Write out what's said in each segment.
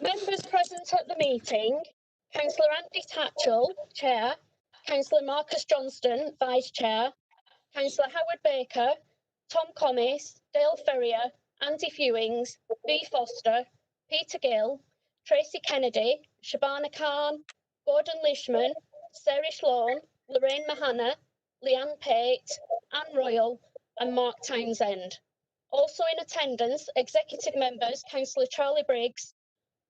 Members present at the meeting: Councillor Andy Tatchell, Chair; Councillor Marcus Johnston, Vice Chair; Councillor Howard Baker; Tom Commis, Dale Ferrier, Andy Fewings, B Foster, Peter Gill, Tracy Kennedy, Shabana Khan, Gordon Lishman, Sarah Sloan, Lorraine Mahana, Leanne Pate, Anne Royal and Mark Townsend. Also in attendance, executive members, Councillor Charlie Briggs,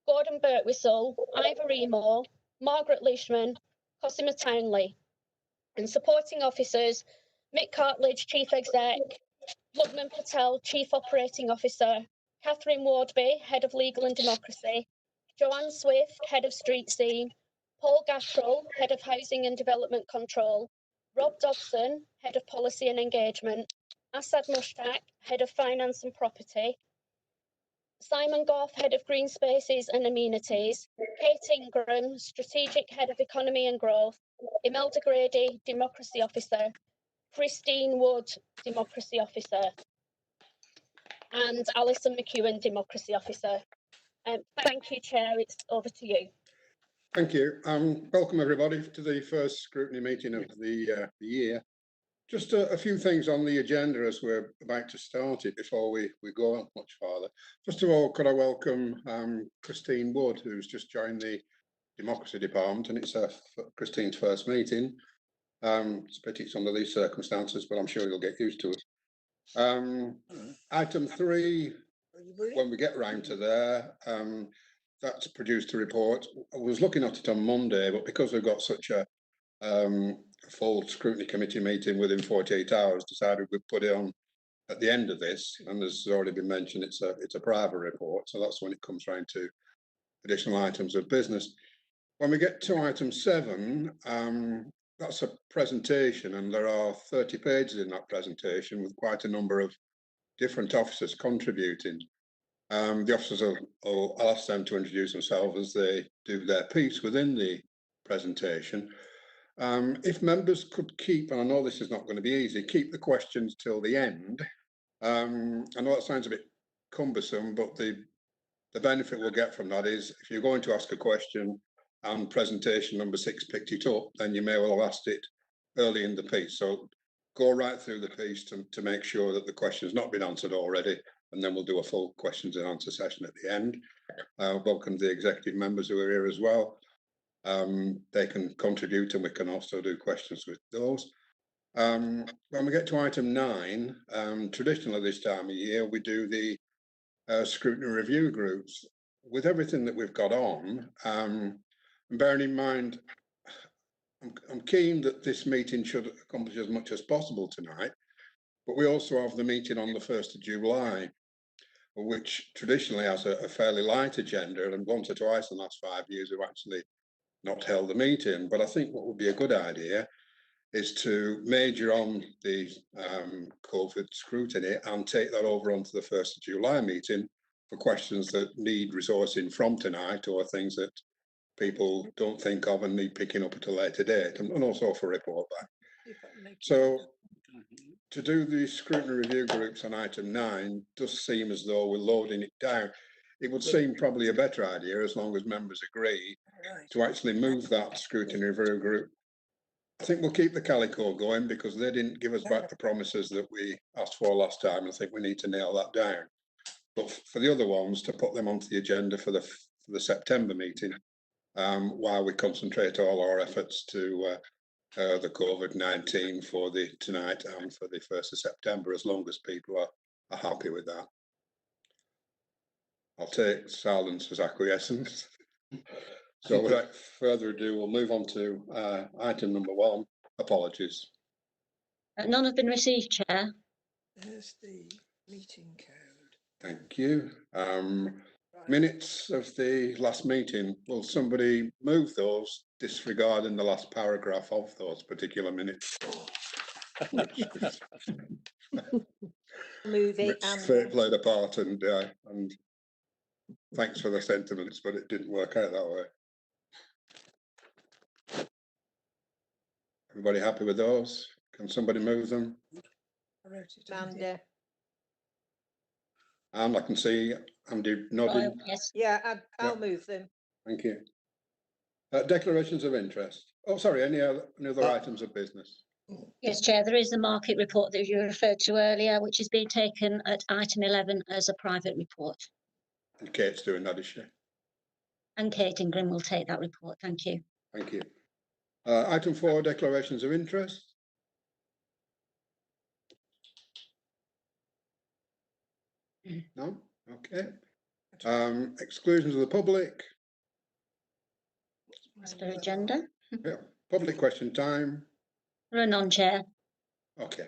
Gordon Birtwistle, Ivor Emo, Margaret Lishman, Cosima Townley, and supporting officers, Mick Cartledge, Chief Exec, Lukman Patel, Chief Operating Officer, Catherine Wardby, Head of Legal and Democracy, Joanne Swift, Head of Street Scene, Paul Gattrell, Head of Housing and Development Control, Rob Dobson, Head of Policy and Engagement, Asad Mushtaq, Head of Finance and Property, Simon Goff, Head of Green Spaces and Amenities, Kate Ingram, Strategic Head of Economy and Growth, Imelda Grady, Democracy Officer, Christine Wood, Democracy Officer, and Alison McEwen, Democracy Officer. Thank you, Chair. It's over to you. Thank you. Welcome everybody to the first scrutiny meeting of the year. Just a few things on the agenda as we're about to start it before we go much farther. First of all, could I welcome Christine Wood, who's just joined the Democracy Department, and it's Christine's first meeting. It's a pity it's under these circumstances, but I'm sure you'll get used to it. Item 3, when we get round to there, that's produced a report. I was looking at it on Monday, but because we've got such a full scrutiny committee meeting within 48 hours, decided we'd put it on at the end of this, and as has already been mentioned, it's a private report, so that's when it comes round to additional items of business. When we get to item 7, that's a presentation, and there are 30 pages in that presentation with quite a number of different officers contributing. The officers I'll ask them to introduce themselves as they do their piece within the presentation. If members could keep, and I know this is not going to be easy, keep the questions till the end. I know that sounds a bit cumbersome, but the benefit we'll get from that is if you're going to ask a question and presentation number 6 picked it up, then you may well have asked it early in the piece. So go right through the piece to make sure that the question's not been answered already, and then we'll do a full questions and answer session at the end. Welcome the executive members who are here as well. They can contribute and we can also do questions with those. When we get to item 9, traditionally this time of year, we do the scrutiny review groups. With everything that we've got on, and bearing in mind, I'm keen that this meeting should accomplish as much as possible tonight, but we also have the meeting on the 1st of July, which traditionally has a fairly light agenda, and once or twice in the last 5 years we've actually not held the meeting. But I think what would be a good idea is to major on the COVID scrutiny and take that over onto the 1st of July meeting for questions that need resourcing from tonight, or things that people don't think of and need picking up at a later date, and also for report back. So to do the scrutiny review groups on item 9 does seem as though we're loading it down. It would seem probably a better idea, as long as members agree, to actually move that scrutiny review group. I think we'll keep the Calico going because they didn't give us back the promises that we asked for last time. I think we need to nail that down. But for the other ones, to put them onto the agenda for the September meeting, while we concentrate all our efforts to the COVID-19 for the tonight and for the 1st of September, as long as people are happy with that. I'll take silence as acquiescence. So without further ado, we'll move on to item number 1, apologies. None have been received, Chair. There's the meeting code. Thank you. Minutes of the last meeting, will somebody move those, disregarding the last paragraph of those particular minutes? Move it. Fate played a part, and thanks for the sentiments, but it didn't work out that way. Everybody happy with those? Can somebody move them? I wrote it down. And I can see Andy nodding. Royal, yes. Yeah, I'll Yeah. move them. Thank you. Declarations of interest. Oh, sorry, any other items of business? Yes, Chair, there is the market report that you referred to earlier, which is being taken at item 11 as a private report. And Kate's doing that, is she? And Kate Ingram will take that report. Thank you. Thank you. Item 4, declarations of interest. No? Okay. Exclusions of the public. As per agenda. Yeah. Public question time. There are none, Chair. Okay.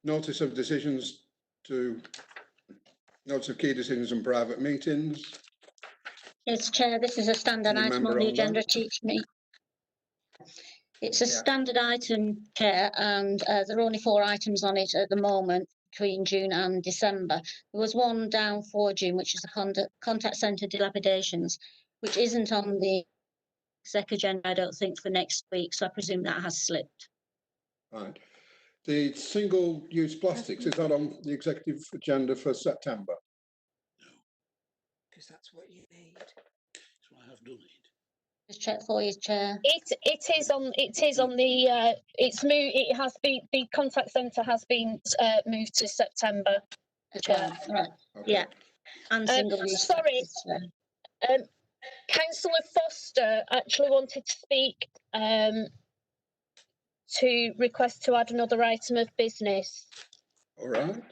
Notice of decisions to notice of key decisions and private meetings. Yes, Chair, this is a standard Any item member on the on agenda. that? Teach me. It's a Yeah. standard item, Chair, and there are only 4 items on it at the moment between June and December. There was one down for June, which is the contact centre dilapidations, which isn't on the exec agenda, I don't think, for next week. So I presume that has slipped. Right. The single-use plastics, is that on the executive agenda for September? Because that's what you need. That's what I have done it. Just check for you, Chair. It is on the it's moved. It has been, the contact centre has been moved to September. Chair. Right. Okay. Yeah. And single use. Sorry. Councillor Foster actually wanted to speak to request to add another item of business. All right.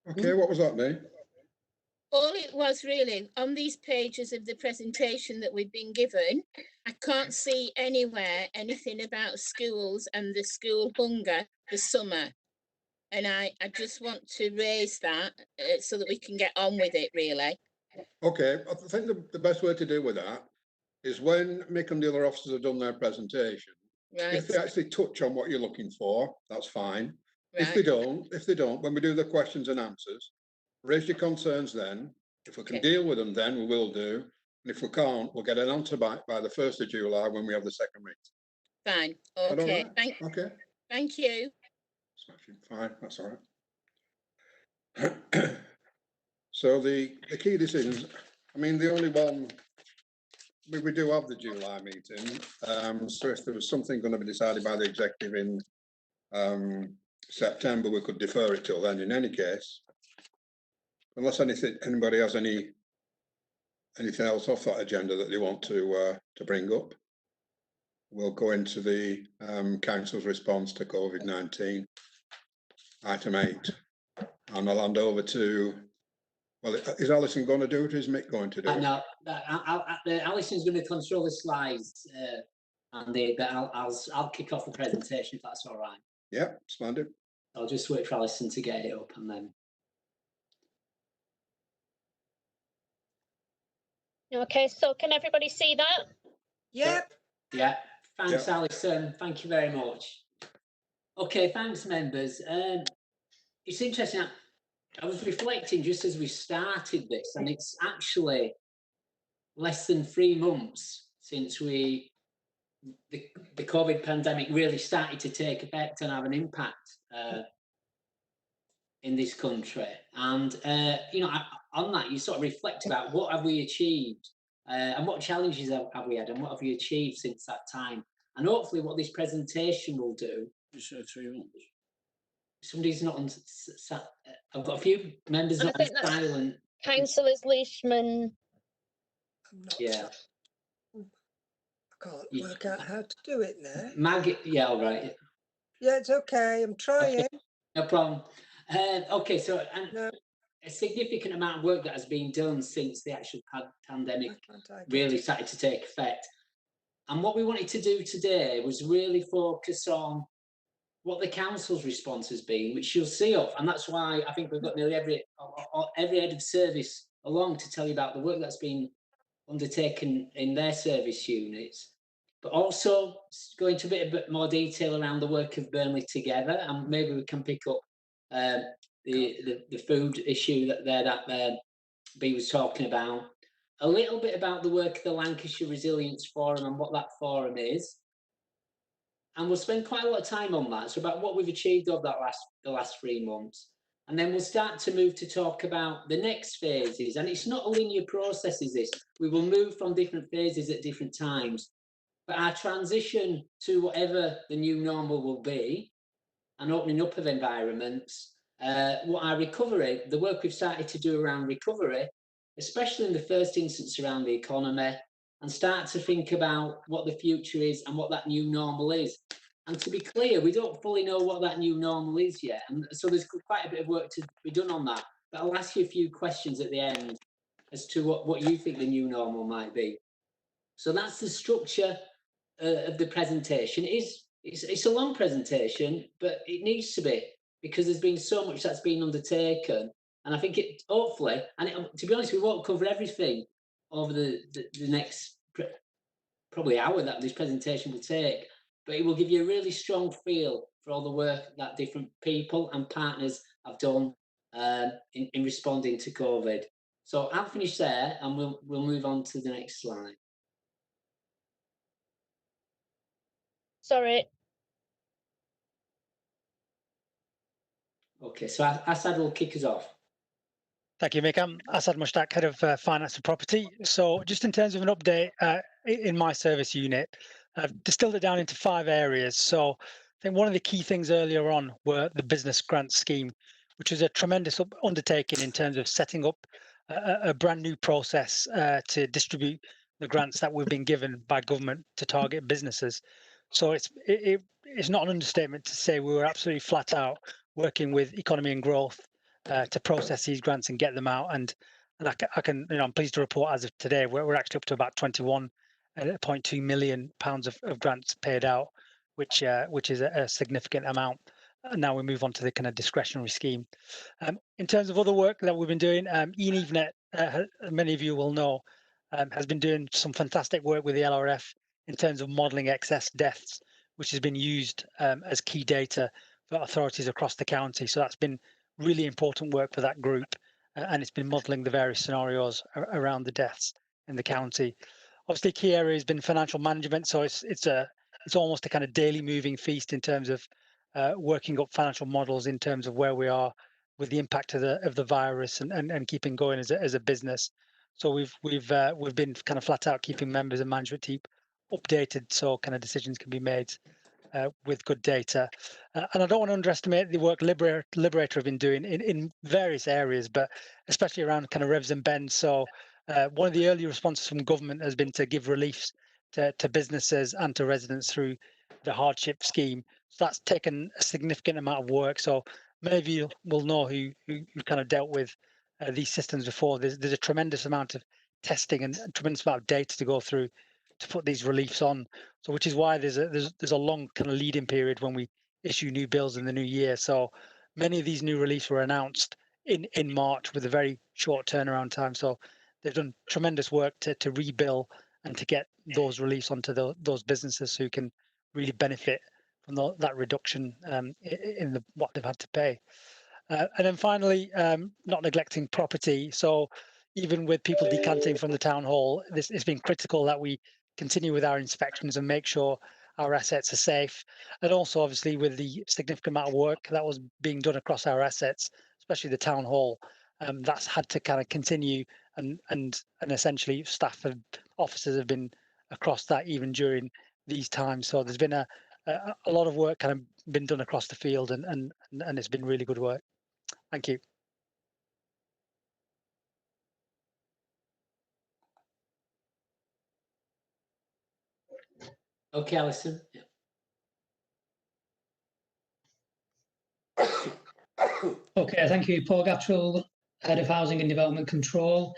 Okay, what was that, Dave? All it was really, on these pages of the presentation that we've been given, I can't see anywhere anything about schools and the school hunger for summer. And I just want to raise that so that we can get on with it, really. Okay, I think the best way to deal with that is when Mick and the other officers have done their presentation, Right, if they actually touch on what you're looking for, that's fine. If right. they don't, when we do the questions and answers, raise your concerns then. If we can Okay. deal with them, then we will do. And if we can't, we'll get an answer back by the 1st of July when we have the second meeting. Fine. Is that all Okay. right? Okay. Thank you. Smashing. Fine, that's all right. So the key decisions, I mean, the only one, we do have the July meeting. So if there was something going to be decided by the executive in September, we could defer it till then in any case. Unless anybody has anything else off that agenda that they want to bring up, we'll go into the council's response to COVID-19, item 8, and I'll hand over to. Well, is Alison going to do it? Or is Mick going to do it? No, Alison's going to control the slides, Andy, but I'll kick off the presentation if that's all right. Yeah, splendid. I'll just wait for Alison to get it up and then. Okay, so can everybody see that? Yep. Yeah, thanks, Yeah. Alison. Thank you very much. Okay, thanks, members. It's interesting. I was reflecting just as we started this, and it's actually less than 3 months since the COVID pandemic really started to take effect and have an impact in this country. And on that, you sort of reflect about what have we achieved and what challenges have we had and what have we achieved since that time. And hopefully what this presentation will do. You said 3 months. Somebody's not on. I've got a few members And I not on think that's silent. Councillors Leishman. I'm not, Yeah. I can't work out how to do it now. Maggie, yeah, all right. Yeah, it's okay. I'm trying. No problem. Okay, so No, a significant amount of work that has been done since the actual pandemic why can't I get really it? started to take effect. And what we wanted to do today was really focus on what the council's response has been, which you'll see off, and that's why I think we've got nearly every head of service along to tell you about the work that's been undertaken in their service units, but also go into a bit more detail around the work of Burnley Together, and maybe we can pick up the food issue that B was talking about, a little bit about the work of the Lancashire Resilience Forum and what that forum is. and we'll spend quite a lot of time on that. So about what we've achieved over the last 3 months. And then we'll start to move to talk about the next phases. And it's not a linear process, is this? We will move from different phases at different times. But our transition to whatever the new normal will be, and opening up of environments, what our recovery, the work we've started to do around recovery, especially in the first instance around the economy, and start to think about what the future is and what that new normal is. And to be clear, we don't fully know what that new normal is yet. And so there's quite a bit of work to be done on that. But I'll ask you a few questions at the end as to what you think the new normal might be. So that's the structure of the presentation. It's a long presentation, but it needs to be, because there's been so much that's been undertaken. And I think it, hopefully, and to be honest, we won't cover everything over the next probably hour that this presentation will take, but it will give you a really strong feel for all the work that different people and partners have done in responding to COVID. So I'll finish there, and we'll move on to the next slide. Sorry. Okay, so Asad will kick us off. Thank you, Mick. I'm Asad Mushtaq, Head of Finance and Property. So just in terms of an update in my service unit, I've distilled it down into 5 areas. So I think one of the key things earlier on were the business grant scheme, which was a tremendous undertaking in terms of setting up a brand new process to distribute the grants that we've been given by government to target businesses. So it's not an understatement to say we were absolutely flat out working with economy and growth to process these grants and get them out. And I can, I'm pleased to report as of today, we're actually up to about £21.2 million of grants paid out, which is a significant amount. And now we move on to the kind of discretionary scheme. In terms of other work that we've been doing, Ian Evenet, many of you will know, has been doing some fantastic work with the LRF in terms of modelling excess deaths, which has been used as key data for authorities across the county. So that's been really important work for that group, and it's been modelling the various scenarios around the deaths in the county. Obviously, a key area has been financial management. So it's almost a kind of daily moving feast in terms of working up financial models in terms of where we are with the impact of the virus and keeping going as a business. So we've been kind of flat out keeping members and management team updated so kind of decisions can be made with good data. And I don't want to underestimate the work Liberator have been doing in various areas, but especially around kind of revs and bends. So one of the early responses from government has been to give reliefs to businesses and to residents through the hardship scheme. So that's taken a significant amount of work. So many of you will know who kind of dealt with these systems before. There's a tremendous amount of testing and a tremendous amount of data to go through to put these reliefs on. So which is why there's a long kind of lead-in period when we issue new bills in the new year. So many of these new reliefs were announced in March with a very short turnaround time. So they've done tremendous work to rebill and to get those reliefs onto those businesses who can really benefit from that reduction in what they've had to pay. And then finally, not neglecting property. So even with people decanting from the town hall, it's been critical that we continue with our inspections and make sure our assets are safe. And also, obviously, with the significant amount of work that was being done across our assets, especially the town hall, that's had to kind of continue. And essentially, staff and officers have been across that even during these times. So there's been a lot of work kind of been done across the field, and it's been really good work. Thank you. Okay, Alison. Okay, thank you. Paul Gattrell, Head of Housing and Development Control.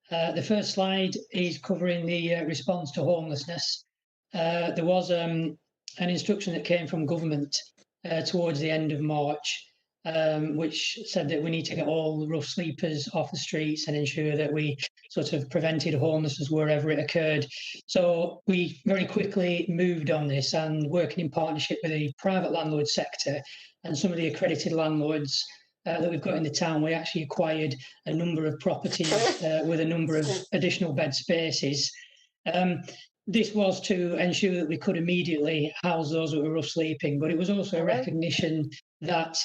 The first slide is covering the response to homelessness. There was an instruction that came from government towards the end of March, which said that we need to get all rough sleepers off the streets and ensure that we sort of prevented homelessness wherever it occurred. So we very quickly moved on this, and working in partnership with the private landlord sector and some of the accredited landlords that we've got in the town, we actually acquired a number of properties with a number of additional bed spaces. this was to ensure that we could immediately house those that were rough sleeping, but it was also a recognition that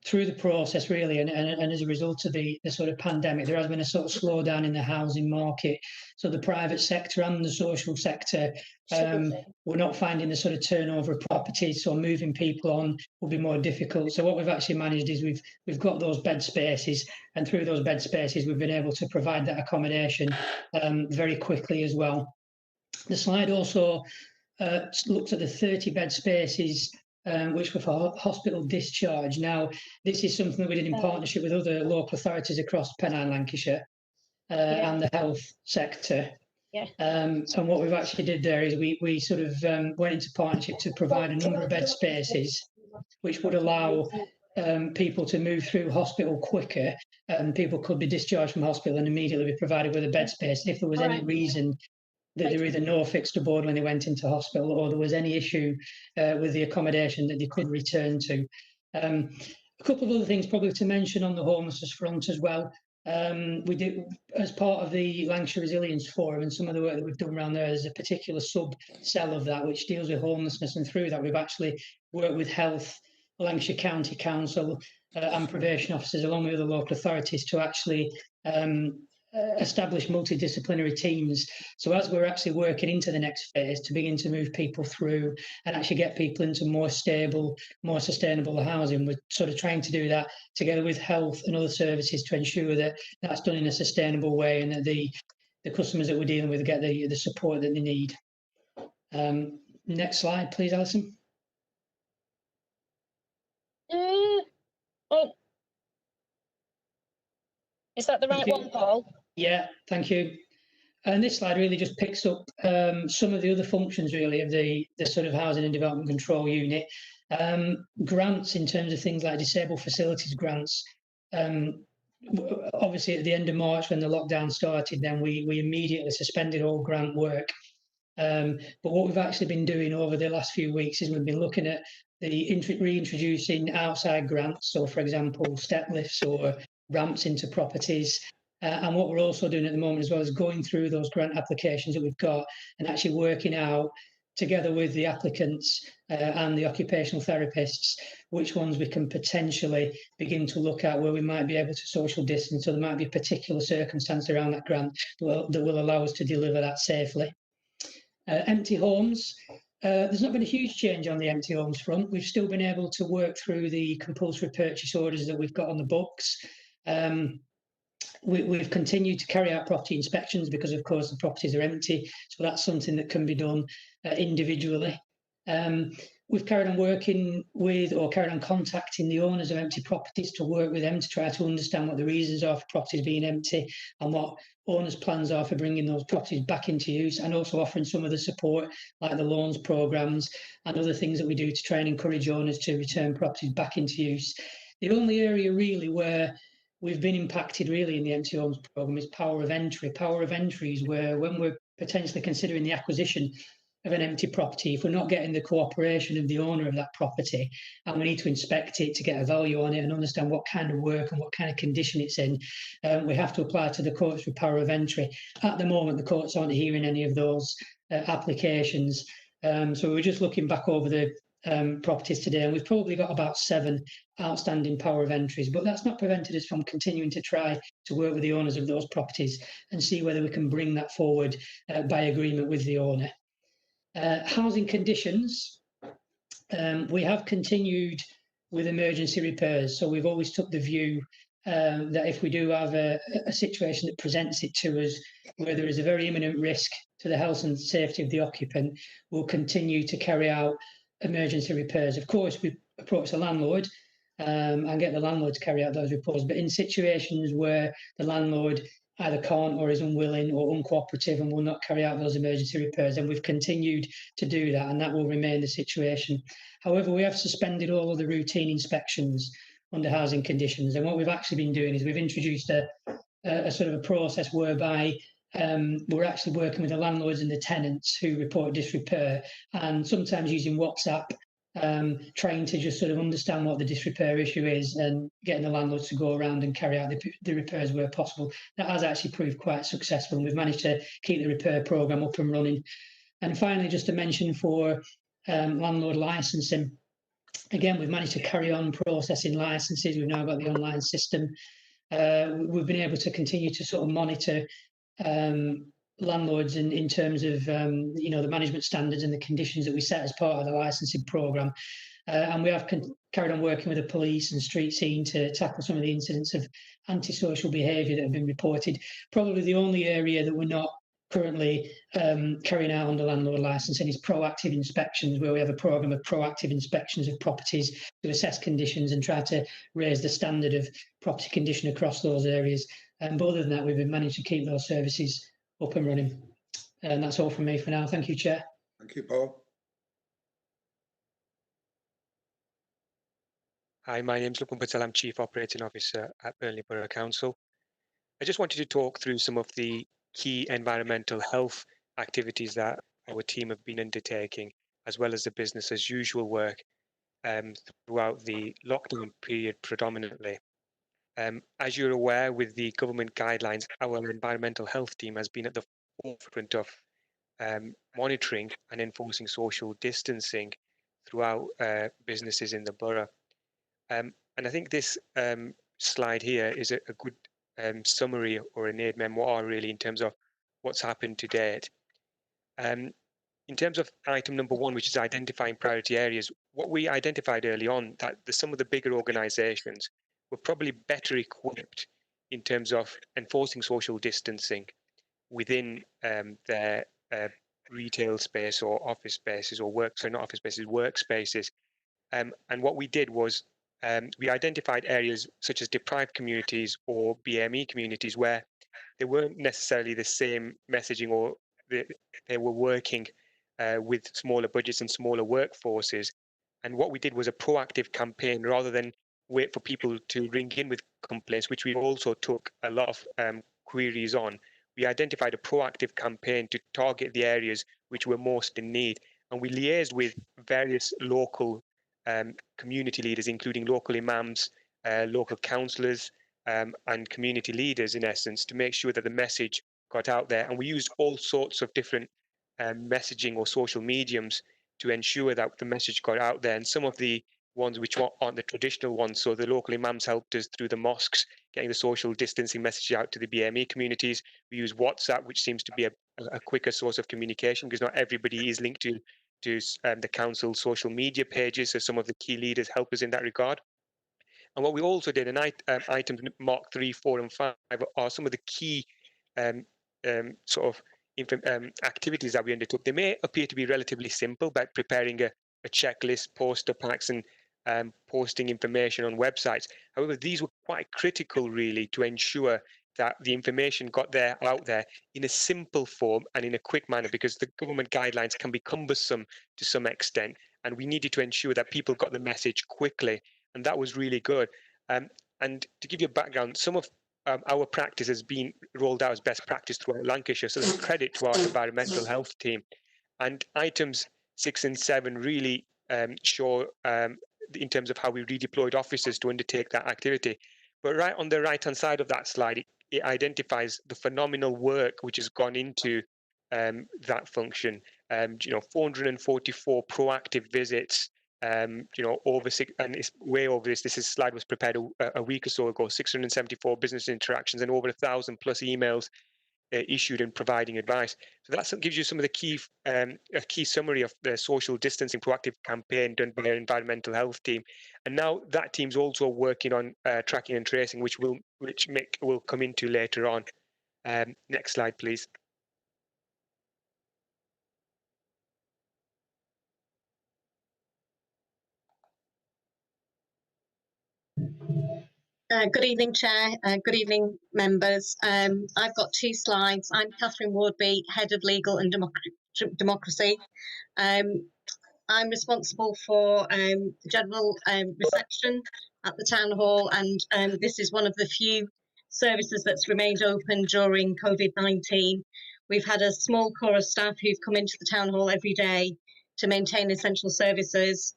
through the process, really, and as a result of the sort of pandemic, there has been a sort of slowdown in the housing market. So the private sector and the social sector we're not finding the sort of turnover of properties, so moving people on will be more difficult. So what we've actually managed is we've got those bed spaces, and through those bed spaces, we've been able to provide that accommodation very quickly as well. The slide also looks at the 30 bed spaces which were for hospital discharge. Now, this is something that we did in partnership with other local authorities across Pennine, Lancashire, and the health sector. And what we've actually did there is we sort of went into partnership to provide a number of bed spaces, which would allow people to move through hospital quicker, and people could be discharged from hospital and immediately be provided with a bed space. If there was any reason that they were either no fixed aboard when they went into hospital, or there was any issue with the accommodation that they could return to. A couple of other things probably to mention on the homelessness front as well. We did, as part of the Lancashire Resilience Forum and some of the work that we've done around there, there's a particular sub-cell of that which deals with homelessness, and through that we've actually worked with Health, Lancashire County Council and probation officers along with other local authorities to actually establish multidisciplinary teams. So as we're actually working into the next phase to begin to move people through and actually get people into more stable, more sustainable housing, we're sort of trying to do that together with health and other services to ensure that that's done in a sustainable way, and that the customers that we're dealing with get the support that they need. Next slide, please, Alison. Is that the right one, Paul? Yeah, thank you. And this slide really just picks up some of the other functions really of the sort of Housing and Development Control Unit. Grants in terms of things like disabled facilities grants. Obviously at the end of March when the lockdown started, then we immediately suspended all grant work. But what we've actually been doing over the last few weeks is we've been looking at reintroducing outside grants. So for example, step lifts or ramps into properties. And what we're also doing at the moment as well is going through those grant applications that we've got and actually working out together with the applicants and the occupational therapists which ones we can potentially begin to look at where we might be able to social distance. So there might be a particular circumstance around that grant that will allow us to deliver that safely. Empty homes. There's not been a huge change on the empty homes front. We've still been able to work through the compulsory purchase orders that we've got on the books. We've continued to carry out property inspections because, of course, the properties are empty. So that's something that can be done individually. We've carried on working with or carried on contacting the owners of empty properties to work with them to try to understand what the reasons are for properties being empty and what owners' plans are for bringing those properties back into use, and also offering some of the support like the loans programmes and other things that we do to try and encourage owners to return properties back into use. The only area really where we've been impacted really in the empty homes programme is power of entry. Power of entry is where when we're potentially considering the acquisition of an empty property, if we're not getting the cooperation of the owner of that property and we need to inspect it to get a value on it and understand what kind of work and what kind of condition it's in, we have to apply to the courts for power of entry. At the moment, the courts aren't hearing any of those applications. So we're just looking back over the properties today, and we've probably got about 7 outstanding power of entries, but that's not prevented us from continuing to try to work with the owners of those properties and see whether we can bring that forward by agreement with the owner. Housing conditions, we have continued with emergency repairs. So we've always took the view that if we do have a situation that presents it to us where there is a very imminent risk to the health and safety of the occupant, we'll continue to carry out emergency repairs. Of course, we approach the landlord and get the landlord to carry out those repairs. But in situations where the landlord either can't or is unwilling or uncooperative and will not carry out those emergency repairs, and we've continued to do that, and that will remain the situation. However, we have suspended all of the routine inspections under housing conditions, and what we've actually been doing is we've introduced a sort of a process whereby we're actually working with the landlords and the tenants who report disrepair, and sometimes using WhatsApp trying to just sort of understand what the disrepair issue is and getting the landlords to go around and carry out the repairs where possible. That has actually proved quite successful, and we've managed to keep the repair programme up and running. And finally, just to mention for landlord licensing, again, we've managed to carry on processing licenses. We've now got the online system. We've been able to continue to sort of monitor landlords in terms of the management standards and the conditions that we set as part of the licensing programme. And we have carried on working with the police and street scene to tackle some of the incidents of antisocial behaviour that have been reported. Probably the only area that we're not currently carrying out under landlord licensing is proactive inspections, where we have a programme of proactive inspections of properties to assess conditions and try to raise the standard of property condition across those areas. But other than that, we've managed to keep those services up and running. And that's all from me for now. Thank you, Chair. Thank you, Paul. Hi, my name's Lukman Patel. I'm Chief Operating Officer at Burnley Borough Council. I just wanted to talk through some of the key environmental health activities that our team have been undertaking, as well as the business as usual work throughout the lockdown period predominantly. As you're aware, with the government guidelines, our environmental health team has been at the forefront of monitoring and enforcing social distancing throughout businesses in the borough. And I think this slide here is a good summary or an aide-memoire really in terms of what's happened to date. In terms of item number 1, which is identifying priority areas, what we identified early on that some of the bigger organisations were probably better equipped in terms of enforcing social distancing within their retail space or office spaces or workspaces. And what we did was we identified areas such as deprived communities or BME communities where there weren't necessarily the same messaging, or they were working with smaller budgets and smaller workforces. And what we did was a proactive campaign rather than wait for people to ring in with complaints, which we also took a lot of queries on. We identified a proactive campaign to target the areas which were most in need. And we liaised with various local community leaders, including local imams, local councillors, and community leaders, in essence, to make sure that the message got out there. And we used all sorts of different messaging or social mediums to ensure that the message got out there. And some of the ones which aren't the traditional ones, so the local imams helped us through the mosques, getting the social distancing message out to the BME communities. We use WhatsApp, which seems to be a quicker source of communication because not everybody is linked to the council's social media pages, so some of the key leaders help us in that regard. And what we also did, and items marked 3, 4, and 5 are some of the key activities that we undertook. They may appear to be relatively simple, but preparing a checklist, poster packs, and posting information on websites. However, these were quite critical, really, to ensure that the information got out there in a simple form and in a quick manner, because the government guidelines can be cumbersome to some extent, and we needed to ensure that people got the message quickly, and that was really good. And to give you a background, some of our practice has been rolled out as best practice throughout Lancashire, so there's credit to our environmental health team. And items 6 and 7 really show in terms of how we redeployed officers to undertake that activity. But right on the right-hand side of that slide, it identifies the phenomenal work which has gone into that function. 444 proactive visits, over 6, and it's way over this. This slide was prepared a week or so ago. 674 business interactions and over 1,000+ emails issued and providing advice. So that gives you some of the key a key summary of the social distancing proactive campaign done by our environmental health team. And now that team's also working on tracking and tracing, which Mick will come into later on. Next slide, please. Good evening, Chair. Good evening, members. I've got 2 slides. I'm Catherine Wardby, Head of Legal and Democracy. I'm responsible for the general reception at the Town Hall, and this is one of the few services that's remained open during COVID-19. We've had a small core of staff who've come into the Town Hall every day to maintain essential services.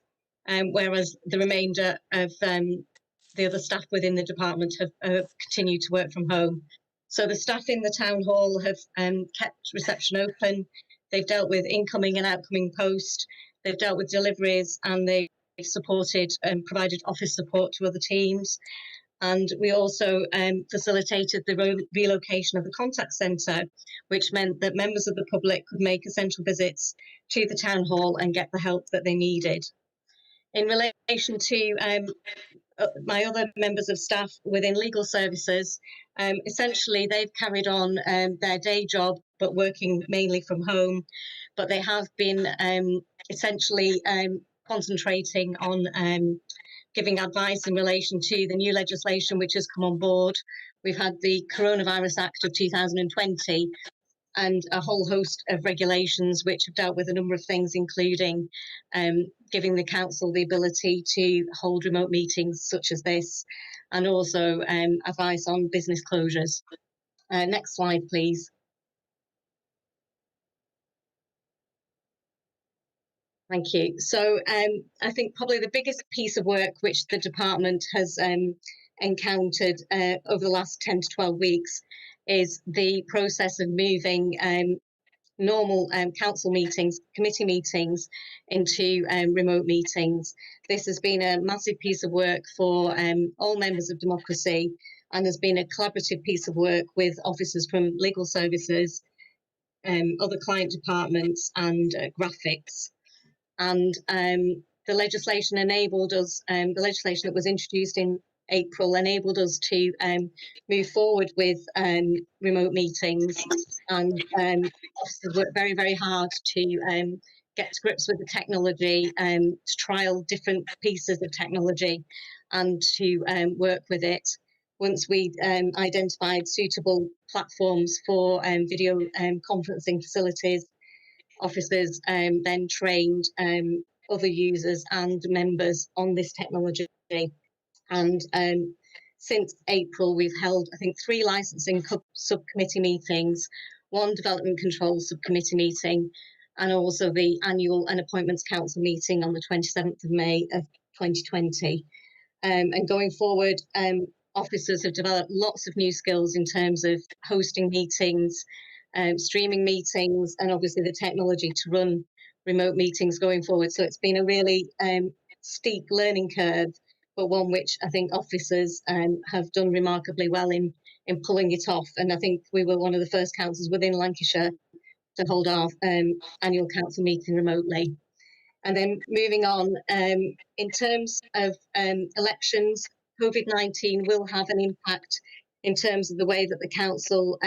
whereas the remainder of the other staff within the department have continued to work from home. So the staff in the town hall have kept reception open. They've dealt with incoming and outgoing post. They've dealt with deliveries, and they've supported and provided office support to other teams. And we also facilitated the relocation of the contact centre, which meant that members of the public could make essential visits to the town hall and get the help that they needed. In relation to my other members of staff within legal services, essentially they've carried on their day job, but working mainly from home. But they have been essentially concentrating on giving advice in relation to the new legislation which has come on board. We've had the Coronavirus Act of 2020 and a whole host of regulations which have dealt with a number of things, including giving the council the ability to hold remote meetings such as this, and also advice on business closures. Next slide, please. Thank you. So I think probably the biggest piece of work which the department has encountered over the last 10 to 12 weeks is the process of moving normal council meetings, committee meetings, into remote meetings. This has been a massive piece of work for all members of democracy, and has been a collaborative piece of work with officers from legal services, other client departments, and graphics. And the legislation enabled us, the legislation that was introduced in April enabled us to move forward with remote meetings, and officers worked very, very hard to get to grips with the technology, to trial different pieces of technology and to work with it. Once we identified suitable platforms for video conferencing facilities, officers then trained other users and members on this technology. And since April, we've held, I think, 3 licensing subcommittee meetings, 1 development control subcommittee meeting, and also the annual and appointments council meeting on the 27th of May of 2020. And going forward, officers have developed lots of new skills in terms of hosting meetings, streaming meetings, and obviously the technology to run remote meetings going forward. So it's been a really steep learning curve, but one which I think officers have done remarkably well in pulling it off. And I think we were one of the first councils within Lancashire to hold our annual council meeting remotely. And then moving on, in terms of elections, COVID-19 will have an impact in terms of the way that the council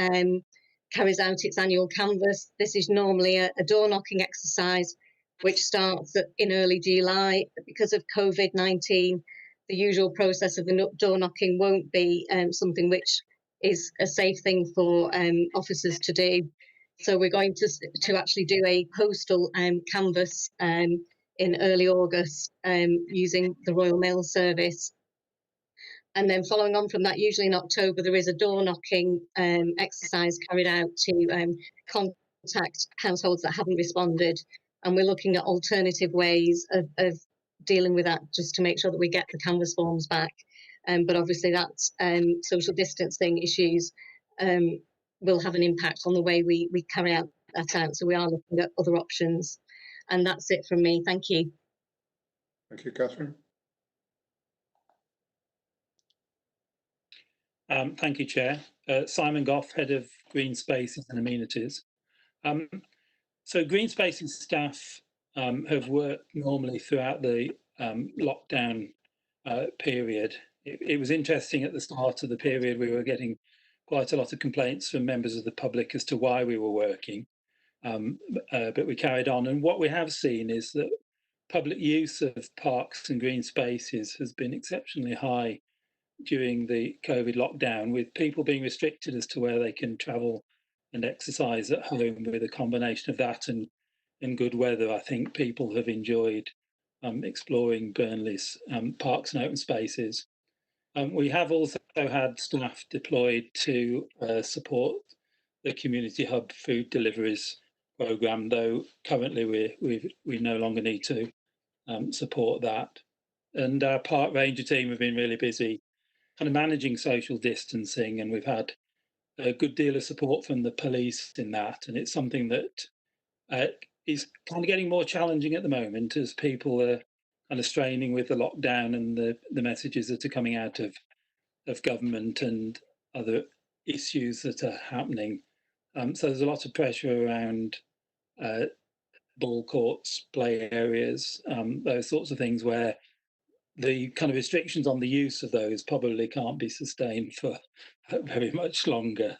carries out its annual canvass. This is normally a door knocking exercise which starts in early July. Because of COVID-19, the usual process of the door knocking won't be something which is a safe thing for officers to do. So we're going to actually do a postal canvass in early August using the Royal Mail Service. And then following on from that, usually in October, there is a door knocking exercise carried out to contact households that haven't responded. And we're looking at alternative ways of dealing with that, just to make sure that we get the canvas forms back. But obviously that's social distancing issues will have an impact on the way we carry out that out. So we are looking at other options. And that's it from me. Thank you. Thank you, Catherine. Thank you, Chair. Simon Goff, Head of Green Spaces and Amenities. So Green Spaces staff have worked normally throughout the lockdown period. It was interesting at the start of the period, we were getting quite a lot of complaints from members of the public as to why we were working, but we carried on. And what we have seen is that public use of parks and green spaces has been exceptionally high during the COVID lockdown, with people being restricted as to where they can travel and exercise at home. With a combination of that and good weather, I think people have enjoyed exploring Burnley's parks and open spaces. We have also had staff deployed to support the Community Hub food deliveries programme, though currently we no longer need to support that. And our park ranger team have been really busy kind of managing social distancing, and we've had a good deal of support from the police in that. And it's something that is kind of getting more challenging at the moment as people are kind of straining with the lockdown and the messages that are coming out of government and other issues that are happening. So there's a lot of pressure around ball courts, play areas, those sorts of things where the kind of restrictions on the use of those probably can't be sustained for very much longer.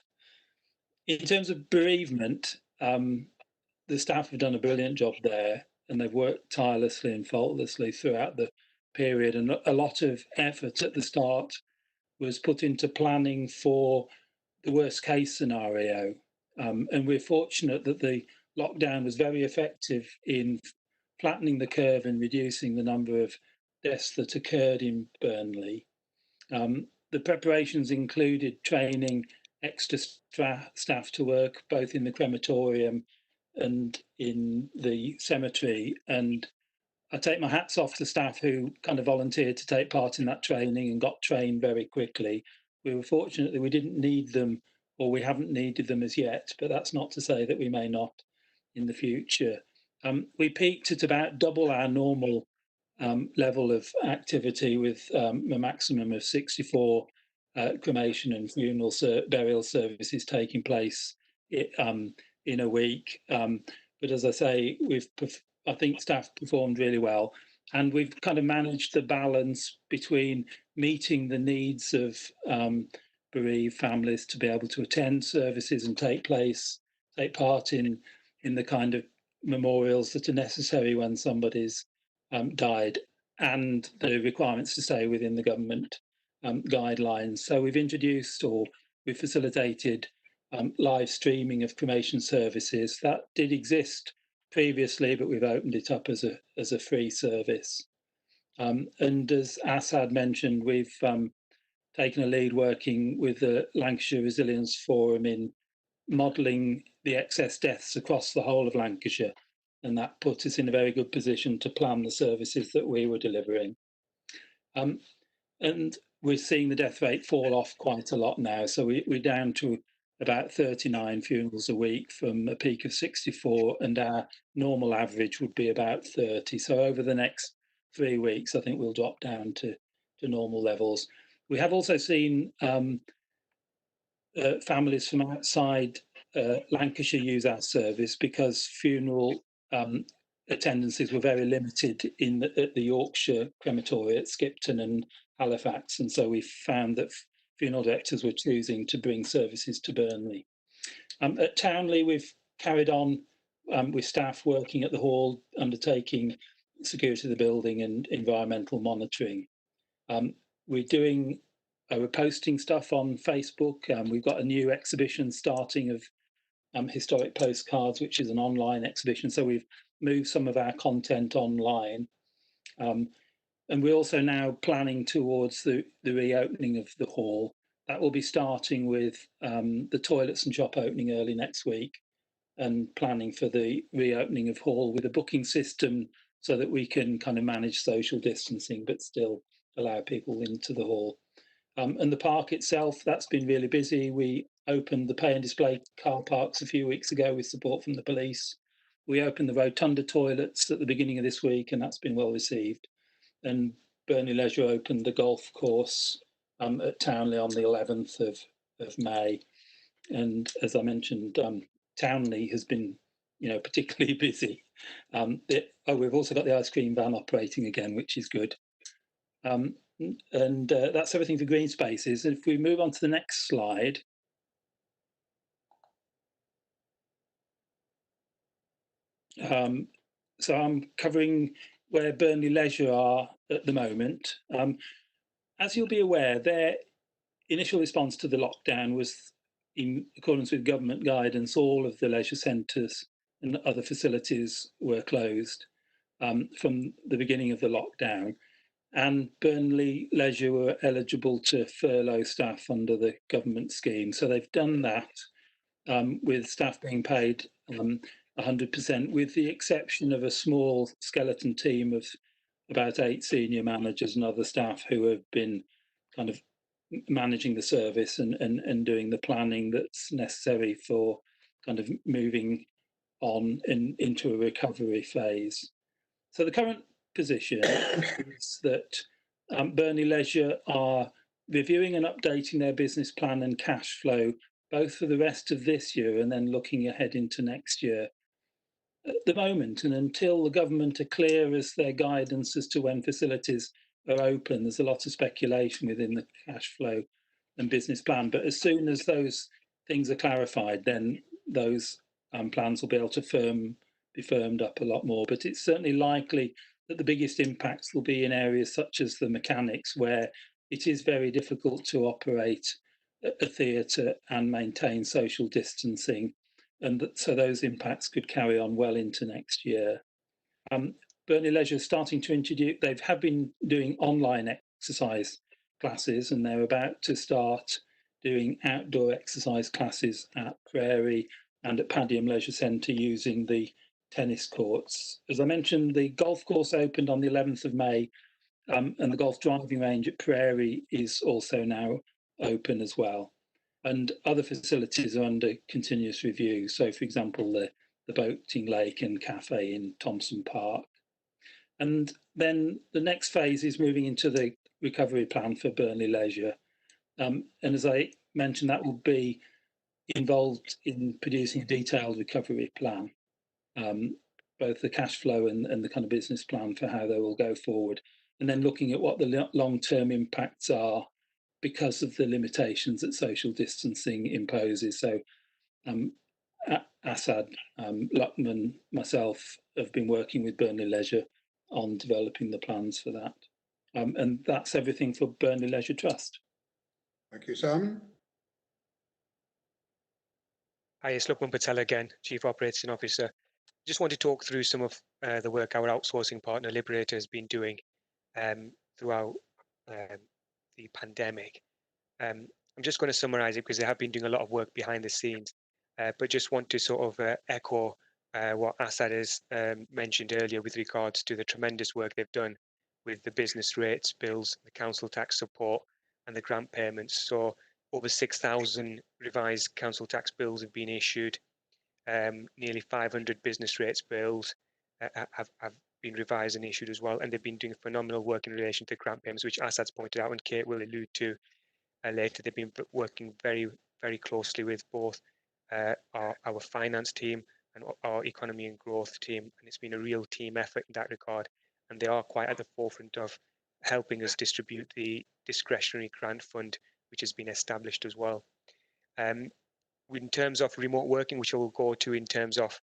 In terms of bereavement, the staff have done a brilliant job there, and they've worked tirelessly and faultlessly throughout the period. And a lot of effort at the start was put into planning for the worst case scenario. And we're fortunate that the lockdown was very effective in flattening the curve and reducing the number of deaths that occurred in Burnley. The preparations included training extra staff to work both in the crematorium and in the cemetery. And I take my hats off to staff who kind of volunteered to take part in that training and got trained very quickly. We were fortunate that we didn't need them, or we haven't needed them as yet, but that's not to say that we may not in the future. We peaked at about double our normal level of activity with a maximum of 64 cremation and funeral burial services taking place in a week. But as I say, I think staff performed really well, and we've kind of managed the balance between meeting the needs of bereaved families to be able to attend services and take part in the kind of memorials that are necessary when somebody's died, and the requirements to stay within the government guidelines. So we've facilitated live streaming of cremation services. That did exist previously, but we've opened it up as a free service. And as Assad mentioned, we've taken a lead working with the Lancashire Resilience Forum in modelling the excess deaths across the whole of Lancashire, and that put us in a very good position to plan the services that we were delivering. And we're seeing the death rate fall off quite a lot now, so we're down to about 39 funerals a week from a peak of 64, and our normal average would be about 30. So over the next 3 weeks, I think we'll drop down to normal levels. We have also seen families from outside Lancashire use our service because funeral attendances were very limited at the Yorkshire crematory at Skipton and Halifax, and so we found that funeral directors were choosing to bring services to Burnley. At Townley, we've carried on with staff working at the hall, undertaking security of the building and environmental monitoring. We're posting stuff on Facebook. We've got a new exhibition starting of historic postcards, which is an online exhibition. So we've moved some of our content online. And we're also now planning towards the reopening of the hall. That will be starting with the toilets and shop opening early next week, and planning for the reopening of hall with a booking system so that we can kind of manage social distancing but still allow people into the hall. And the park itself, that's been really busy. We opened the pay and display car parks a few weeks ago with support from the police. We opened the rotunda toilets at the beginning of this week, and that's been well received. And Burnley Leisure opened the golf course at Townley on the 11th of May. And as I mentioned, Townley has been, particularly busy. We've also got the ice cream van operating again, which is good. And that's everything for green spaces. If we move on to the next slide. So I'm covering where Burnley Leisure are at the moment. As you'll be aware, their initial response to the lockdown was in accordance with government guidance. All of the leisure centres and other facilities were closed from the beginning of the lockdown. And Burnley Leisure were eligible to furlough staff under the government scheme. So they've done that with staff being paid 100%, with the exception of a small skeleton team of about 8 senior managers and other staff who have been kind of managing the service and doing the planning that's necessary for kind of moving on into a recovery phase. So the current position is that Burnley Leisure are reviewing and updating their business plan and cash flow, both for the rest of this year and then looking ahead into next year. At the moment, and until the government are clear as their guidance as to when facilities are open, there's a lot of speculation within the cash flow and business plan. But as soon as those things are clarified, then those plans will be able to be firmed up a lot more. But it's certainly likely that the biggest impacts will be in areas such as the mechanics, where it is very difficult to operate a theatre and maintain social distancing. And so those impacts could carry on well into next year. Burnley Leisure is starting to introduce, they have been doing online exercise classes, and they're about to start doing outdoor exercise classes at Prairie and at Padiham Leisure Centre using the tennis courts. As I mentioned, the golf course opened on the 11th of May, and the golf driving range at Prairie is also now open as well. And other facilities are under continuous review. So, for example, the boating lake and cafe in Thompson Park. And then the next phase is moving into the recovery plan for Burnley Leisure. And as I mentioned, that will be involved in producing a detailed recovery plan, both the cash flow and the kind of business plan for how they will go forward. And then looking at what the long-term impacts are because of the limitations that social distancing imposes. So Assad, Luckman, myself have been working with Burnley Leisure on developing the plans for that. And that's everything for Burnley Leisure Trust. Thank you, Simon. Hi, it's Luckman Patel again, Chief Operating Officer. Just want to talk through some of the work our outsourcing partner Liberator has been doing throughout the pandemic. I'm just going to summarize it because they have been doing a lot of work behind the scenes, but just want to sort of echo what Assad has mentioned earlier with regards to the tremendous work they've done with the business rates, bills, the council tax support and the grant payments. So over 6,000 revised council tax bills have been issued. Nearly 500 business rates bills have been revised and issued as well, and they've been doing phenomenal work in relation to grant payments, which Assad's pointed out and Kate will allude to later. They've been working very, very closely with both our finance team and our economy and growth team, and it's been a real team effort in that regard, and they are quite at the forefront of helping us distribute the discretionary grant fund, which has been established as well. In terms of remote working, which we'll go to in terms of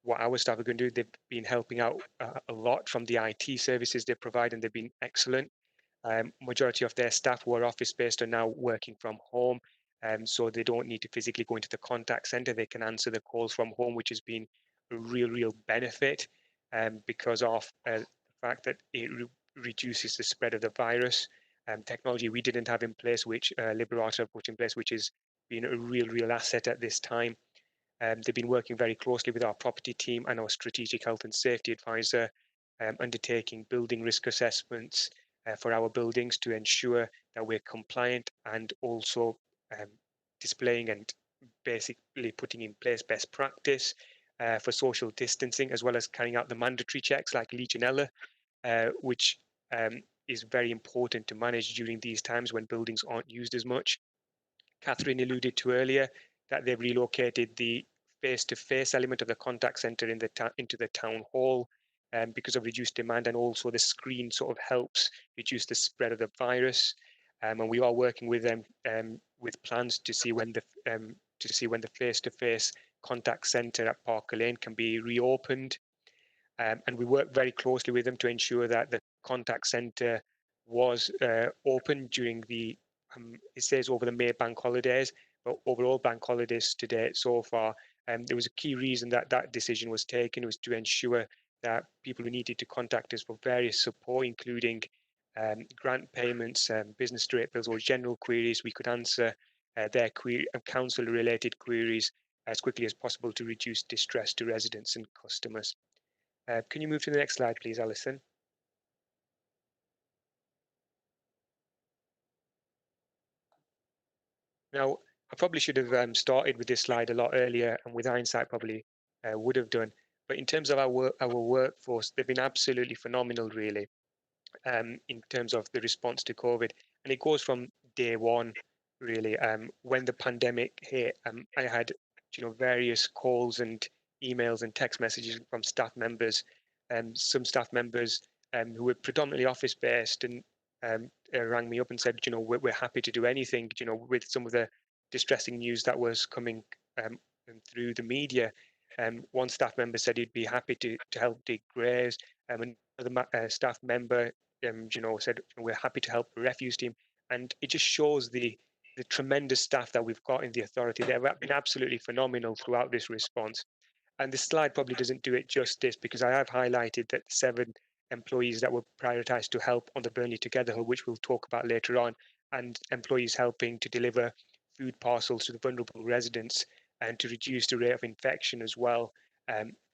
what our staff are going to do, they've been helping out a lot from the IT services they provide, and they've been excellent. Majority of their staff who are office-based are now working from home, so they don't need to physically go into the contact centre. They can answer the calls from home, which has been a real benefit because of the fact that it reduces the spread of the virus. Technology we didn't have in place, which Liberator put in place, which has been a real asset at this time. They've been working very closely with our property team and our strategic health and safety advisor, undertaking building risk assessments for our buildings to ensure that we're compliant, and also displaying and basically putting in place best practice for social distancing, as well as carrying out the mandatory checks like Legionella, which is very important to manage during these times when buildings aren't used as much. Catherine alluded to earlier that they've relocated the face-to-face element of the contact centre into the town hall because of reduced demand, and also the screen sort of helps reduce the spread of the virus. And we are working with them with plans to see when the face-to-face contact centre at Parker Lane can be reopened. And we work very closely with them to ensure that the contact centre was open during the it says over the May bank holidays, but overall bank holidays to date so far. There was a key reason that decision was taken, was to ensure that people who needed to contact us for various support, including grant payments, business rate bills or general queries, we could answer their council-related queries as quickly as possible to reduce distress to residents and customers. Can you move to the next slide, please, Alison? Now, I probably should have started with this slide a lot earlier, and with hindsight, probably would have done. But in terms of our workforce, they've been absolutely phenomenal, really, in terms of the response to COVID. And it goes from day one, really. When the pandemic hit, I had, various calls and emails and text messages from staff members, some staff members who were predominantly office based, and rang me up and said, we're happy to do anything, with some of the distressing news that was coming through the media. One staff member said he'd be happy to help dig graves. Another staff member, said we're happy to help the refuse team, and it just shows the tremendous staff that we've got in the authority. They've been absolutely phenomenal throughout this response. And this slide probably doesn't do it justice, because I have highlighted that 7 employees that were prioritised to help on the Burnley Together Hub, which we'll talk about later on, and employees helping to deliver food parcels to the vulnerable residents and to reduce the rate of infection as well.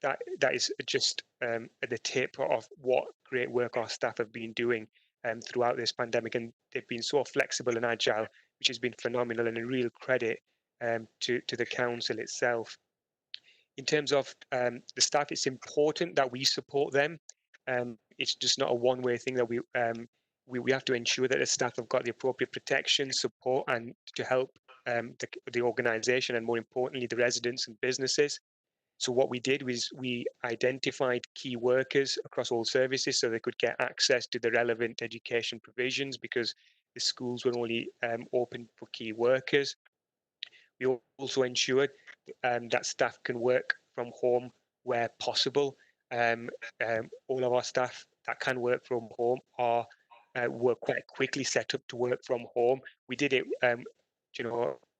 That is just at the tip of what great work our staff have been doing throughout this pandemic, and they've been so flexible and agile, which has been phenomenal, and a real credit to the council itself. In terms of the staff, it's important that we support them. It's just not a one-way thing. That we have to ensure that the staff have got the appropriate protection, support, and to help the organisation, and more importantly, the residents and businesses. So what we did was we identified key workers across all services so they could get access to the relevant education provisions, because the schools were only open for key workers. We also ensured that staff can work from home where possible. All of our staff that can work from home were quite quickly set up to work from home. We did it,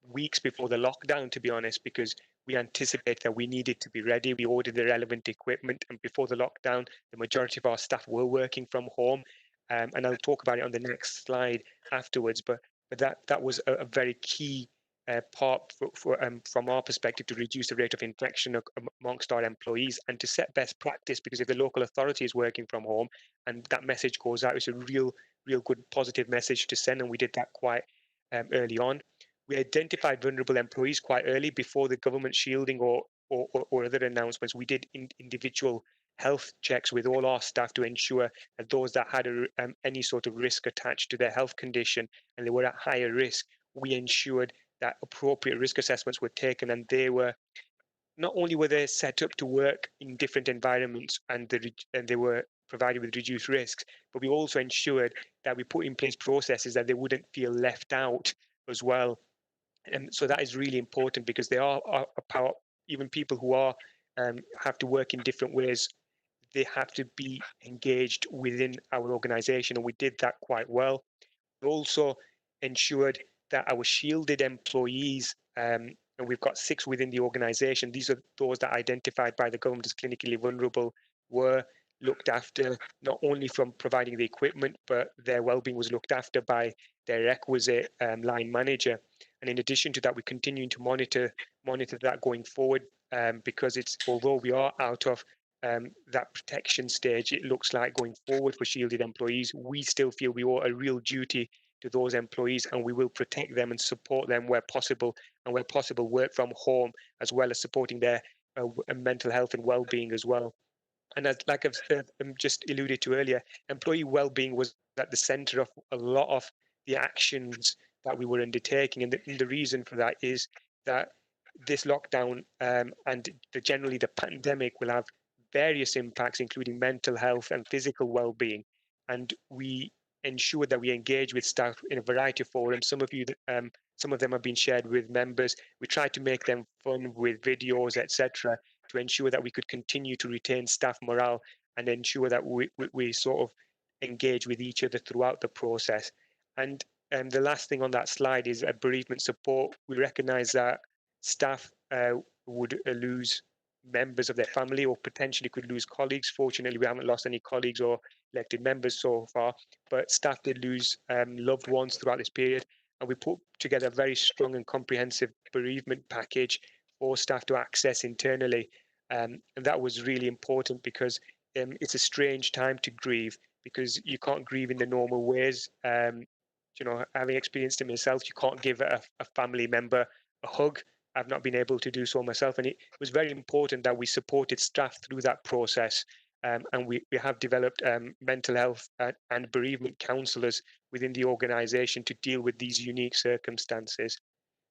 weeks before the lockdown, to be honest, because we anticipated that we needed to be ready. We ordered the relevant equipment, and before the lockdown, the majority of our staff were working from home. And I'll talk about it on the next slide afterwards. But that was a very key part from our perspective to reduce the rate of infection amongst our employees, and to set best practice, because if the local authority is working from home and that message goes out, it's a real good positive message to send, and we did that quite early on. We identified vulnerable employees quite early, before the government shielding or other announcements. We did individual health checks with all our staff to ensure that those that had any sort of risk attached to their health condition and they were at higher risk, we ensured that appropriate risk assessments were taken, and they were not only were they set up to work in different environments and they were provided with reduced risks, but we also ensured that we put in place processes that they wouldn't feel left out as well. And so that is really important, because they are even people who are have to work in different ways. They have to be engaged within our organisation, and we did that quite well. We also ensured that our shielded employees, and we've got 6 within the organisation, these are those that are identified by the government as clinically vulnerable, were looked after, not only from providing the equipment, but their well-being was looked after by their requisite line manager. And in addition to that, we continue to monitor that going forward, because although we are out of that protection stage, it looks like going forward for shielded employees, we still feel we owe a real duty to those employees, and we will protect them and support them where possible, and where possible work from home, as well as supporting their mental health and well-being as well. And like I've just alluded to earlier, employee well-being was at the centre of a lot of the actions that we were undertaking, and the reason for that is that this lockdown and generally the pandemic will have various impacts, including mental health and physical well-being, and we ensure that we engage with staff in a variety of forums. Some of them have been shared with members. We try to make them fun with videos, etc., to ensure that we could continue to retain staff morale and ensure that we sort of engage with each other throughout the process. And the last thing on that slide is bereavement support. We recognise that staff would lose members of their family, or potentially could lose colleagues. Fortunately, we haven't lost any colleagues or elected members so far, but staff did lose loved ones throughout this period, and we put together a very strong and comprehensive bereavement package for staff to access internally, and that was really important, because it's a strange time to grieve, because you can't grieve in the normal ways. having experienced it myself, you can't give a family member a hug. I've not been able to do so myself, and it was very important that we supported staff through that process. And we have developed mental health and bereavement counsellors within the organisation to deal with these unique circumstances.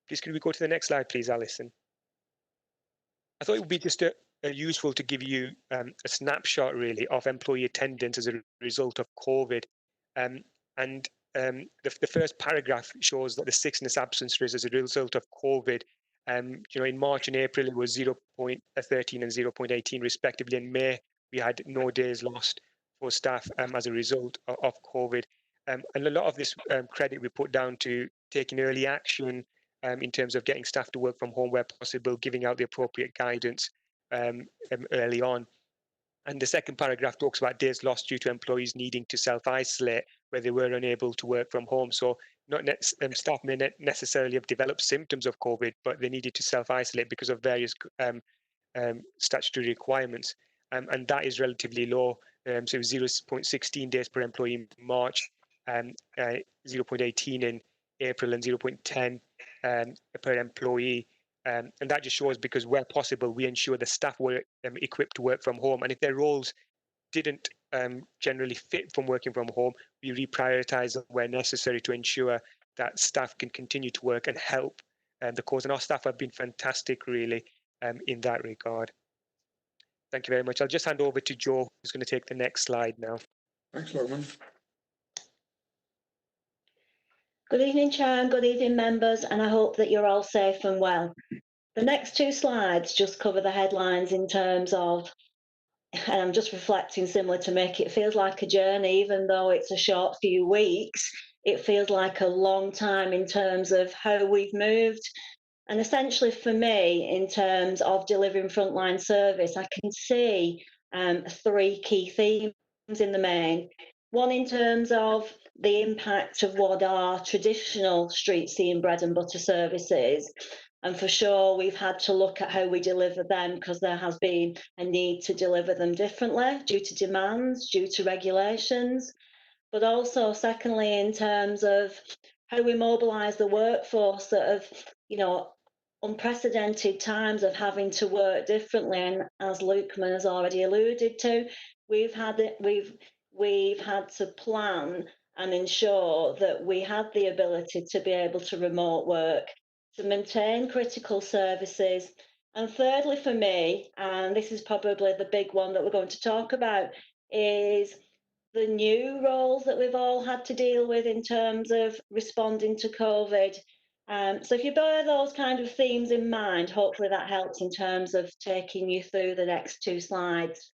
Please, could we go to the next slide, please, Alison? I thought it would be just useful to give you a snapshot, really, of employee attendance as a result of COVID. The first paragraph shows that the sickness absence rate as a result of COVID, in March and April, it was 0.13 and 0.18 respectively. In May, we had no days lost for staff as a result of COVID. And a lot of this credit we put down to taking early action in terms of getting staff to work from home where possible, giving out the appropriate guidance early on. And the second paragraph talks about days lost due to employees needing to self-isolate where they were unable to work from home. So staff may not necessarily have developed symptoms of COVID, but they needed to self-isolate because of various statutory requirements. And that is relatively low. So it was 0.16 days per employee in March, 0.18 in April, and 0.10 per employee. And that just shows because where possible, we ensure the staff were equipped to work from home. And if their roles didn't generally fit from working from home, we reprioritise them where necessary to ensure that staff can continue to work and help the cause. And our staff have been fantastic, really, in that regard. Thank you very much. I'll just hand over to Joe, who's going to take the next slide now. Thanks, Logan. Good evening, Chair, and good evening, members, and I hope that you're all safe and well. The next two slides just cover the headlines in terms of, and I'm just reflecting similar to Mick, it feels like a journey, even though it's a short few weeks, it feels like a long time in terms of how we've moved. And essentially for me, in terms of delivering frontline service, I can see three key themes in the main. One in terms of the impact of what are traditional street scene bread and butter services. And for sure, we've had to look at how we deliver them because there has been a need to deliver them differently due to demands, due to regulations. But also, secondly, in terms of how we mobilise the workforce that have, unprecedented times of having to work differently. And as Lukeman has already alluded to, we've had to plan and ensure that we had the ability to be able to remote work, to maintain critical services. And thirdly, for me, and this is probably the big one that we're going to talk about, is the new roles that we've all had to deal with in terms of responding to COVID. So if you bear those kind of themes in mind, hopefully that helps in terms of taking you through the next two slides.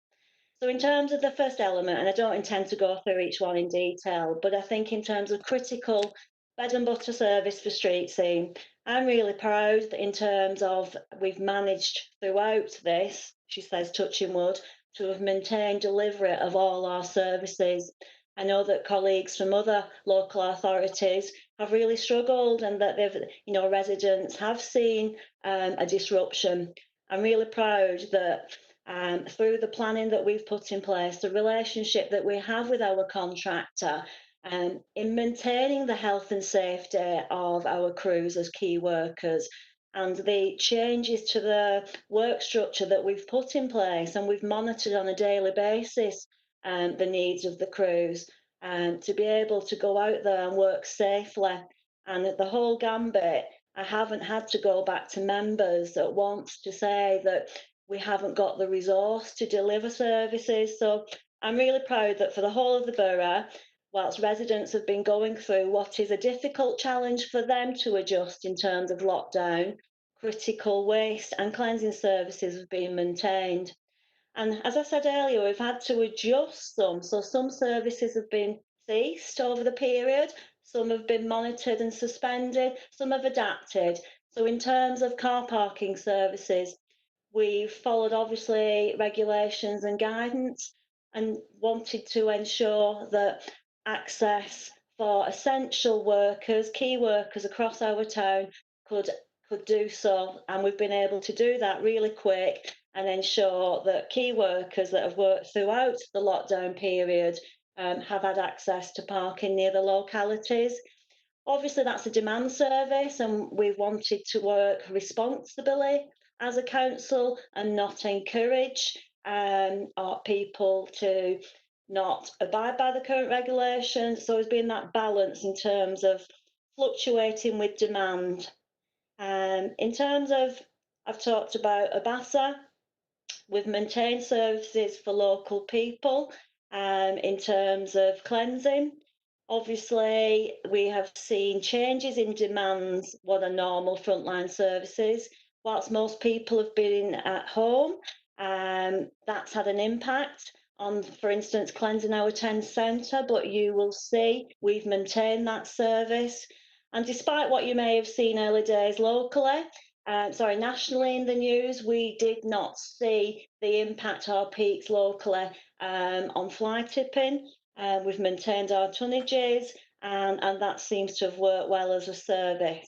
So in terms of the first element, and I don't intend to go through each one in detail, but I think in terms of critical bread and butter service for street scene, I'm really proud that in terms of we've managed throughout this, she says touching wood, to have maintained delivery of all our services. I know that colleagues from other local authorities have really struggled and that they've, residents have seen a disruption. I'm really proud that through the planning that we've put in place, the relationship that we have with our contractor, in maintaining the health and safety of our crews as key workers, and the changes to the work structure that we've put in place, and we've monitored on a daily basis the needs of the crews, to be able to go out there and work safely. And the whole gambit, I haven't had to go back to members at once to say that we haven't got the resource to deliver services. So I'm really proud that for the whole of the borough, whilst residents have been going through what is a difficult challenge for them to adjust in terms of lockdown, critical waste and cleansing services have been maintained. And as I said earlier, we've had to adjust some. So some services have been ceased over the period, some have been monitored and suspended, some have adapted. So in terms of car parking services, we've followed obviously regulations and guidance and wanted to ensure that access for essential workers, key workers across our town could do so. And we've been able to do that really quick and ensure that key workers that have worked throughout the lockdown period have had access to parking near the localities. Obviously, that's a demand service, and we wanted to work responsibly as a council and not encourage our people to not abide by the current regulations. So there's been that balance in terms of fluctuating with demand. In terms of, I've talked about ABASA, we've maintained services for local people in terms of cleansing. Obviously, we have seen changes in demands, what are normal frontline services. Whilst most people have been at home, that's had an impact on, for instance, cleansing our 10 centre, but you will see we've maintained that service. And despite what you may have seen early days locally, nationally in the news, we did not see the impact or peaks locally on fly tipping. We've maintained our tonnages, and that seems to have worked well as a service.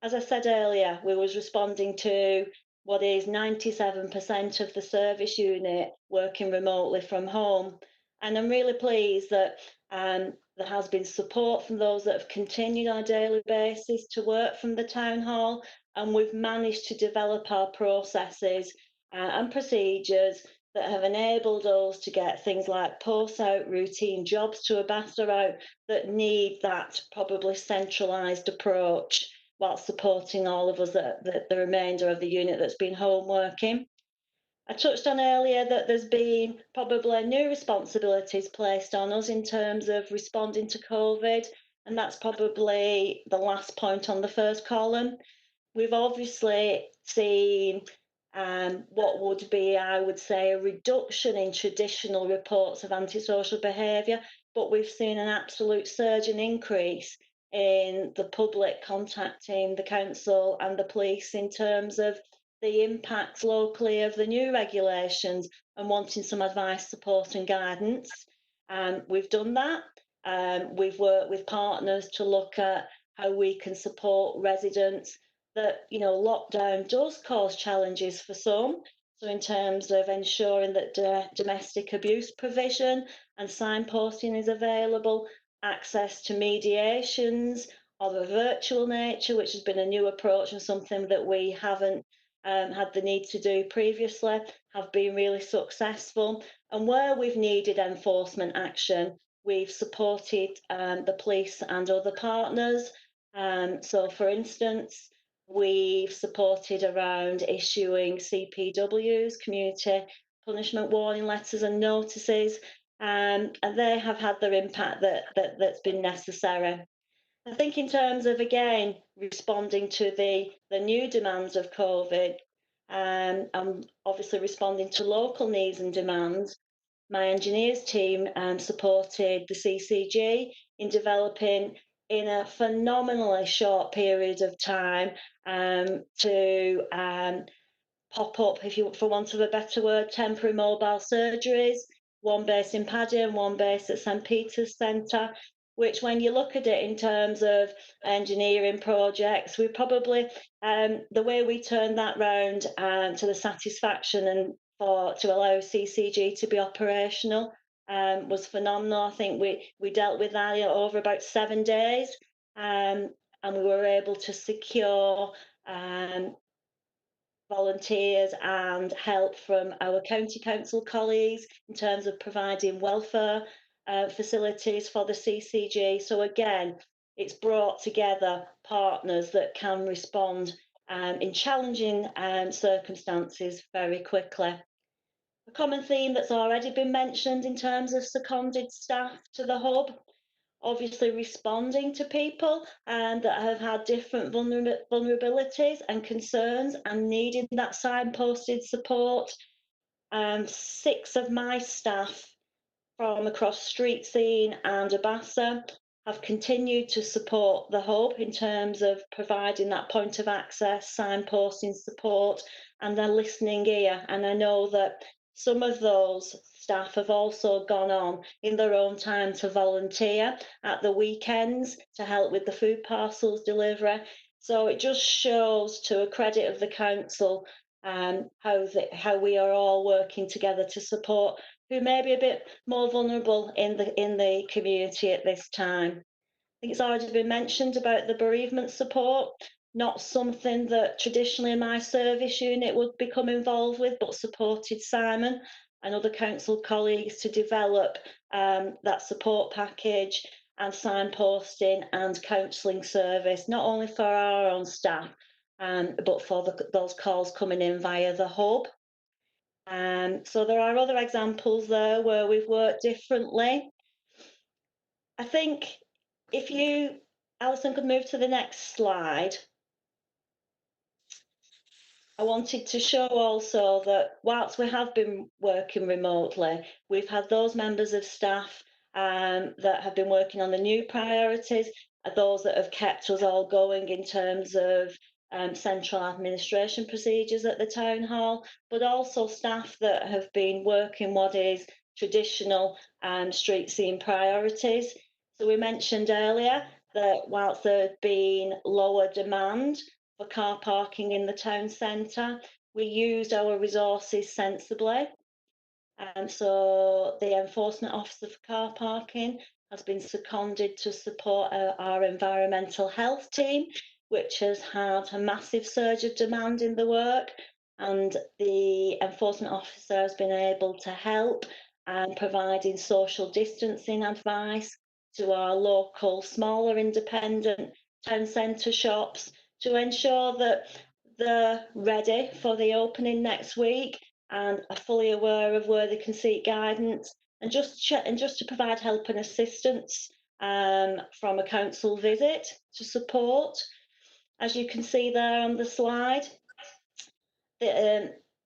As I said earlier, we was responding to what is 97% of the service unit working remotely from home. And I'm really pleased that there has been support from those that have continued on a daily basis to work from the town hall, and we've managed to develop our processes and procedures that have enabled us to get things like post out routine jobs to ABASA out that need that probably centralised approach, while supporting all of us, the remainder of the unit that's been home working. I touched on earlier that there's been probably new responsibilities placed on us in terms of responding to COVID, and that's probably the last point on the first column. We've obviously seen what would be, I would say, a reduction in traditional reports of antisocial behaviour, but we've seen an absolute surge and increase in the public contacting the council and the police in terms of the impacts locally of the new regulations and wanting some advice, support and guidance. We've done that. We've worked with partners to look at how we can support residents that, you know, lockdown does cause challenges for some. So in terms of ensuring that domestic abuse provision and signposting is available, access to mediations of a virtual nature, which has been a new approach and something that we haven't had the need to do previously, have been really successful. And where we've needed enforcement action, we've supported the police and other partners. So for instance, we've supported around issuing CPWs, community punishment warning letters and notices, and they have had their impact that's been necessary. I think in terms of, again, responding to the new demands of COVID, and obviously responding to local needs and demands, my engineers team supported the CCG in developing in a phenomenally short period of time to pop up, for want of a better word, temporary mobile surgeries, one based in Paddy and one based at St Peter's Centre, which when you look at it in terms of engineering projects, we probably, the way we turned that round to the satisfaction and to allow CCG to be operational was phenomenal. I think we dealt with that over about 7 days, and we were able to secure volunteers and help from our county council colleagues in terms of providing welfare facilities for the CCG. So again, it's brought together partners that can respond in challenging circumstances very quickly. A common theme that's already been mentioned in terms of seconded staff to the hub, obviously responding to people that have had different vulnerabilities and concerns and needing that signposted support. 6 of my staff from across Street Scene and ABASA have continued to support the hub in terms of providing that point of access, signposting support and their listening ear. And I know that some of those staff have also gone on in their own time to volunteer at the weekends to help with the food parcels delivery. So it just shows, to a credit of the council, how we are all working together to support who may be a bit more vulnerable in the community at this time. think it's already been mentioned about the bereavement support, not something that traditionally my service unit would become involved with, but supported Simon and other council colleagues to develop that support package and signposting and counselling service, not only for our own staff, but for those calls coming in via the hub. So there are other examples there where we've worked differently. I think if you, Alison, could move to the next slide. I wanted to show also that whilst we have been working remotely, we've had those members of staff that have been working on the new priorities, those that have kept us all going in terms of central administration procedures at the town hall, but also staff that have been working what is traditional street scene priorities. So we mentioned earlier that whilst there had been lower demand for car parking in the town centre, we used our resources sensibly. So the enforcement officer for car parking has been seconded to support our environmental health team, which has had a massive surge of demand in the work, and the enforcement officer has been able to help providing social distancing advice to our local smaller independent town centre shops to ensure that they're ready for the opening next week and are fully aware of where they can seek guidance, and just to provide help and assistance from a council visit to support. As you can see there on the slide,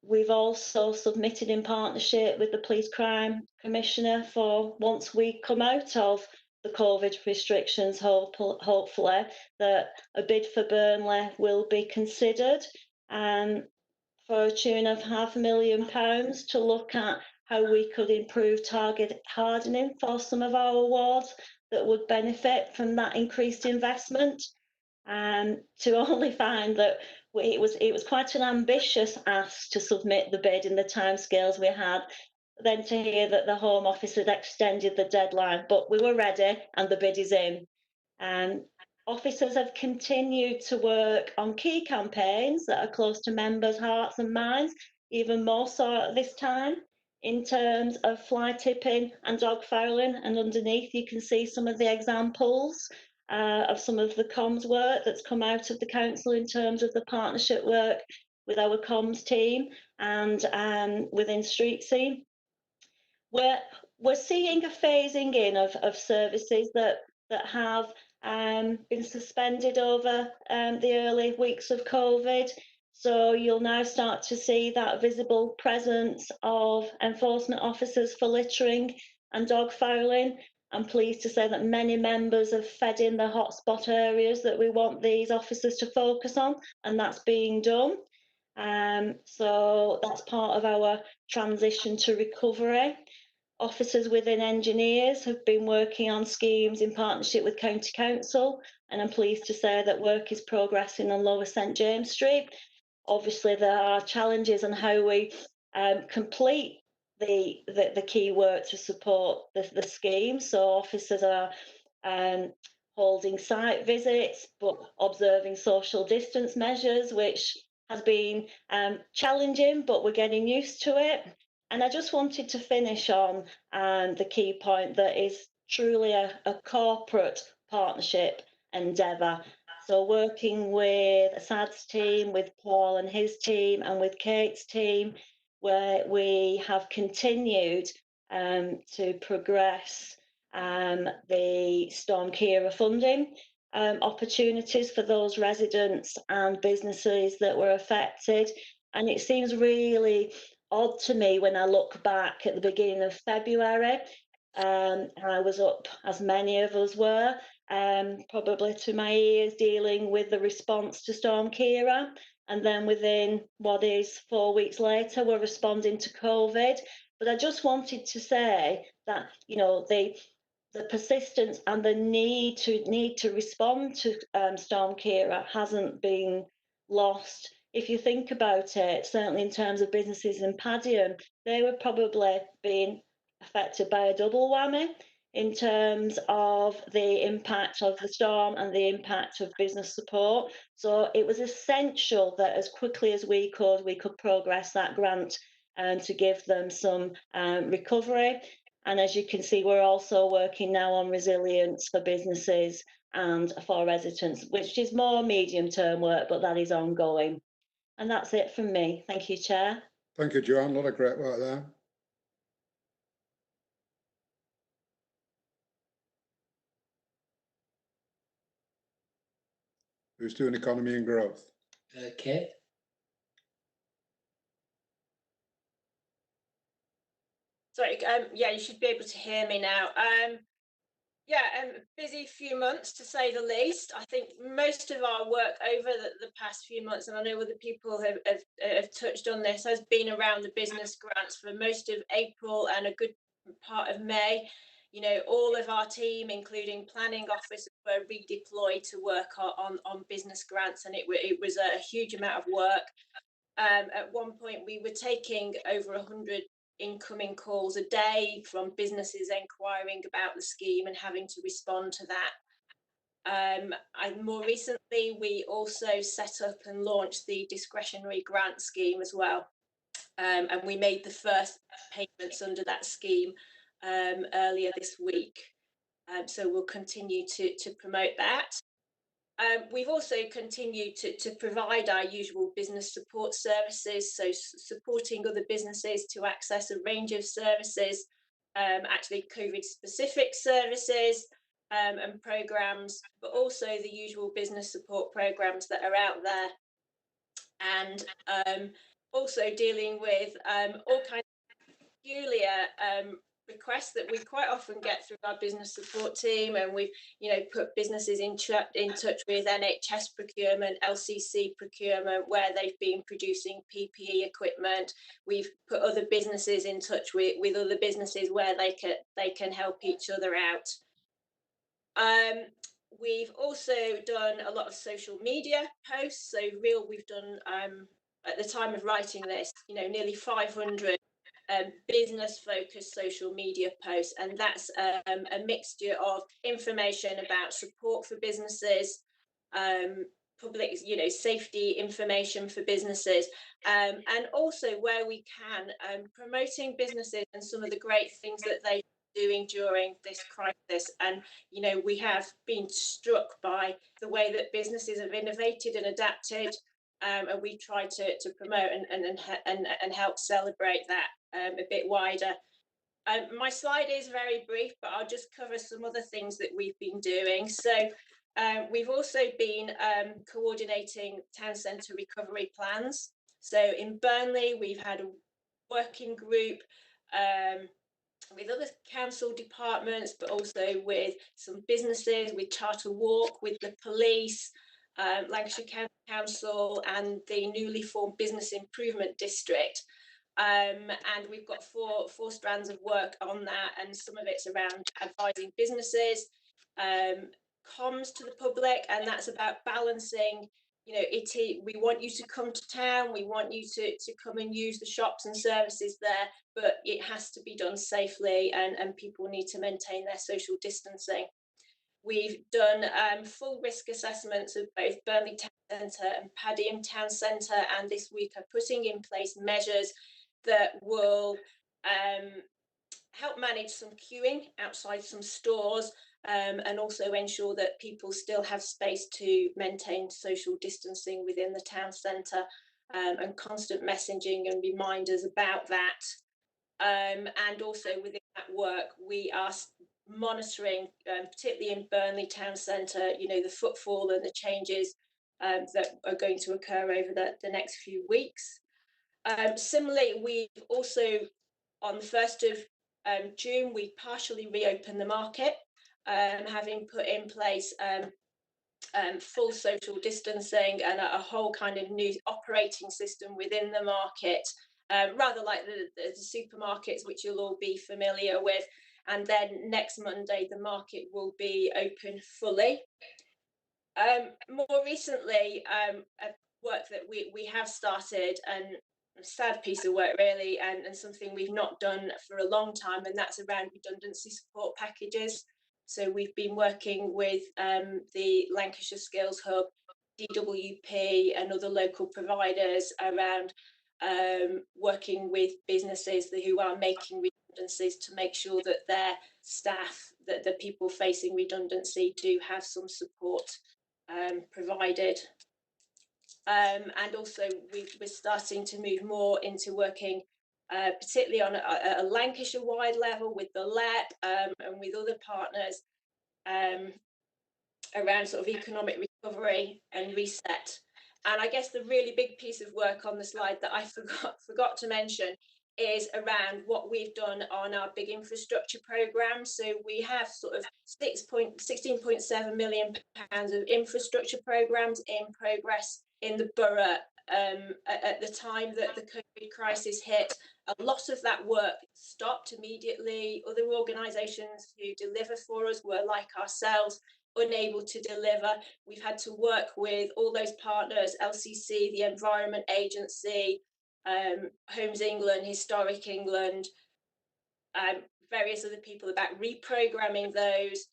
we've also submitted in partnership with the Police Crime Commissioner for, once we come out of the COVID restrictions, hopefully, that a bid for Burnley will be considered for a tune of £500,000 to look at how we could improve target hardening for some of our wards that would benefit from that increased investment. To only find that it was quite an ambitious ask to submit the bid in the timescales we had, then to hear that the Home Office had extended the deadline, but we were ready and the bid is in. Officers have continued to work on key campaigns that are close to members' hearts and minds, even more so at this time, in terms of fly tipping and dog fouling. And underneath you can see some of the examples of some of the comms work that's come out of the council in terms of the partnership work with our comms team and within Street Scene. We're seeing a phasing in of services that have been suspended over the early weeks of COVID. So you'll now start to see that visible presence of enforcement officers for littering and dog fouling. I'm pleased to say that many members have fed in the hotspot areas that we want these officers to focus on, and that's being done. So that's part of our transition to recovery. Officers within engineers have been working on schemes in partnership with County Council, and I'm pleased to say that work is progressing on Lower St James Street. Obviously, there are challenges on how we complete the key work to support the scheme. So officers are holding site visits, but observing social distance measures, which has been challenging, but we're getting used to it. And I just wanted to finish on the key point that is truly a corporate partnership endeavour. So working with Asad's team, with Paul and his team, and with Kate's team, where we have continued to progress the Storm Ciara funding opportunities for those residents and businesses that were affected. And it seems really odd to me when I look back at the beginning of February. I was up, as many of us were, probably to my ears, dealing with the response to Storm Ciara. And then within what is 4 weeks later, we're responding to COVID. But I just wanted to say that, you know, the persistence and the need to respond to Storm Ciara hasn't been lost. If you think about it, certainly in terms of businesses in Padiham, they were probably being affected by a double whammy in terms of the impact of the storm and the impact of business support. So it was essential that as quickly as we could progress that grant and to give them some recovery. And as you can see, we're also working now on resilience for businesses and for residents, which is more medium-term work, but that is ongoing. And that's it from me. Thank you, Chair. Thank you, Joanne. A lot of great work there. Who's doing economy and growth? Okay. Sorry, yeah, you should be able to hear me now. Busy few months to say the least. I think most of our work over the past few months, and I know other people have touched on this, has been around the business grants for most of April and a good part of May. You know, all of our team, including planning officers, were redeployed to work on business grants, and it was a huge amount of work. At one point, we were taking over 100 incoming calls a day from businesses inquiring about the scheme and having to respond to that. More recently, we also set up and launched the discretionary grant scheme as well. And we made the first payments under that scheme earlier this week. So we'll continue to promote that. We've also continued to provide our usual business support services, so supporting other businesses to access a range of services, actually COVID-specific services and programmes, but also the usual business support programmes that are out there. And also dealing with all kinds of peculiar requests that we quite often get through our business support team, and we've put businesses in touch with NHS procurement, LCC procurement, where they've been producing PPE equipment. We've put other businesses in touch with other businesses where they can help each other out. We've also done a lot of social media posts. So we've done at the time of writing this, nearly 500 business-focused social media posts, and that's a mixture of information about support for businesses, public, safety information for businesses, and also where we can, promoting businesses and some of the great things that they're doing during this crisis. And we have been struck by the way that businesses have innovated and adapted. And we try to promote and help celebrate that a bit wider. My slide is very brief, but I'll just cover some other things that we've been doing. So we've also been coordinating town centre recovery plans. So in Burnley, we've had a working group with other council departments, but also with some businesses, with Charter Walk, with the police, Lancashire County Council, and the newly formed Business Improvement District. And we've got four strands of work on that, and some of it's around advising businesses, comms to the public, and that's about balancing, we want you to come to town, we want you to come and use the shops and services there, but it has to be done safely, and people need to maintain their social distancing. We've done full risk assessments of both Burnley Town Centre and Padiham Town Centre, and this week are putting in place measures that will help manage some queuing outside some stores, and also ensure that people still have space to maintain social distancing within the town centre, and constant messaging and reminders about that. And also within that work, we are monitoring, particularly in Burnley Town Centre, the footfall and the changes that are going to occur over the next few weeks. Similarly, we've also, on the 1st of June, we partially reopened the market, having put in place full social distancing and a whole kind of new operating system within the market, rather like the supermarkets, which you'll all be familiar with. And then next Monday, the market will be open fully. More recently, work that we have started, and sad piece of work really, and something we've not done for a long time, and that's around redundancy support packages. So we've been working with the Lancashire Skills Hub, DWP and other local providers around working with businesses who are making redundancies to make sure that their staff, that the people facing redundancy, do have some support provided. And also we're starting to move more into working particularly on a Lancashire-wide level with the LEP and with other partners around sort of economic recovery and reset. And I guess the really big piece of work on the slide that I forgot to mention is around what we've done on our big infrastructure programme. So we have sort of £16.7 million of infrastructure programmes in progress in the borough. At the time that the COVID crisis hit, a lot of that work stopped immediately. Other organisations who deliver for us were, like ourselves, unable to deliver. We've had to work with all those partners, LCC, the Environment Agency, Homes England, Historic England, various other people about reprogramming those,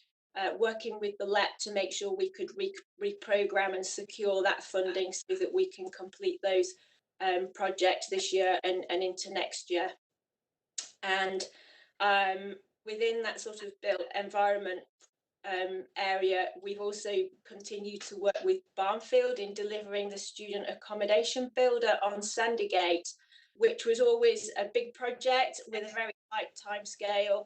working with the LEP to make sure we could reprogram and secure that funding so that we can complete those projects this year and into next year. And within that sort of built environment area, we've also continued to work with Barnfield in delivering the student accommodation builder on Sandygate, which was always a big project with a very tight timescale.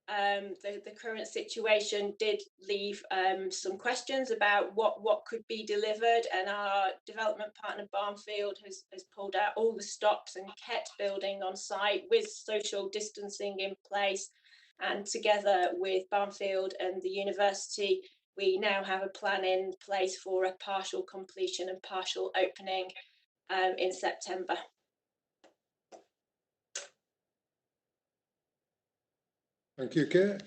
The current situation did leave some questions about what could be delivered, and our development partner Barnfield has pulled out all the stops and kept building on site with social distancing in place. And together with Barnfield and the university, we now have a plan in place for a partial completion and partial opening in September. Thank you, Kate.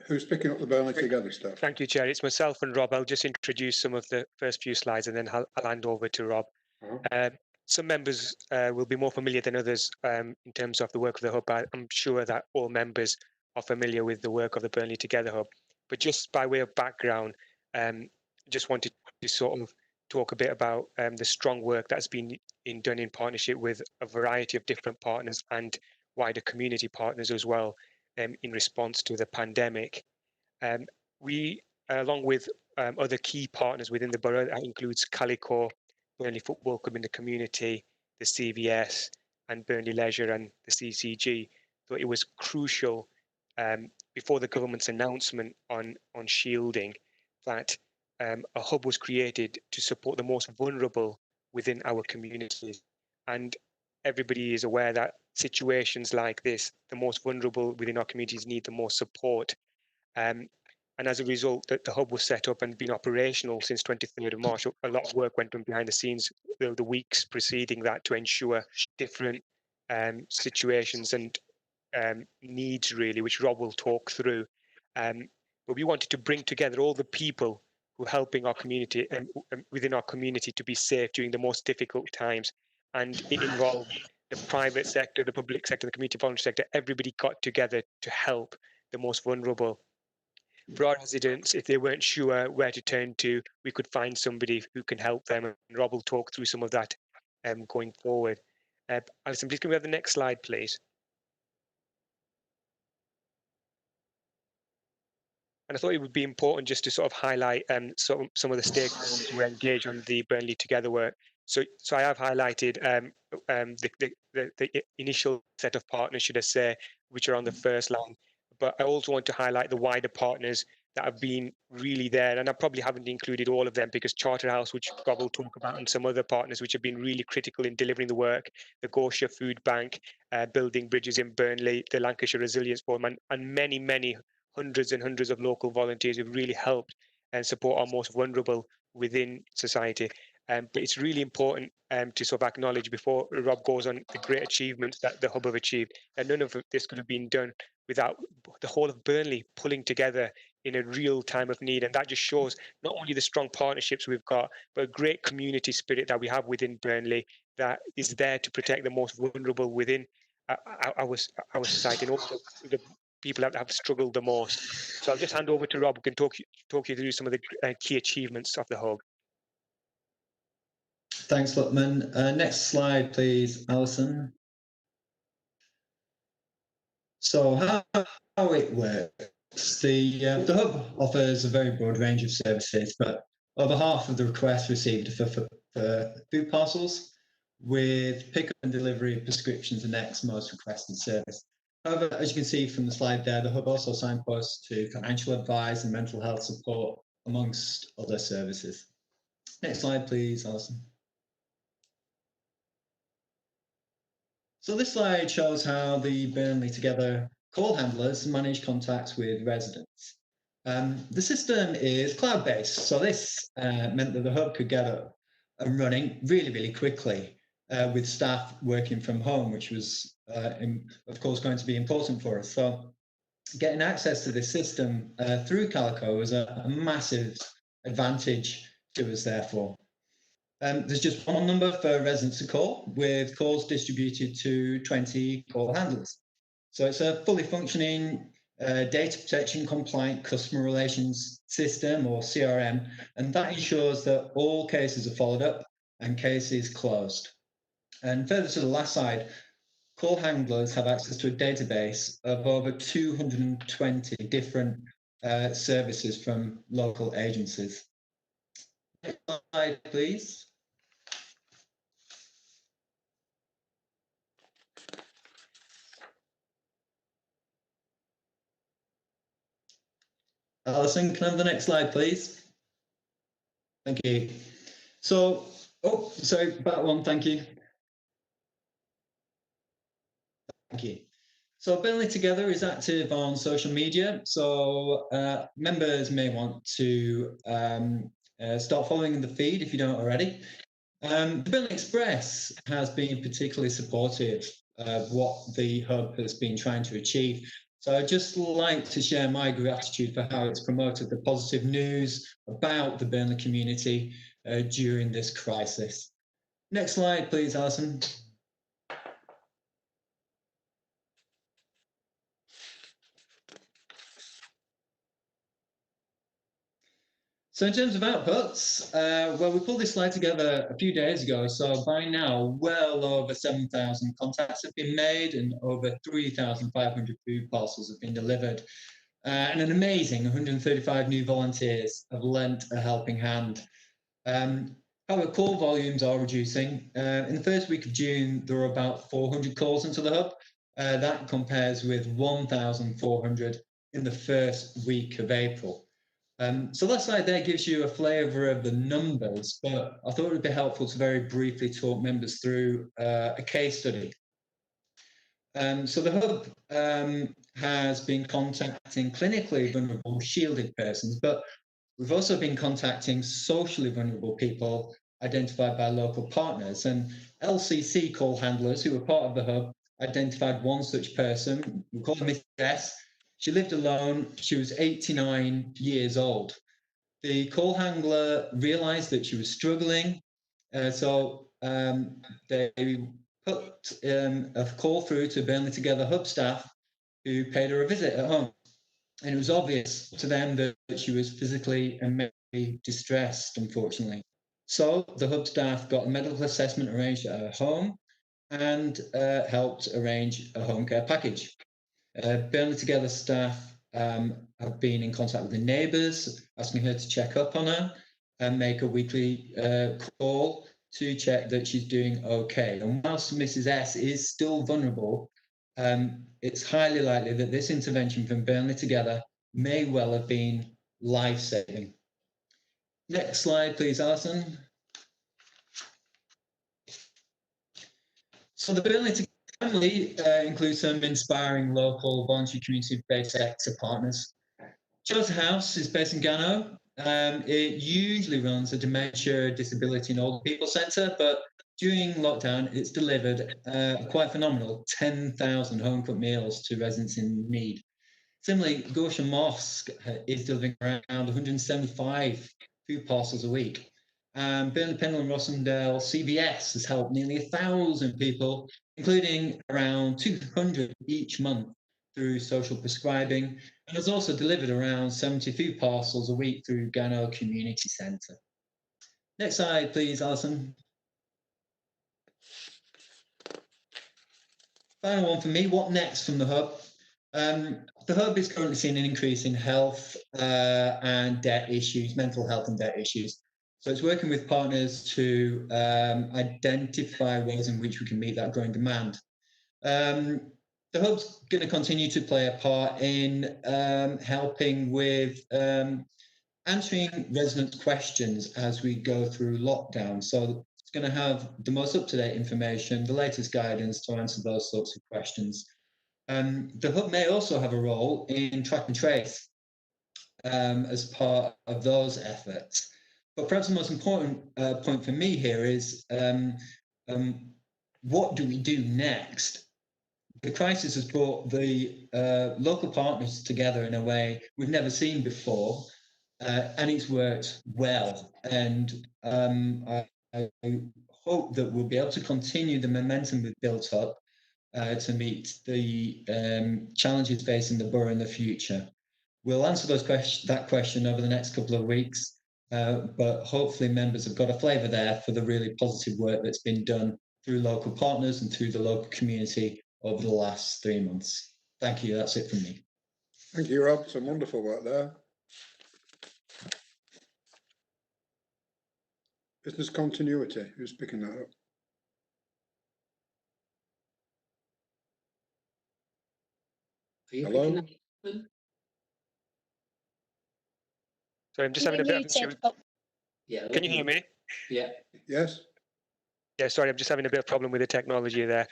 Who's picking up the Burnley Together stuff? Thank you, Chair. It's myself and Rob. I'll just introduce some of the first few slides and then I'll hand over to Rob. Some members will be more familiar than others in terms of the work of the Hub. I'm sure that all members are familiar with the work of the Burnley Together Hub. But just by way of background, just wanted to sort of talk a bit about the strong work that's been done in partnership with a variety of different partners and wider community partners as well in response to the pandemic. We, along with other key partners within the borough, that includes Calico, Burnley Football Club in the community, the CVS and Burnley Leisure and the CCG, thought it was crucial before the government's announcement on shielding that a hub was created to support the most vulnerable within our communities. And everybody is aware that situations like this, the most vulnerable within our communities need the most support. And as a result, the hub was set up and been operational since 23rd of March. A lot of work went on behind the scenes the weeks preceding that to ensure different situations and needs, really, which Rob will talk through. But we wanted to bring together all the people who are helping our community and within our community to be safe during the most difficult times. And it involved the private sector, the public sector, the community voluntary sector. Everybody got together to help the most vulnerable. For our residents, if they weren't sure where to turn to, we could find somebody who can help them. And Rob will talk through some of that going forward. Alison, please can we have the next slide, please? And I thought it would be important just to sort of highlight some of the stakeholders who are engaged on the Burnley Together work. So I have highlighted the initial set of partners, should I say, which are on the first line. But I also want to highlight the wider partners that have been really there. And I probably haven't included all of them because Charterhouse, which Rob will talk about, and some other partners which have been really critical in delivering the work, the Gosha Food Bank, Building Bridges in Burnley, the Lancashire Resilience Forum, and many, many hundreds and hundreds of local volunteers who've really helped and support our most vulnerable within society. But it's really important to sort of acknowledge before Rob goes on the great achievements that the Hub have achieved. And none of this could have been done without the whole of Burnley pulling together in a real time of need. And that just shows not only the strong partnerships we've got, but a great community spirit that we have within Burnley that is there to protect the most vulnerable within our society, and also the people that have struggled the most. So I'll just hand over to Rob, who can talk you through some of the key achievements of the hub. Thanks, Lukman. Next slide, please, Alison. So how it works. The hub offers a very broad range of services, but over half of the requests received are for food parcels, with pickup and delivery of prescriptions the next most requested service. However, as you can see from the slide there, the hub also signposts to financial advice and mental health support, amongst other services. Next slide, please, Alison. So this slide shows how the Burnley Together call handlers manage contacts with residents. The system is cloud-based, so this meant that the hub could get up and running really, really quickly with staff working from home, which was, of course, going to be important for us. So getting access to this system through Calico was a massive advantage to us, therefore. There's just one number for residents to call, with calls distributed to 20 call handlers. So it's a fully functioning data protection compliant customer relations system, or CRM, and that ensures that all cases are followed up and cases closed. And further to the last side, call handlers have access to a database of over 220 different services from local agencies. Next slide, please. Alison, can I have the next slide, please? Thank you. So, oh, sorry, back one, thank you. Thank you. So Burnley Together is active on social media, so members may want to start following the feed if you don't already. The Burnley Express has been particularly supportive of what the hub has been trying to achieve. So I'd just like to share my gratitude for how it's promoted the positive news about the Burnley community during this crisis. Next slide, please, Alison. So in terms of outputs, well, we pulled this slide together a few days ago. So by now, well over 7,000 contacts have been made and over 3,500 food parcels have been delivered. And an amazing 135 new volunteers have lent a helping hand. However, call volumes are reducing. In the first week of June, there were about 400 calls into the hub. That compares with 1,400 in the first week of April. So that slide there gives you a flavour of the numbers, but I thought it would be helpful to very briefly talk members through a case study. So the hub has been contacting clinically vulnerable shielded persons, but we've also been contacting socially vulnerable people identified by local partners, and LCC call handlers who were part of the hub identified one such person. We call her Miss S. She lived alone. She was 89 years old. The call handler realised that she was struggling, so they put a call through to Burnley Together hub staff, who paid her a visit at home. And it was obvious to them that she was physically and mentally distressed, unfortunately. So the hub staff got a medical assessment arranged at her home and helped arrange a home care package. Burnley Together staff have been in contact with the neighbours, asking her to check up on her and make a weekly call to check that she's doing okay. And whilst Mrs. S is still vulnerable, it's highly likely that this intervention from Burnley Together may well have been life-saving. Next slide, please, Alison. So the Burnley Together family includes some inspiring local voluntary community-based sector partners. Chosa House is based in Gano. It usually runs a dementia, disability and older people centre, but during lockdown, it's delivered quite phenomenal 10,000 home-cooked meals to residents in need. Similarly, Goshen Mosque is delivering around 175 food parcels a week. Burnley, Pendle and Rossendale CVS has helped nearly 1,000 people, including around 200 each month through social prescribing, and has also delivered around 70 food parcels a week through Gano Community Centre. Next slide, please, Alison. Final one for me, what next from the Hub? The Hub is currently seeing an increase in health and debt issues, mental health and debt issues. So it's working with partners to identify ways in which we can meet that growing demand. The Hub's going to continue to play a part in helping with answering resident questions as we go through lockdown. So it's going to have the most up-to-date information, the latest guidance to answer those sorts of questions. The Hub may also have a role in track and trace as part of those efforts. But perhaps the most important point for me here is what do we do next? The crisis has brought the local partners together in a way we've never seen before, and it's worked well. And I hope that we'll be able to continue the momentum we've built up to meet the challenges facing the borough in the future. We'll answer that question over the next couple of weeks. But hopefully members have got a flavour there for the really positive work that's been done through local partners and through the local community over the last 3 months. Thank you, that's it from me. Thank you, Rob, some wonderful work there. Business continuity, who's picking that up? Hello? Sorry, I'm just having a bit of issue. Yeah. Can you hear me? Yeah. Yes. Yeah, sorry, I'm just having a bit of problem with the technology there.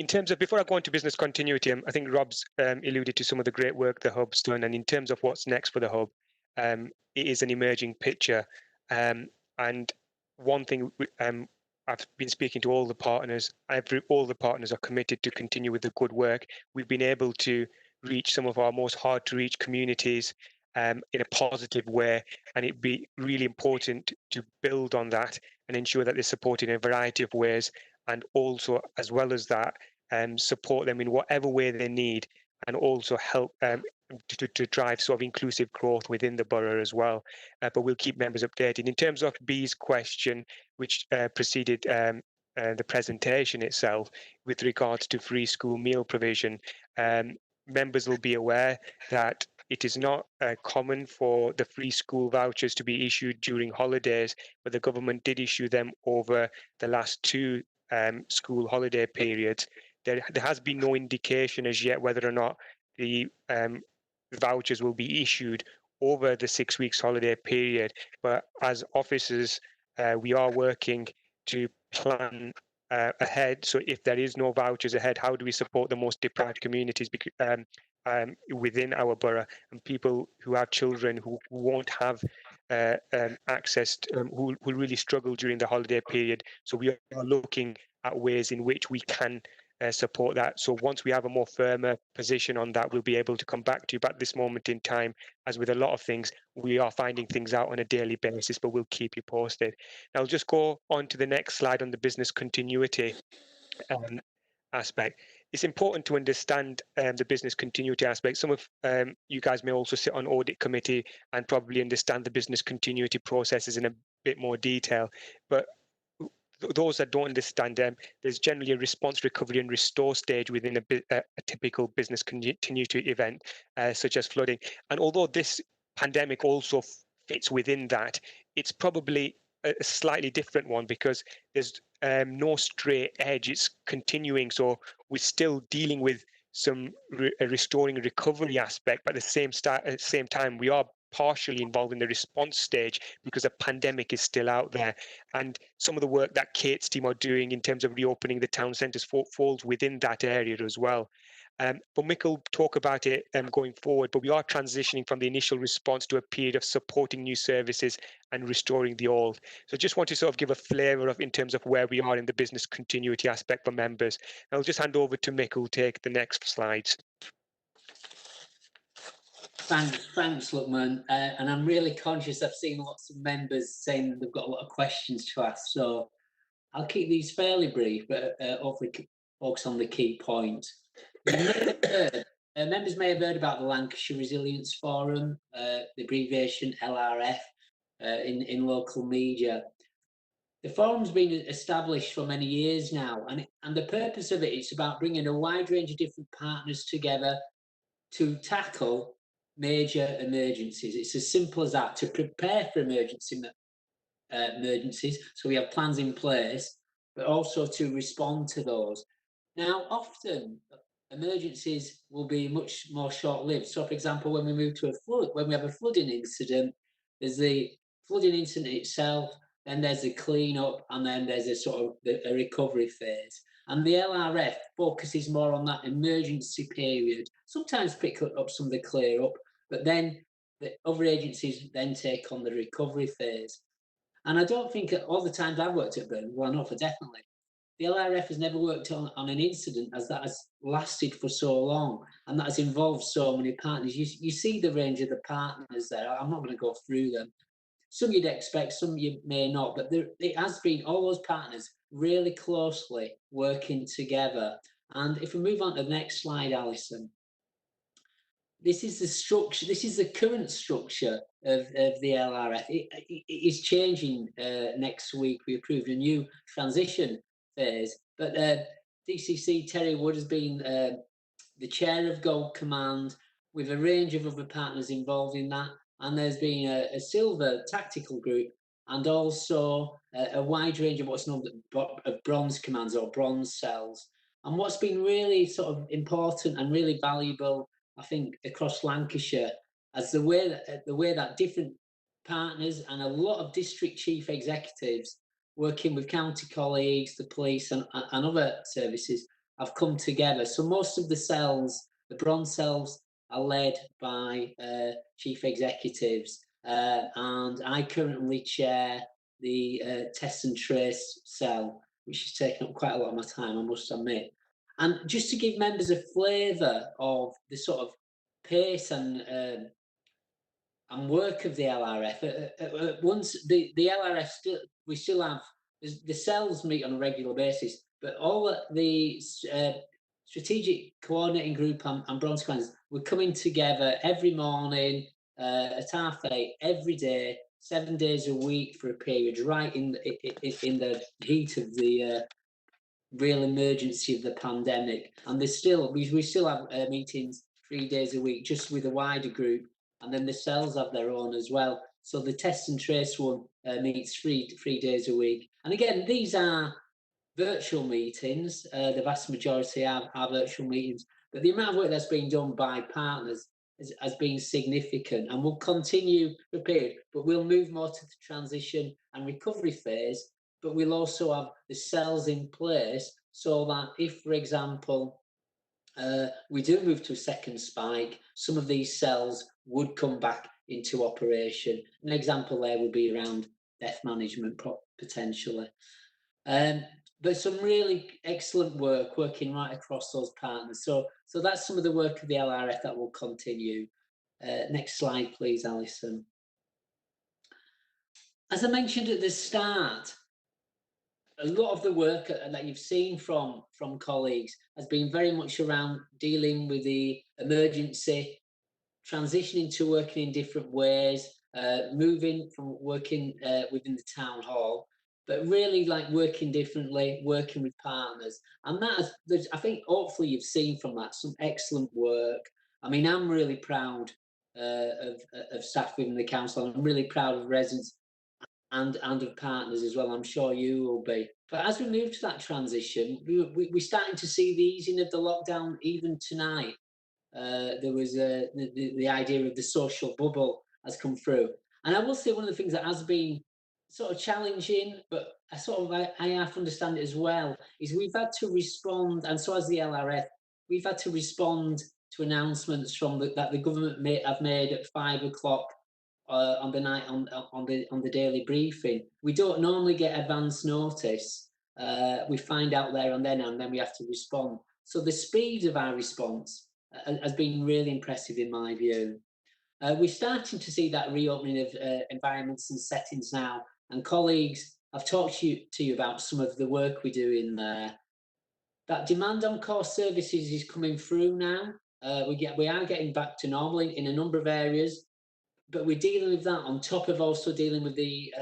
In terms of, before I go on to business continuity, I think Rob's alluded to some of the great work the Hub's done, and in terms of what's next for the Hub, it is an emerging picture. And one thing I've been speaking to all the partners, all the partners are committed to continue with the good work. We've been able to reach some of our most hard to reach communities in a positive way, and it'd be really important to build on that and ensure that they're supported in a variety of ways, and also, as well as that, support them in whatever way they need, and also help to drive sort of inclusive growth within the borough as well. But we'll keep members updated. In terms of B's question, which preceded the presentation itself, with regards to free school meal provision, members will be aware that it is not common for the free school vouchers to be issued during holidays, but the government did issue them over the last 2 school holiday periods. There has been no indication as yet whether or not the vouchers will be issued over the 6 weeks holiday period. But as officers, we are working to plan ahead. So if there is no vouchers ahead, how do we support the most deprived communities within our borough, and people who have children who won't have access to, who really struggle during the holiday period? So we are looking at ways in which we can support that. So once we have a more firmer position on that, we'll be able to come back to you. But at this moment in time, as with a lot of things, we are finding things out on a daily basis, but we'll keep you posted. Now I'll just go on to the next slide on the business continuity aspect. It's important to understand the business continuity aspect. Some of you guys may also sit on audit committee and probably understand the business continuity processes in a bit more detail. But those that don't understand them, there's generally a response, recovery and restore stage within a typical business continuity event, such as flooding. And although this pandemic also fits within that, it's probably a slightly different one, because there's no straight edge. It's continuing. So we're still dealing with some restoring and recovery aspect, but at the same time, we are partially involved in the response stage because a pandemic is still out there. And some of the work that Kate's team are doing in terms of reopening the town centres falls within that area as well. But Mick will talk about it going forward, but we are transitioning from the initial response to a period of supporting new services and restoring the old. So I just want to sort of give a flavour of in terms of where we are in the business continuity aspect for members. I'll just hand over to Mick, who'll take the next slides. Thanks, Lukman. And I'm really conscious. I've seen lots of members saying they've got a lot of questions to ask, so I'll keep these fairly brief, but hopefully focus on the key points. Members may have heard about the Lancashire Resilience Forum, the abbreviation LRF, in local media. The forum's been established for many years now, and the purpose of it is about bringing a wide range of different partners together to tackle major emergencies. It's as simple as that, to prepare for emergencies, so we have plans in place, but also to respond to those. Now, often emergencies will be much more short-lived. So, for example, when we move to a flood, when we have a flooding incident, there's the flooding incident itself, then there's the clean-up, and then there's a sort of a recovery phase. And the LRF focuses more on that emergency period, sometimes pick up some of the clear-up, but then the other agencies then take on the recovery phase. And I don't think all the times I've worked at Burnley, well, I know for definitely, the LRF has never worked on an incident as that has lasted for so long, and that has involved so many partners. You see the range of the partners there. I'm not going to go through them. Some you'd expect, some you may not, but it has been all those partners really closely working together. And if we move on to the next slide, Alison. This is the structure. This is the current structure of the LRF. It is changing next week. We approved a new transition phase, but DCC Terry Wood has been the chair of Gold Command, with a range of other partners involved in that. And there's been a silver tactical group, and also a wide range of what's known as bronze commands or bronze cells. And what's been really sort of important and really valuable, I think, across Lancashire, as the way that different partners and a lot of district chief executives working with county colleagues, the police and other services have come together. So most of the cells, the bronze cells, are led by chief executives, and I currently chair the test and trace cell, which has taken up quite a lot of my time, I must admit. And just to give members a flavour of the sort of pace and work of the LRF, once the LRF we still have the cells meet on a regular basis, but all the strategic coordinating group and bronze commands, we're coming together every morning at 8:30 every day, 7 days a week for a period, right in the heat of the real emergency of the pandemic. And there's still we still have meetings 3 days a week, just with a wider group, and then the cells have their own as well. So the test and trace one meets three days a week. And again, these are virtual meetings. The vast majority are virtual meetings, but the amount of work that's being done by partners has been significant, and will continue for a period. But we'll move more to the transition and recovery phase. But we'll also have the cells in place, so that if, for example, we do move to a second spike, some of these cells would come back into operation. An example there would be around death management potentially. But some really excellent work working right across those partners. So that's some of the work of the LRF that will continue. Next slide, please, Alison. As I mentioned at the start, a lot of the work that you've seen from colleagues has been very much around dealing with the emergency, transitioning to working in different ways, moving from working within the town hall, but really like working differently, working with partners. And that I think hopefully you've seen from that some excellent work. I mean, I'm really proud of staff within the council, and I'm really proud of residents and of partners as well. I'm sure you will be. But as we move to that transition, we're starting to see the easing of the lockdown even tonight. There was the idea of the social bubble has come through. And I will say one of the things that has been sort of challenging, but I have to understand it as well, is we've had to respond, and so has the LRF, we've had to respond to announcements that the government have made at 5 o'clock on the night on the daily briefing. We don't normally get advance notice. We find out there and then we have to respond. So the speed of our response has been really impressive in my view. We're starting to see that reopening of environments and settings now, and colleagues, I've talked to you about some of the work we do in there. That demand on core services is coming through now. We are getting back to normal in a number of areas, but we're dealing with that on top of also dealing with the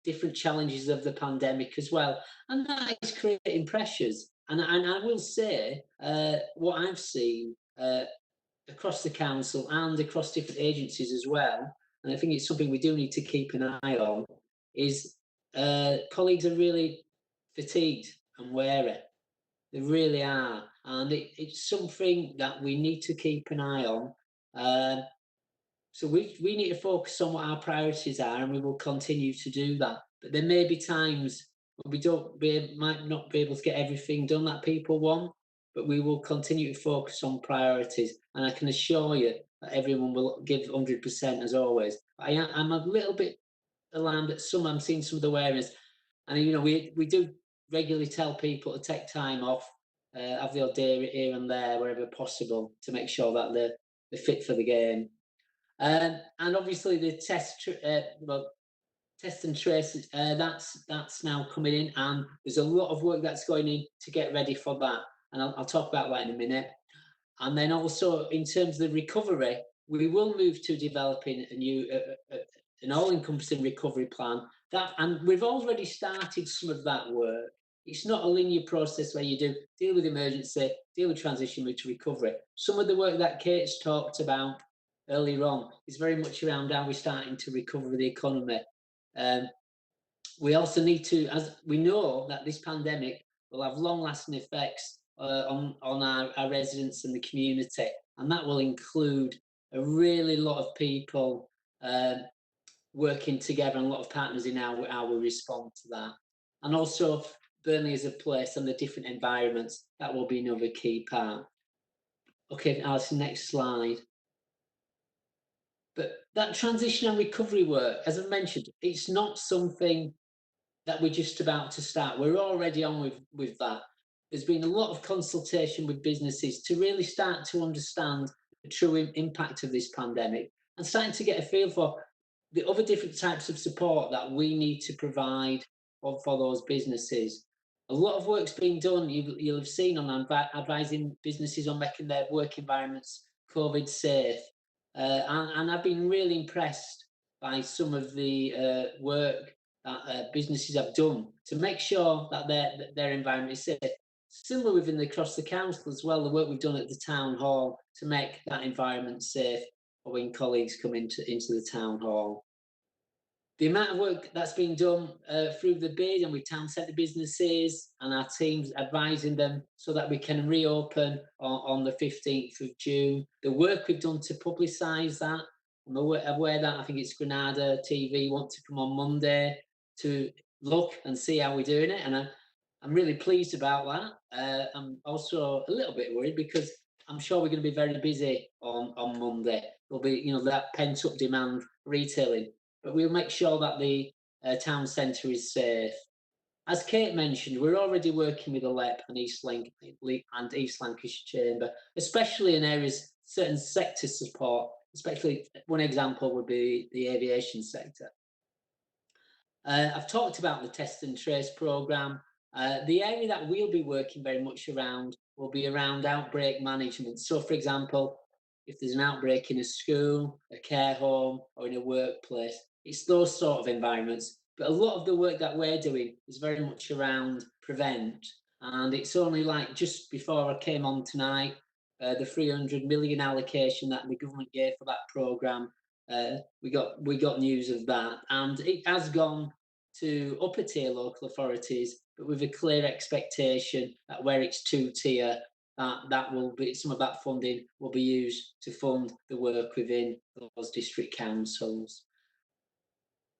different challenges of the pandemic as well, and that is creating pressures. And I will say what I've seen across the council and across different agencies as well, and I think it's something we do need to keep an eye on, is colleagues are really fatigued and weary. They really are, and it's something that we need to keep an eye on. So we need to focus on what our priorities are, and we will continue to do that. But there may be times when might not be able to get everything done that people want, but we will continue to focus on priorities. And I can assure you that everyone will give 100% as always. I'm a little bit alarmed at some. I'm seeing some of the wariness, and you know we do regularly tell people to take time off, have the odd day here and there wherever possible to make sure that they're fit for the game. And obviously the test and trace, that's now coming in, and there's a lot of work that's going in to get ready for that, and I'll talk about that in a minute. And then also in terms of the recovery, we will move to developing a new an all-encompassing recovery plan. And we've already started some of that work. It's not a linear process where you deal with emergency, deal with transition, move to recovery. Some of the work that Kate's talked about earlier on is very much around how we're starting to recover the economy. We also need to, as we know that this pandemic will have long-lasting effects on our residents and the community, and that will include a really lot of people working together and a lot of partners in how we respond to that. And also Burnley as a place and the different environments, that will be another key part. Okay, Alison, next slide. But that transition and recovery work, as I mentioned, it's not something that we're just about to start. We're already on with that. There's been a lot of consultation with businesses to really start to understand the true impact of this pandemic and starting to get a feel for the other different types of support that we need to provide for those businesses. A lot of work's being done, you'll have seen, on advising businesses on making their work environments COVID safe. And I've been really impressed by some of the work that businesses have done to make sure that their environment is safe. Similar across the council as well, the work we've done at the town hall to make that environment safe for when colleagues come into the town hall. The amount of work that's been done through the bid and with town centre businesses and our teams advising them so that we can reopen on the 15th of June. The work we've done to publicise that. I'm aware that I think it's Granada TV want to come on Monday to look and see how we're doing it, and I'm really pleased about that. I'm also a little bit worried because I'm sure we're going to be very busy on Monday. There'll be that pent up demand retailing. But we'll make sure that the town centre is safe. As Kate mentioned, we're already working with the LEP and East Lancashire Chamber, especially in areas, certain sector support, especially one example would be the aviation sector. I've talked about the test and trace programme. The area that we'll be working very much around will be around outbreak management. So, for example, if there's an outbreak in a school, a care home, or in a workplace, it's those sort of environments. But a lot of the work that we're doing is very much around prevent. And it's only like just before I came on tonight, the 300 million allocation that the government gave for that programme, we got news of that. And it has gone to upper tier local authorities, but with a clear expectation that where it's 2-tier, that will be, some of that funding will be used to fund the work within those district councils.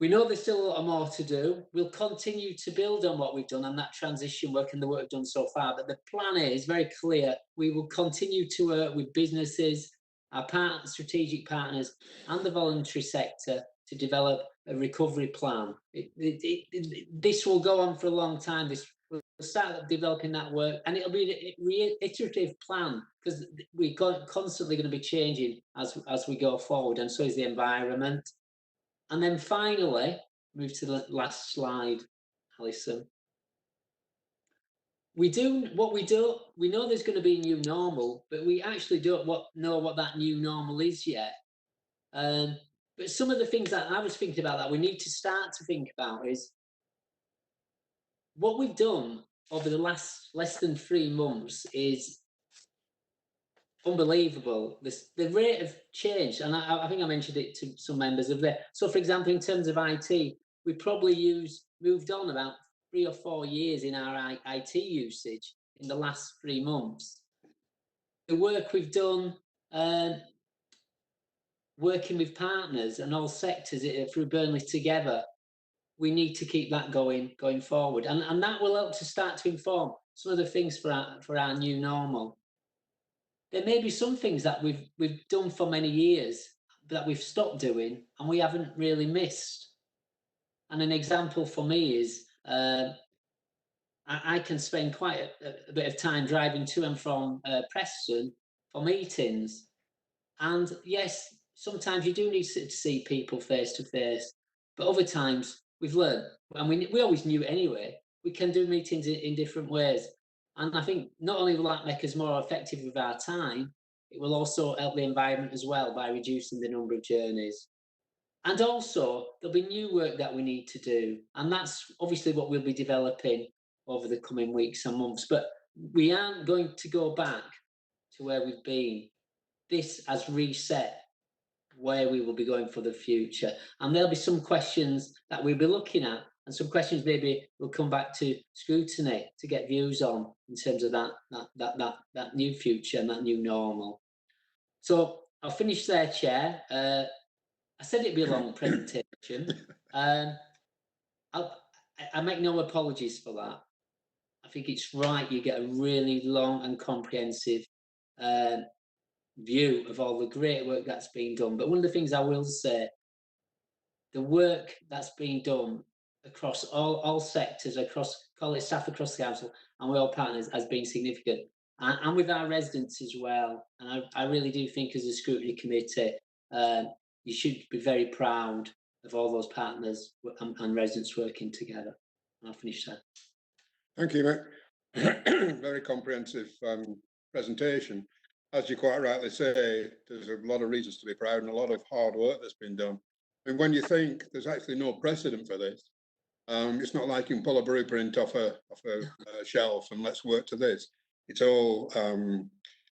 We know there's still a lot more to do. We'll continue to build on what we've done and that transition work and the work we've done so far. But the plan is very clear. We will continue to work with businesses, our strategic partners, and the voluntary sector to develop a recovery plan. This will go on for a long time. This will We'll start developing that work, and it'll be an iterative plan because we're constantly going to be changing as we go forward, and so is the environment. And then finally, move to the last slide, Alison. We know there's going to be a new normal, but we actually don't know what that new normal is yet. But some of the things that I was thinking about that we need to start to think about is what we've done over the last less than 3 months is unbelievable. The rate of change, and I think I mentioned it to some members of there. So, for example, in terms of IT, we probably moved on about 3 or 4 years in our IT usage in the last 3 months. The work we've done, working with partners and all sectors through Burnley Together, we need to keep that going forward, and that will help to start to inform some of the things for our new normal. There may be some things that we've done for many years that we've stopped doing and we haven't really missed. And an example for me is I can spend quite a bit of time driving to and from Preston for meetings, and yes, sometimes you do need to see people face to face, but other times we've learned, and we always knew it anyway, we can do meetings in different ways. And I think not only will that make us more effective with our time, it will also help the environment as well by reducing the number of journeys. And also, there'll be new work that we need to do, and that's obviously what we'll be developing over the coming weeks and months. But we aren't going to go back to where we've been. This has reset where we will be going for the future, and there'll be some questions that we'll be looking at, and some questions maybe we'll come back to scrutiny to get views on in terms of that new future and that new normal. So I'll finish there, Chair. I said it'd be a long presentation. I make no apologies for that. I think it's right you get a really long and comprehensive view of all the great work that's been done. But one of the things I will say, the work that's been done across all sectors, across college staff, across the council, and with all partners has been significant. And with our residents as well. And I really do think as a scrutiny committee, you should be very proud of all those partners and residents working together. And I'll finish there. Thank you, Mick. Very comprehensive presentation. As you quite rightly say, there's a lot of reasons to be proud and a lot of hard work that's been done. And when you think there's actually no precedent for this, it's not like you can pull a blueprint off a shelf and let's work to this. It's all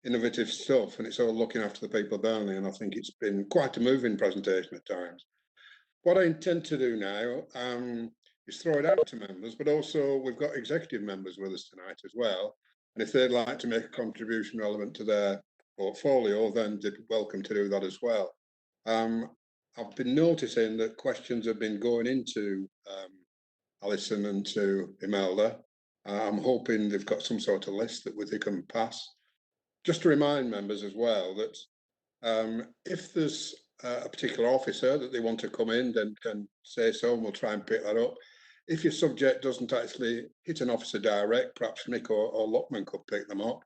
innovative stuff, and it's all looking after the people of Burnley, and I think it's been quite a moving presentation at times. What I intend to do now is throw it out to members, but also we've got executive members with us tonight as well, and if they'd like to make a contribution relevant to their portfolio, then they're welcome to do that as well. I've been noticing that questions have been going into Alison and to Imelda. I'm hoping they've got some sort of list that they can pass. Just to remind members as well that if there's a particular officer that they want to come in, then can say so, and we'll try and pick that up. If your subject doesn't actually hit an officer direct, perhaps Nick or Lockman could pick them up.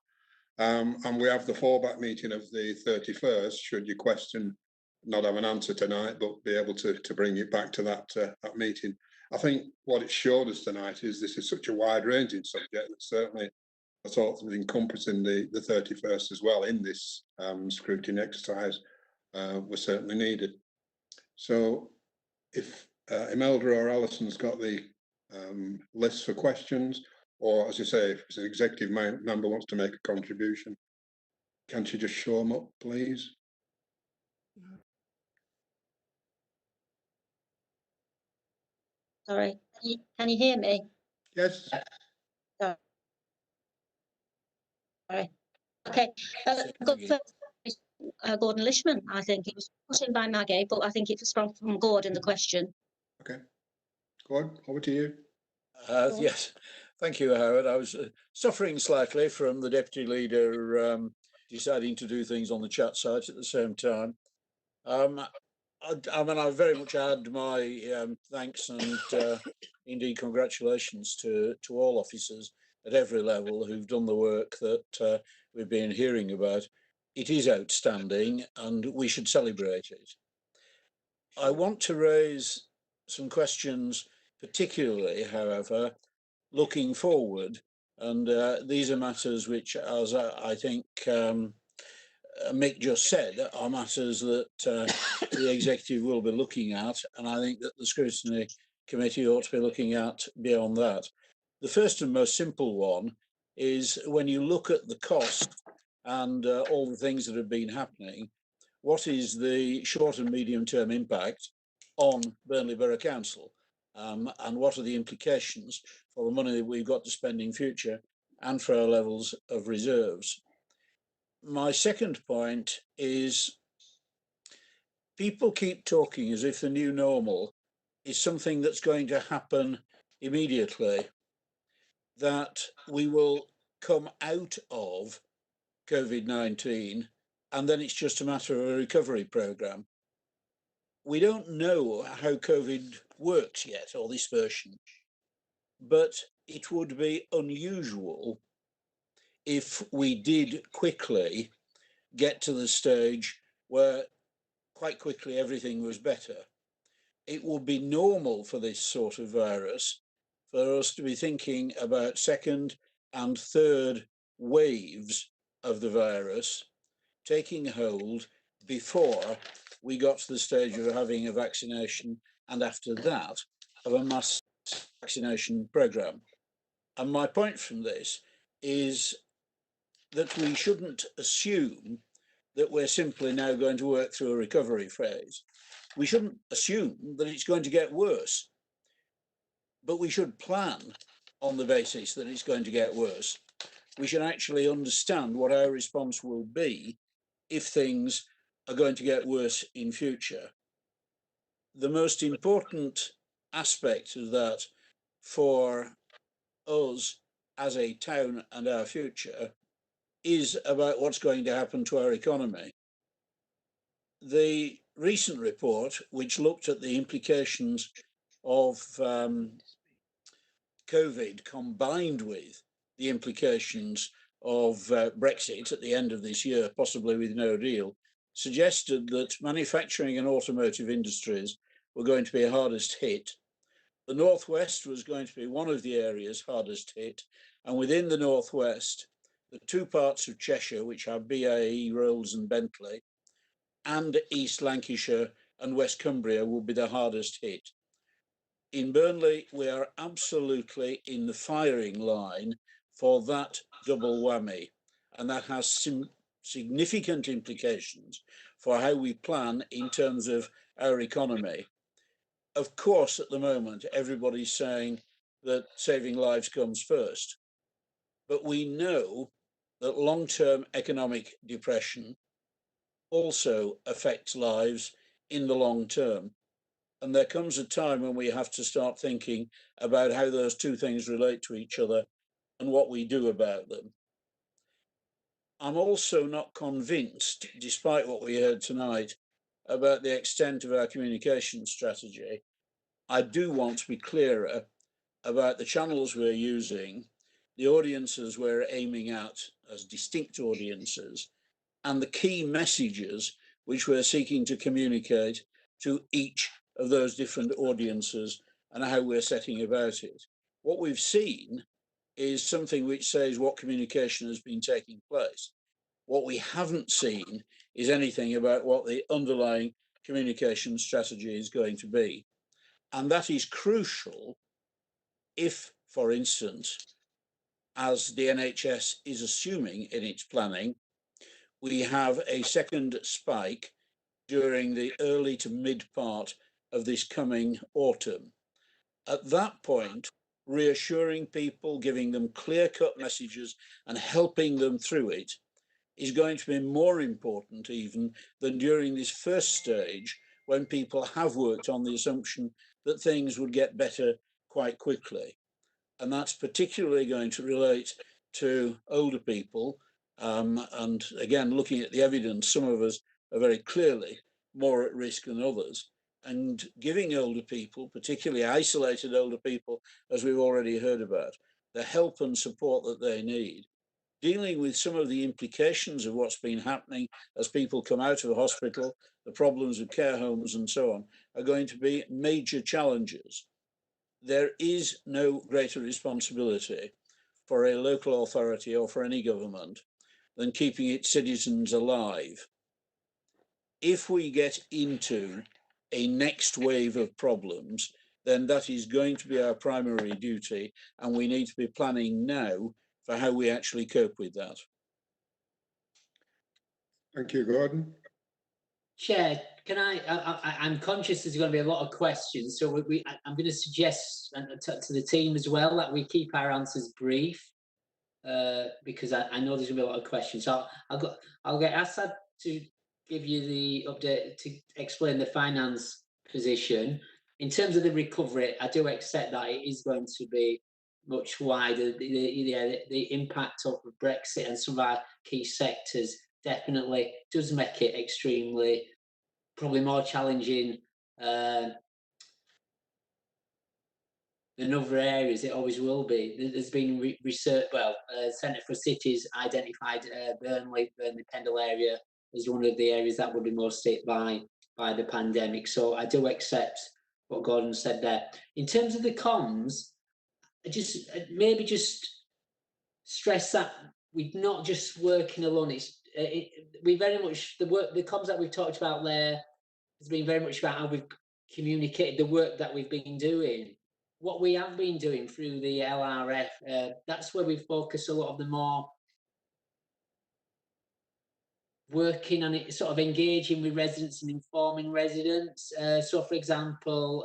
And we have the fallback meeting of the 31st, should your question not have an answer tonight, but be able to bring it back to that meeting. I think what it showed us tonight is this is such a wide-ranging subject that certainly I thought was encompassing the 31st as well in this scrutiny exercise was certainly needed. So if Imelda or Alison's got the list for questions, or as you say, if an executive member wants to make a contribution, can't you just show them up, please? Sorry, can you hear me? Yes. Sorry. Okay. Gordon Lishman, I think it was put in by Maggie, but I think it was from Gordon, the question. Okay. Gordon, over to you. Yes, thank you, Howard. I was suffering slightly from the deputy leader deciding to do things on the chat site at the same time. I mean, I very much add my thanks and indeed congratulations to all officers. at every level who've done the work that we've been hearing about. It is outstanding and we should celebrate it. I want to raise some questions, particularly, however, looking forward. And these are matters which, as I think Mick just said, are matters that the executive will be looking at. And I think that the Scrutiny Committee ought to be looking at beyond that. The first and most simple one is when you look at the cost and all the things that have been happening, what is the short and medium term impact on Burnley Borough Council? And what are the implications for the money that we've got to spend in future and for our levels of reserves? My second point is people keep talking as if the new normal is something that's going to happen immediately, that we will come out of COVID-19 and then it's just a matter of a recovery programme. We don't know how COVID works yet, or this version, but it would be unusual if we did quickly get to the stage where quite quickly everything was better. It would be normal for this sort of virus for us to be thinking about second and third waves of the virus taking hold before we got to the stage of having a vaccination and after that of a mass vaccination programme. And my point from this is that we shouldn't assume that we're simply now going to work through a recovery phase. We shouldn't assume that it's going to get worse, but we should plan on the basis that it's going to get worse. We should actually understand what our response will be if things are going to get worse in future. The most important aspect of that for us as a town and our future is about what's going to happen to our economy. The recent report, which looked at the implications of COVID combined with the implications of Brexit at the end of this year, possibly with no deal, suggested that manufacturing and automotive industries were going to be hardest hit. The Northwest was going to be one of the areas hardest hit, and within the Northwest, the two parts of Cheshire, which are BAE, Rolls and Bentley, and East Lancashire and West Cumbria will be the hardest hit. In Burnley, we are absolutely in the firing line for that double whammy, and that has some significant implications for how we plan in terms of our economy. Of course, at the moment, everybody's saying that saving lives comes first, but we know that long-term economic depression also affects lives in the long term. And there comes a time when we have to start thinking about how those two things relate to each other and what we do about them. I'm also not convinced, despite what we heard tonight, about the extent of our communication strategy. I do want to be clearer about the channels we're using, the audiences we're aiming at as distinct audiences, and the key messages which we're seeking to communicate to each of those different audiences and how we're setting about it. What we've seen is something which says what communication has been taking place. What we haven't seen is anything about what the underlying communication strategy is going to be. And that is crucial if, for instance, as the NHS is assuming in its planning, we have a second spike during the early to mid part of this coming autumn. At that point, reassuring people, giving them clear-cut messages and helping them through it is going to be more important even than during this first stage when people have worked on the assumption that things would get better quite quickly. And that's particularly going to relate to older people. And again, looking at the evidence, some of us are very clearly more at risk than others. And giving older people, particularly isolated older people, as we've already heard about, the help and support that they need, dealing with some of the implications of what's been happening as people come out of hospital, the problems with care homes and so on, are going to be major challenges. There is no greater responsibility for a local authority or for any government than keeping its citizens alive. If we get into a next wave of problems, then that is going to be our primary duty, and we need to be planning now for how we actually cope with that. Thank you, Gordon. Chair, can I'm conscious there's going to be a lot of questions, so I'm going to suggest to the team as well that we keep our answers brief, because I know there's going to be a lot of questions. So I'll get Assad to give you the update to explain the finance position. In terms of the recovery, I do accept that it is going to be much wider. The impact of Brexit and some of our key sectors definitely does make it extremely, probably more challenging than other areas. It always will be. There's been research, Centre for Cities identified Burnley Pendle area as one of the areas that would be most hit by the pandemic. So I do accept what Gordon said there. In terms of the comms, maybe just stress that we're not just working alone. We very much, the comms that we've talked about there has been very much about how we've communicated the work that we've been doing. What we have been doing through the LRF, that's where we focus a lot of the more working on it, sort of engaging with residents and informing residents. So, for example,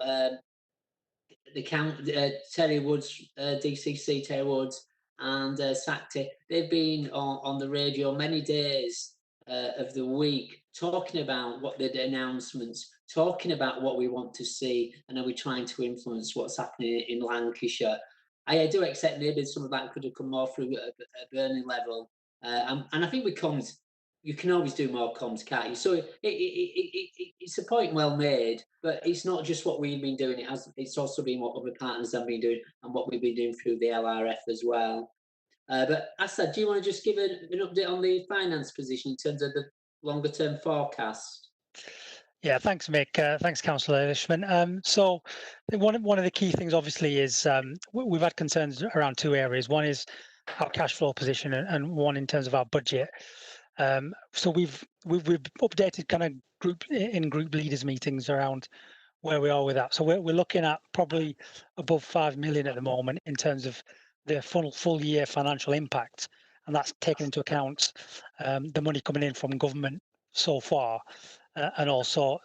Terry Woods, DCC Terry Woods, and SACTI, they've been on the radio many days of the week talking about what the announcements, talking about what we want to see, and are we trying to influence what's happening in Lancashire. I do accept maybe some of that could have come more through a Burnley level, and I think with comms, you can always do more comms, can't you? So it's a point well made, but it's not just what we've been doing. It's also been what other partners have been doing and what we've been doing through the LRF as well. But Assad, do you want to just give an update on the finance position in terms of the longer term forecast? Yeah, thanks, Mick. Thanks, Councillor Ishman. So one of the key things, obviously, is we've had concerns around two areas. One is our cash flow position, and one in terms of our budget. So we've updated kind of group leaders meetings around where we are with that. So we're looking at probably above 5 million at the moment in terms of the full year financial impact, and that's taken into account the money coming in from government so far, and also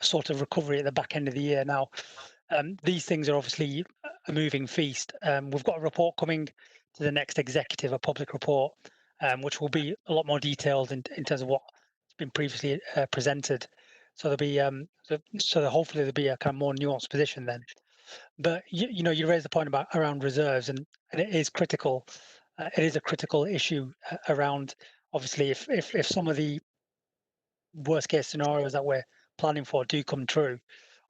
sort of recovery at the back end of the year. Now, these things are obviously a moving feast. We've got a report coming to the next executive, a public report, which will be a lot more detailed in terms of what's been previously presented. So there'll be so hopefully there'll be a kind of more nuanced position then. But you raised the point around reserves, and it is critical. It is a critical issue around, obviously, if some of the worst case scenarios that we're planning for do come true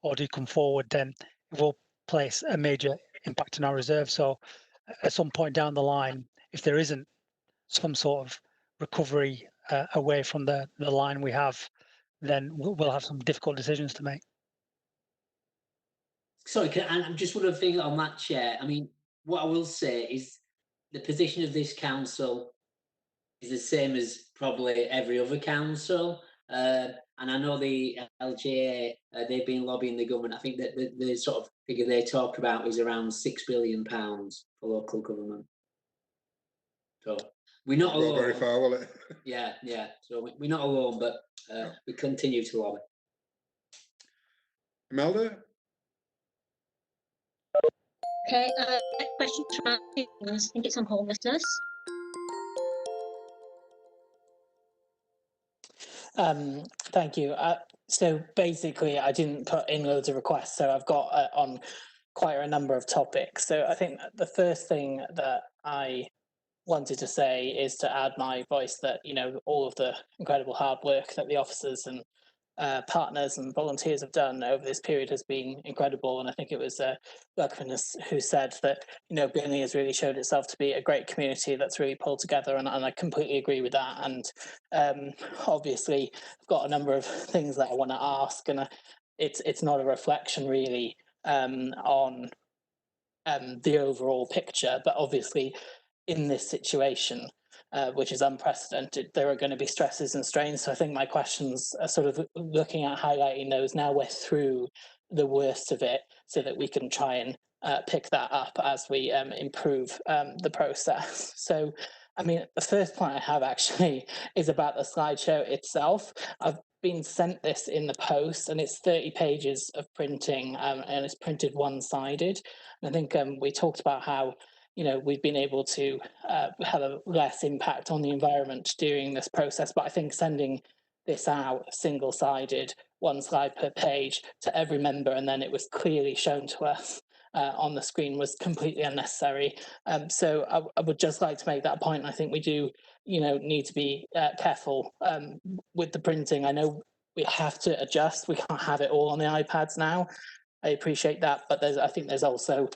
or do come forward, then it will place a major impact on our reserve. So at some point down the line, if there isn't some sort of recovery away from the line we have, then we'll have some difficult decisions to make. Sorry, I'm just one of the things on that, Chair. I mean, what I will say is the position of this council is the same as probably every other council. And I know the LGA, they've been lobbying the government. I think that the sort of figure they talk about is around £6 billion for local government. So we're not alone. Very far, will it? Yeah. So we're not alone, but we continue to lobby. Imelda? Okay, question from I think it's on homelessness. Thank you. So basically, I didn't put in loads of requests, so I've got on quite a number of topics. So I think the first thing that I wanted to say is to add my voice that, all of the incredible hard work that the officers and partners and volunteers have done over this period has been incredible. And I think it was Berkman who said that, you know, Burnley has really showed itself to be a great community that's really pulled together, and I completely agree with that. And obviously, I've got a number of things that I want to ask, and it's not a reflection really on the overall picture, but obviously in this situation, which is unprecedented, there are going to be stresses and strains. So I think my questions are sort of looking at highlighting those now we're through the worst of it, so that we can try and pick that up as we improve the process. So, I mean, the first point I have actually is about the slideshow itself. I've been sent this in the post, and it's 30 pages of printing, and it's printed one-sided. And I think we talked about how, you know, we've been able to have a less impact on the environment during this process, but I think sending this out single-sided, one slide per page to every member, and then it was clearly shown to us on the screen, was completely unnecessary. So I would just like to make that point. I think we do, you know, need to be careful with the printing. I know we have to adjust. We can't have it all on the iPads now. I appreciate that, but I think there's also,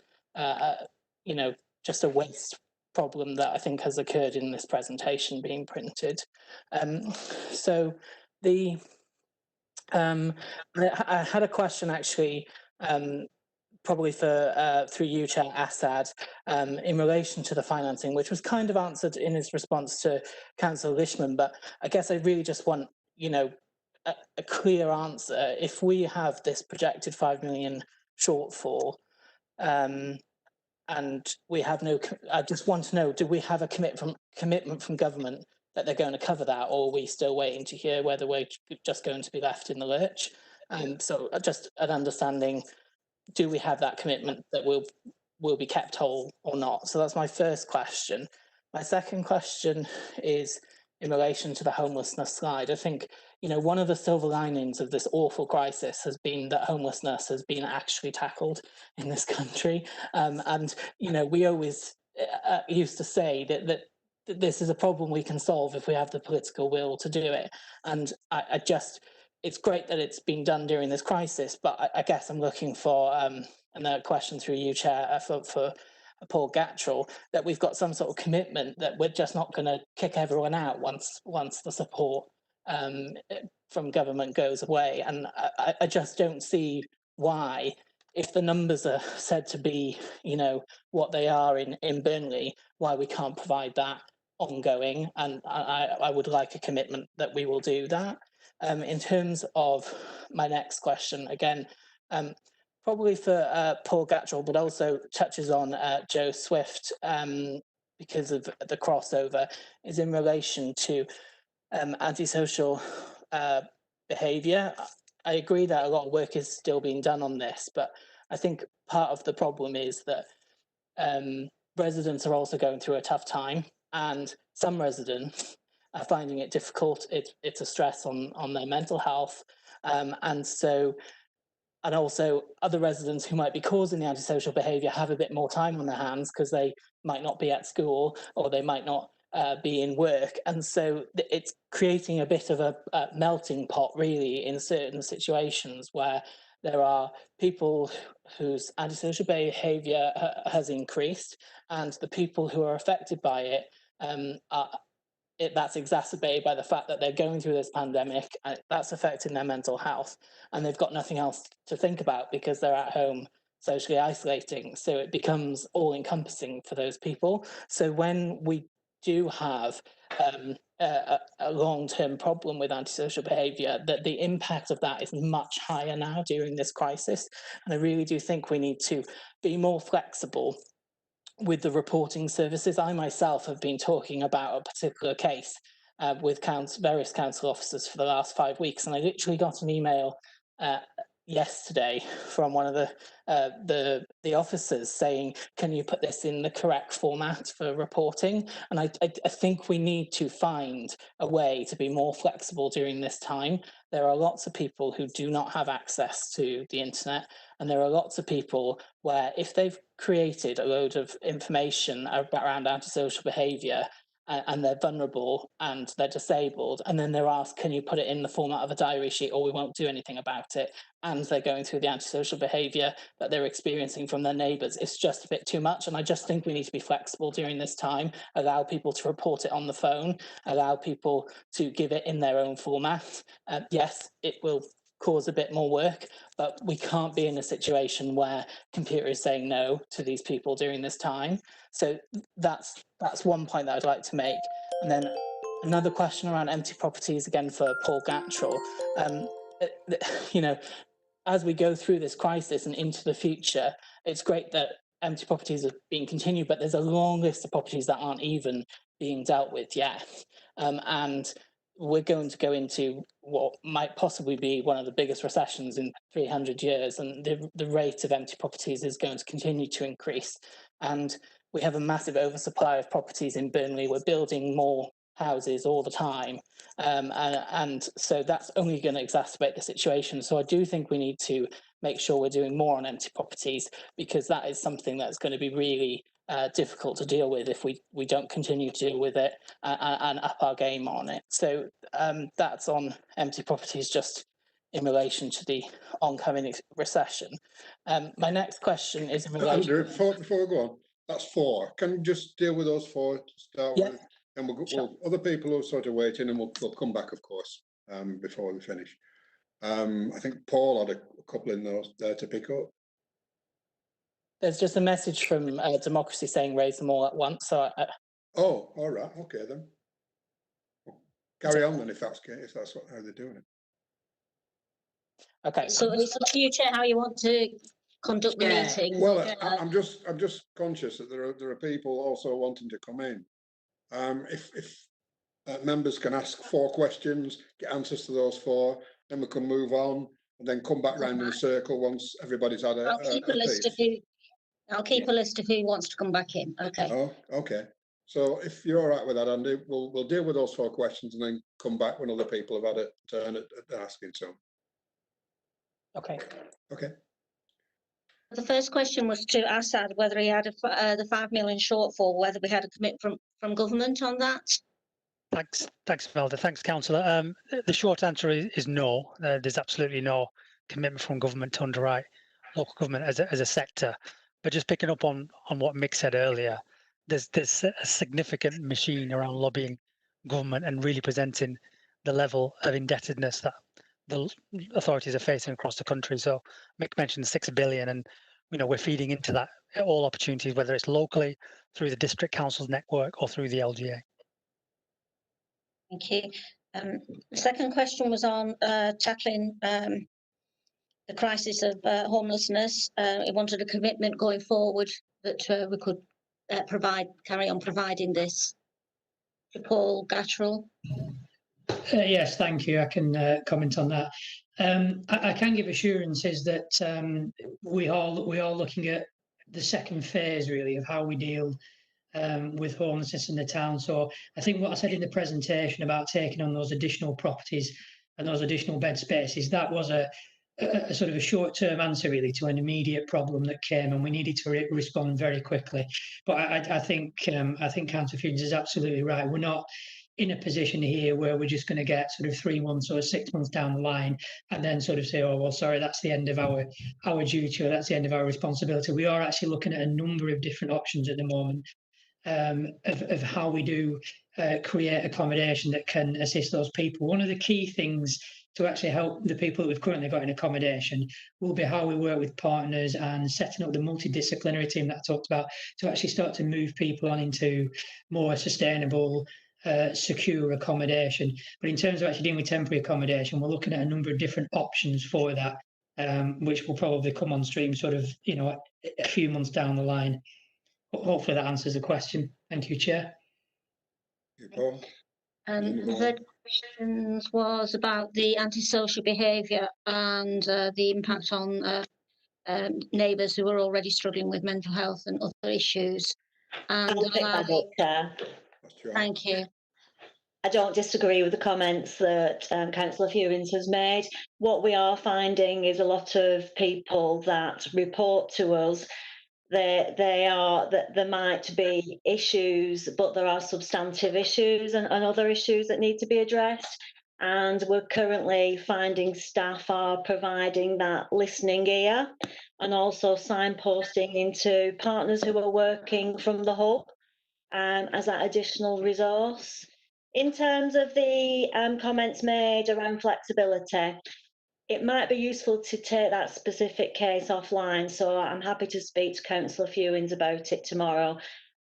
you know, just a waste problem that I think has occurred in this presentation being printed. So I had a question actually, probably for through you, Chair Assad, in relation to the financing, which was kind of answered in his response to Councillor Lishman, but I guess I really just want, you know, a clear answer. If we have this projected 5 million shortfall, and we have no, I just want to know, do we have a commitment from government that they're going to cover that, or are we still waiting to hear whether we're just going to be left in the lurch? So just an understanding, do we have that commitment that we'll be kept whole or not? So that's my first question. My second question is in relation to the homelessness slide. I think, you know, one of the silver linings of this awful crisis has been that homelessness has been actually tackled in this country. And, you know, we always used to say that this is a problem we can solve if we have the political will to do it. And I just, it's great that it's been done during this crisis, but I guess I'm looking for, and a question through you, Chair, for Paul Gattrell, that we've got some sort of commitment that we're just not going to kick everyone out once the support from government goes away. And I just don't see why, if the numbers are said to be, you know, what they are in Burnley, why we can't provide that ongoing. And I would like a commitment that we will do that. In terms of my next question, again, probably for Paul Gattrell, but also touches on Joe Swift because of the crossover, is in relation to antisocial behaviour. I agree that a lot of work is still being done on this, but I think part of the problem is that residents are also going through a tough time, and some residents are finding it difficult. It's a stress on their mental health, and also other residents who might be causing the antisocial behaviour have a bit more time on their hands because they might not be at school or they might not be in work. And so it's creating a bit of a melting pot, really, in certain situations where there are people whose antisocial behaviour has increased, and the people who are affected by it that's exacerbated by the fact that they're going through this pandemic, and that's affecting their mental health, and they've got nothing else to think about because they're at home socially isolating. So it becomes all-encompassing for those people. So when we do have a long-term problem with antisocial behaviour, that the impact of that is much higher now during this crisis. And I really do think we need to be more flexible with the reporting services. I myself have been talking about a particular case with various council officers for the last 5 weeks, and I literally got an email yesterday from one of the officers saying, can you put this in the correct format for reporting? And I think we need to find a way to be more flexible during this time. There are lots of people who do not have access to the internet, and there are lots of people where if they've created a load of information around antisocial behaviour and they're vulnerable and they're disabled, and then they're asked, can you put it in the format of a diary sheet or we won't do anything about it, and they're going through the antisocial behaviour that they're experiencing from their neighbours. It's just a bit too much, and I just think we need to be flexible during this time, allow people to report it on the phone, allow people to give it in their own format. Yes, it will cause a bit more work, but we can't be in a situation where computer is saying no to these people during this time. So that's one point that I'd like to make. And then another question around empty properties, again for Paul Gattrell. You know, as we go through this crisis and into the future, it's great that empty properties are being continued, but there's a long list of properties that aren't even being dealt with yet. And we're going to go into what might possibly be one of the biggest recessions in 300 years, and the rate of empty properties is going to continue to increase. And we have a massive oversupply of properties in Burnley. We're building more houses all the time, and so that's only going to exacerbate the situation. So I do think we need to make sure we're doing more on empty properties, because that is something that's going to be really difficult to deal with if we don't continue to deal with it and up our game on it. So that's on empty properties, just in relation to the oncoming recession. My next question is in relation. Andrew, before we go on, that's 4. Can you just deal with those 4 to start with? And we'll other people are sort of waiting, and we'll come back, of course, before we finish. I think Paul had a couple in those there to pick up. There's just a message from Democracy saying raise them all at once. So Oh, all right, okay then. Carry on then, if that's how they're doing it. Okay. So it's up to you, Chair, how you want to conduct the meeting. Well, I'm just conscious that there are people also wanting to come in. If members can ask 4 questions, get answers to those 4, then we can move on and then come back round in a circle once everybody's had a piece. I'll keep a list of who wants to come back in. Okay. Oh, okay. So if you're all right with that, Andy, we'll deal with those 4 questions and then come back when other people have had a turn at asking some. Okay. Okay. The first question was to Assad whether he had the 5 million shortfall, whether we had a commitment from government on that. Thanks, Melda. Thanks, Councillor. The short answer is no. There's absolutely no commitment from government to underwrite local government as a sector. But just picking up on what Mick said earlier, there's a significant machine around lobbying government and really presenting the level of indebtedness that the authorities are facing across the country. So Mick mentioned 6 billion, and we're feeding into that at all opportunities, whether it's locally through the district council's network or through the LGA. Thank you. The second question was on tackling the crisis of homelessness. He wanted a commitment going forward that we could carry on providing this. To Paul Gattrell. Yes, thank you. I can comment on that. I can give assurances that we are looking at the second phase, really, of how we deal with homelessness in the town. So I think what I said in the presentation about taking on those additional properties and those additional bed spaces, that was a sort of a short-term answer really to an immediate problem that came, and we needed to respond very quickly. But I think Councillor Fugans is absolutely right. We're not in a position here where we're just going to get sort of 3 months or 6 months down the line and then sort of say, oh well, sorry, that's the end of our duty, or that's the end of our responsibility. We are actually looking at a number of different options at the moment of how we do create accommodation that can assist those people. One of the key things to actually help the people that we've currently got in accommodation will be how we work with partners and setting up the multidisciplinary team that I talked about to actually start to move people on into more sustainable, secure accommodation. But in terms of actually dealing with temporary accommodation, we're looking at a number of different options for that, which will probably come on stream sort of, a few months down the line. Hopefully that answers the question. Thank you, Chair. The third question was about the antisocial behaviour and the impact on neighbours who are already struggling with mental health and other issues. And I'll pick that up, Chair. Thank you. I don't disagree with the comments that Councillor Fewins has made. What we are finding is a lot of people that report to us that there might be issues, but there are substantive issues and other issues that need to be addressed. And we're currently finding staff are providing that listening ear and also signposting into partners who are working from the hub as that additional resource. In terms of the comments made around flexibility, it might be useful to take that specific case offline. So I'm happy to speak to Councillor Fewings about it tomorrow.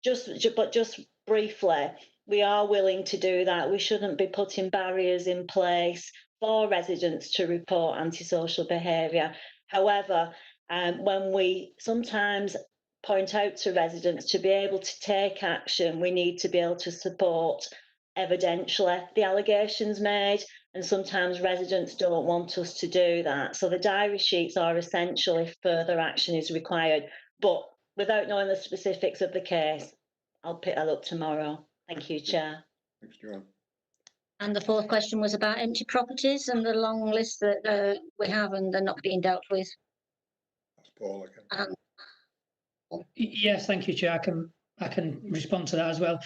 But just briefly, we are willing to do that. We shouldn't be putting barriers in place for residents to report antisocial behaviour. However, when we sometimes point out to residents to be able to take action, we need to be able to support evidentially the allegations made, and sometimes residents don't want us to do that. So the diary sheets are essential if further action is required, but without knowing the specifics of the case, I'll pick that up tomorrow. Thank you, Chair. Thanks, Joanne. And the fourth question was about empty properties and the long list that we have and they're not being dealt with. That's Paul again. Yes, thank you, Chair. I can respond to that as well.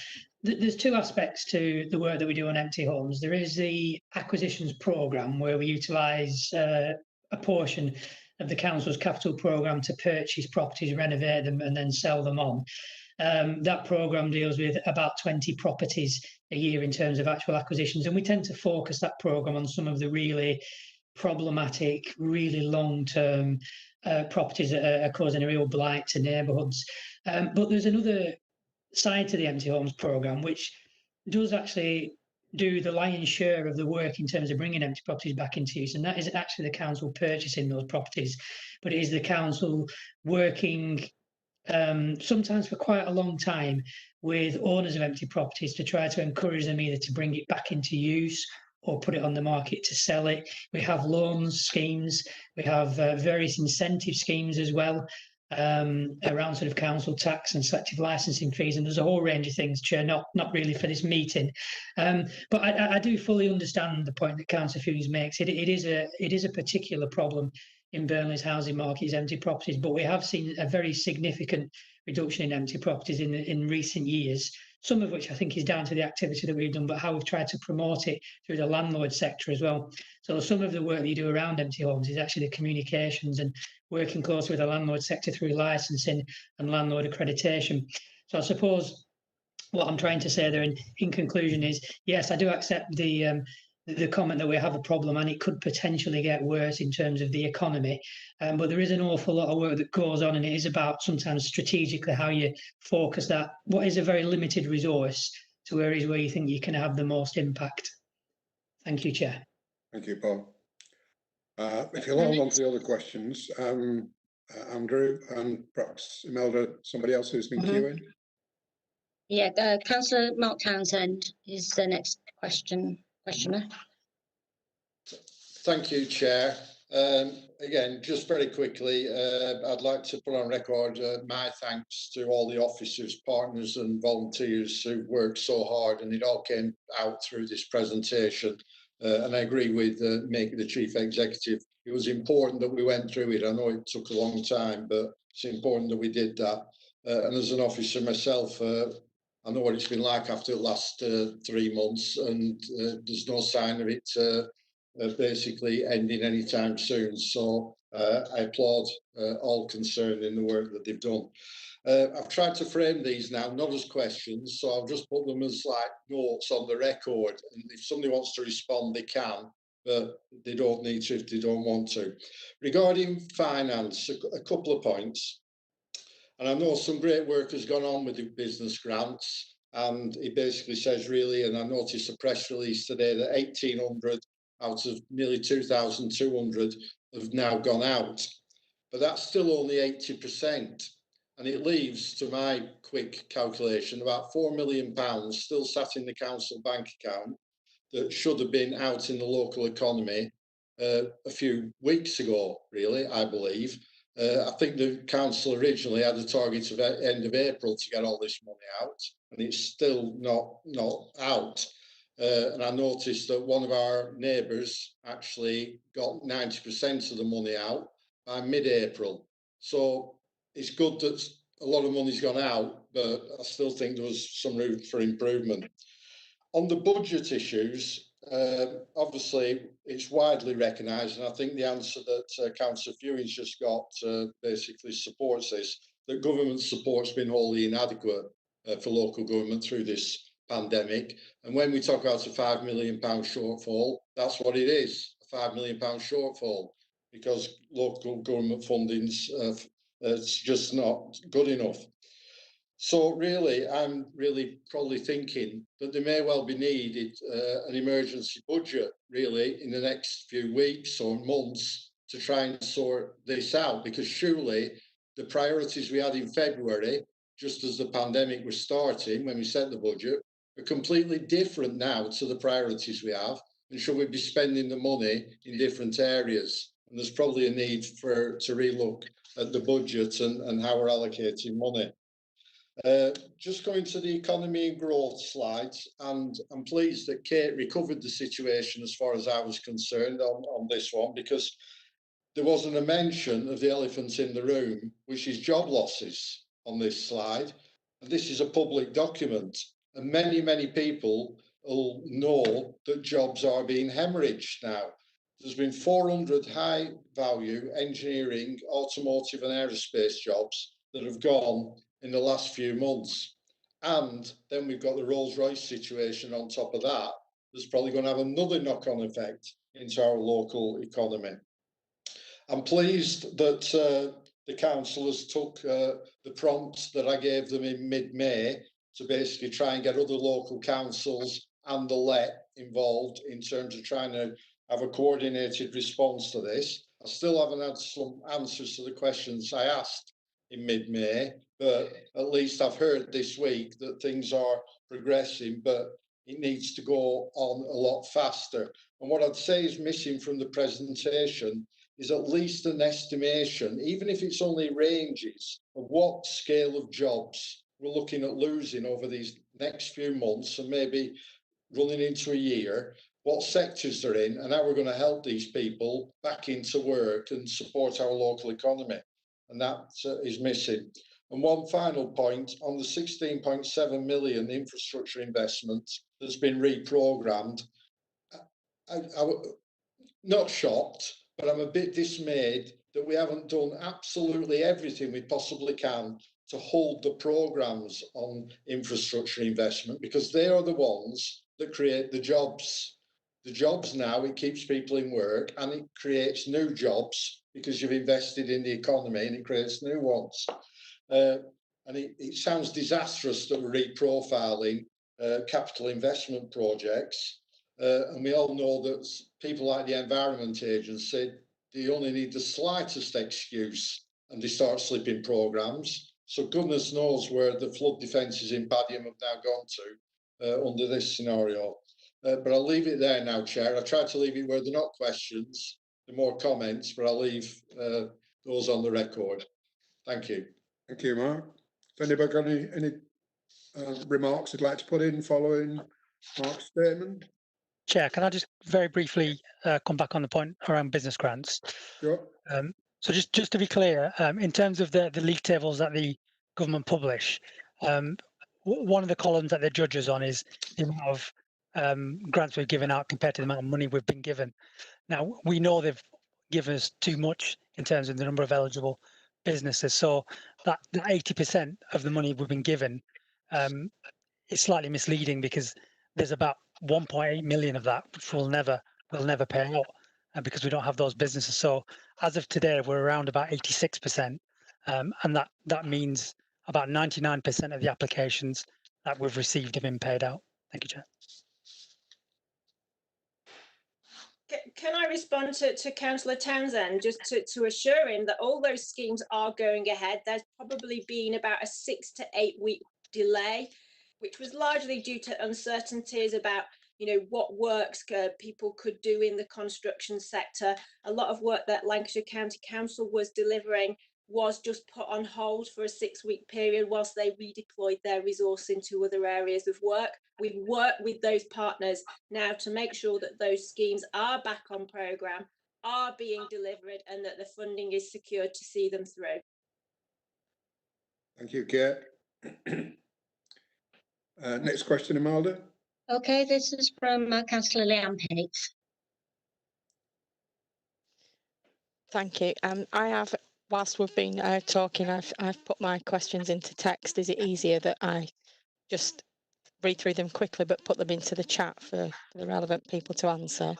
There's two aspects to the work that we do on empty homes. There is the acquisitions programme where we utilise a portion of the council's capital programme to purchase properties, renovate them and then sell them on. That programme deals with about 20 properties a year in terms of actual acquisitions, and we tend to focus that programme on some of the really problematic, really long-term properties that are causing a real blight to neighbourhoods. But there's another side to the empty homes programme which does actually do the lion's share of the work in terms of bringing empty properties back into use, and that is actually the council purchasing those properties, but it is the council working sometimes for quite a long time with owners of empty properties to try to encourage them either to bring it back into use or put it on the market to sell it. We have loans schemes, we have various incentive schemes as well, around sort of council tax and selective licensing fees, and there's a whole range of things, Chair, not really for this meeting. But I do fully understand the point that Councillor Fewings makes. It is a particular problem in Burnley's housing market is empty properties, but we have seen a very significant reduction in empty properties in recent years, some of which I think is down to the activity that we've done, but how we've tried to promote it through the landlord sector as well. So some of the work that you do around empty homes is actually the communications and working closely with the landlord sector through licensing and landlord accreditation. So I suppose what I'm trying to say there in conclusion is, yes, I do accept the comment that we have a problem and it could potentially get worse in terms of the economy. But there is an awful lot of work that goes on, and it is about sometimes strategically how you focus that, what is a very limited resource, to areas where you think you can have the most impact. Thank you, Chair. Thank you, Paul. If you'll hold on to the other questions, Andrew and perhaps Imelda, somebody else who's been queuing. Yeah, Councillor Mark Townsend is the next questioner. Thank you, Chair. Again, just very quickly, I'd like to put on record my thanks to all the officers, partners and volunteers who've worked so hard, and it all came out through this presentation. And I agree with the Chief Executive. It was important that we went through it. I know it took a long time, but it's important that we did that. And as an officer myself, I know what it's been like after the last 3 months, and there's no sign of it basically ending anytime soon. So I applaud all concerned in the work that they've done. I've tried to frame these now, not as questions, so I'll just put them as like notes on the record. And if somebody wants to respond, they can, but they don't need to if they don't want to. Regarding finance, a couple of points. And I know some great work has gone on with the business grants, and it basically says really, and I noticed a press release today that 1,800 out of nearly 2,200 have now gone out. But that's still only 80%. And it leaves, to my quick calculation, about £4 million still sat in the council bank account that should have been out in the local economy a few weeks ago, really, I believe. I think the council originally had a target of end of April to get all this money out, and it's still not out. And I noticed that one of our neighbours actually got 90% of the money out by mid-April. So it's good that a lot of money's gone out, but I still think there was some room for improvement. On the budget issues, obviously it's widely recognised, and I think the answer that Councillor Fewing's just got basically supports this, that government support's been wholly inadequate for local government through this pandemic. And when we talk about a £5 million shortfall, that's what it is, a £5 million shortfall, because local government funding's it's just not good enough. So really, I'm really probably thinking that there may well be needed an emergency budget really in the next few weeks or months to try and sort this out, because surely the priorities we had in February, just as the pandemic was starting when we set the budget, are completely different now to the priorities we have. And should we be spending the money in different areas? And there's probably a need to relook at the budget and how we're allocating money. Just going to the economy and growth slides, and I'm pleased that Kate recovered the situation as far as I was concerned on this one, because there wasn't a mention of the elephant in the room, which is job losses on this slide. And this is a public document, and many people will know that jobs are being hemorrhaged now. There's been 400 high value engineering, automotive and aerospace jobs that have gone in the last few months. And then we've got the Rolls-Royce situation on top of that. That's probably going to have another knock-on effect into our local economy. I'm pleased that the councillors took the prompt that I gave them in mid-May to basically try and get other local councils and the LET involved in terms of trying to have a coordinated response to this. I still haven't had some answers to the questions I asked in mid-May, but at least I've heard this week that things are progressing, but it needs to go on a lot faster. And what I'd say is missing from the presentation is at least an estimation, even if it's only ranges, of what scale of jobs we're looking at losing over these next few months and maybe running into a year, what sectors they're in, and how we're going to help these people back into work and support our local economy. And that is missing. And one final point on the 16.7 million infrastructure investment that's been reprogrammed, I'm not shocked, but I'm a bit dismayed that we haven't done absolutely everything we possibly can to hold the programmes on infrastructure investment, because they are the ones that create the jobs. The jobs now, it keeps people in work and it creates new jobs because you've invested in the economy and it creates new ones. And it sounds disastrous that we're reprofiling capital investment projects. And we all know that people like the Environment Agency, they only need the slightest excuse and they start slipping programmes. So goodness knows where the flood defences in Padiham have now gone to under this scenario. But I'll leave it there now, Chair. I tried to leave it where they're not questions, they're more comments, but I'll leave those on the record. Thank you. Thank you, Mark. Has anybody got any remarks they'd like to put in following Mark's statement? Chair, can I just very briefly come back on the point around business grants? Sure. So just to be clear, in terms of the league tables that the government publish, one of the columns that they judge us on is the amount of grants we've given out compared to the amount of money we've been given. Now, we know they've given us too much in terms of the number of eligible businesses. So that 80% of the money we've been given is slightly misleading, because there's about 1.8 million of that which we'll never pay out because we don't have those businesses. So as of today, we're around about 86%, and that means about 99% of the applications that we've received have been paid out. Thank you, Chair. Can I respond to Councillor Townsend, just to assure him that all those schemes are going ahead? There's probably been about a 6 to 8 week delay, which was largely due to uncertainties about, what works people could do in the construction sector. A lot of work that Lancashire County Council was delivering was just put on hold for a 6-week period whilst they redeployed their resource into other areas of work. We've worked with those partners now to make sure that those schemes are back on programme, are being delivered, and that the funding is secured to see them through. Thank you, Kate. Next question, Imelda. Okay, this is from Councillor Leanne Pate. Thank you. I have, whilst we've been talking, I've put my questions into text. Is it easier that I just read through them quickly but put them into the chat for the relevant people to answer?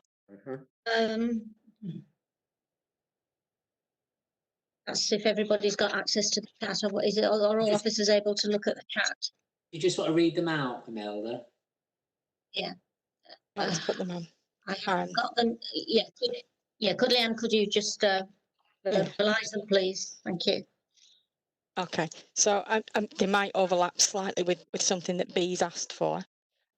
That's if everybody's got access to the chat, or what is it? Are all officers able to look at the chat? You just want to read them out, Imelda? Yeah. Let's put them on. I haven't got them. Yeah. Could Leanne, could you just verbalise them, please? Thank you. Okay, so they might overlap slightly with something that B's asked for.